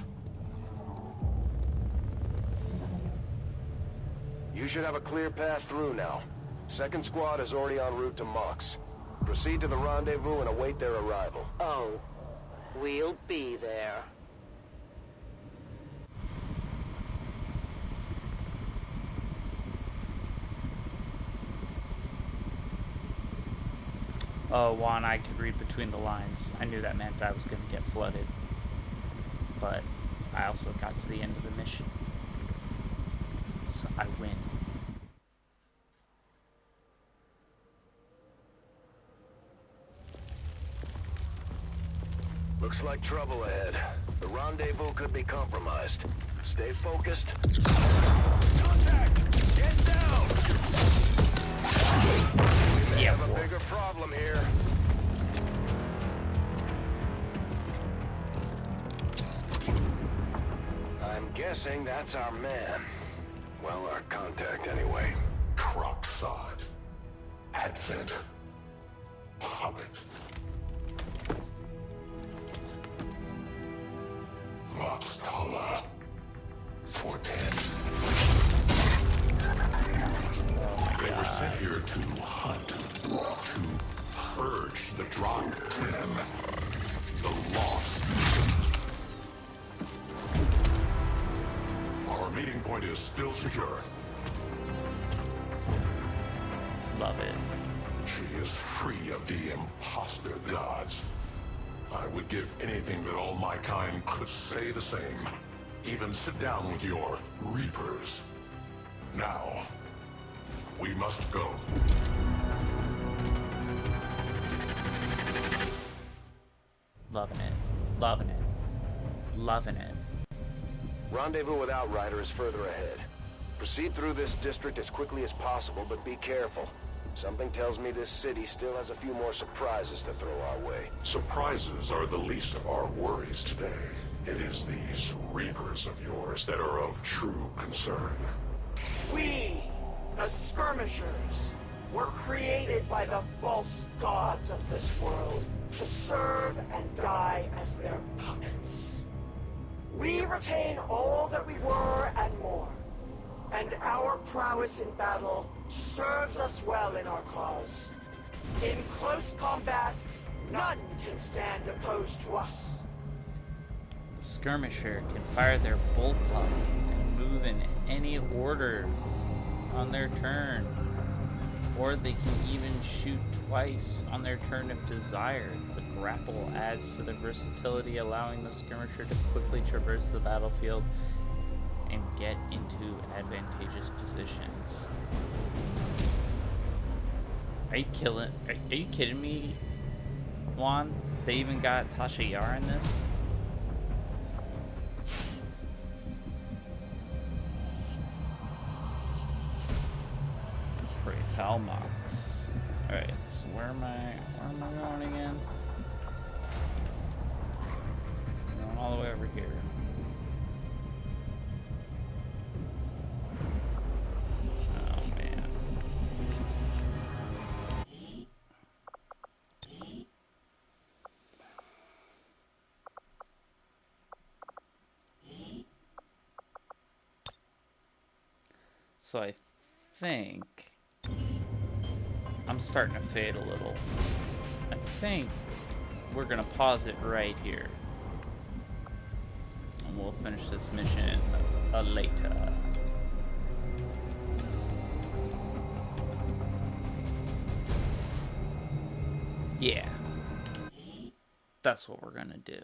You should have a clear path through now. Second squad is already en route to Mox. Proceed to the rendezvous and await their arrival. Oh, we'll be there. Oh, Juan, I could read between the lines. I knew that meant I was going to get flooded. But I also got to the end of the mission. So I win. Looks like trouble ahead. The rendezvous could be compromised. Stay focused. Contact! Get down! We may have a bigger problem here. I'm guessing that's our man. Well, our contact anyway. Crocksod. Advent. Puppet. Roxtala. 410. They were sent here to hunt, to purge the Drop 10, the lost. Our meeting point is still secure. Love it. She is free of the imposter gods. I would give anything that all my kind could say the same. Even sit down with your Reapers. Now, we must go. Loving it. Loving it. Loving it. Rendezvous with Outrider is further ahead. Proceed through this district as quickly as possible, but be careful. Something tells me this city still has a few more surprises to throw our way. Surprises are the least of our worries today. It is these Reapers of yours that are of true concern. We, the Skirmishers, were created by the false gods of this world to serve and die as their puppets. We retain all that we were and more, and our prowess in battle serves us well in our cause. In close combat, none can stand opposed to us. The skirmisher can fire their bullpup and move in any order on their turn. Or they can even shoot twice on their turn if desired. The grapple adds to the versatility, allowing the skirmisher to quickly traverse the battlefield and get into advantageous positions. Are you kidding me, Juan? They even got Tasha Yar in this? Pray tell Mox. Alright, so where am I going again? I'm going all the way over here. Oh man. So I think I'm starting to fade a little. I think we're gonna pause it right here. And we'll finish this mission later. Yeah. That's what we're gonna do.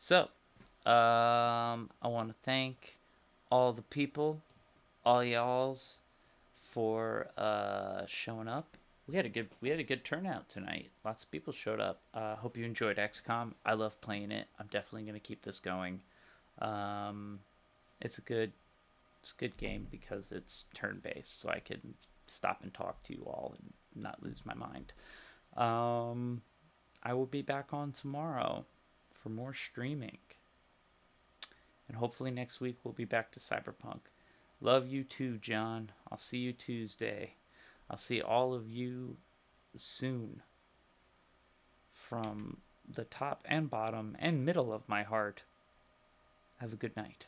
So, I want to thank all the people, all y'alls, for showing up. We had a good turnout tonight. Lots of people showed up. Hope you enjoyed XCOM. I love playing it. I'm definitely gonna keep this going. It's a good game because it's turn-based, so I can stop and talk to you all and not lose my mind. I will be back on tomorrow for more streaming. And hopefully next week we'll be back to Cyberpunk. Love you too, John. I'll see you Tuesday. I'll see all of you soon. From the top and bottom and middle of my heart. Have a good night.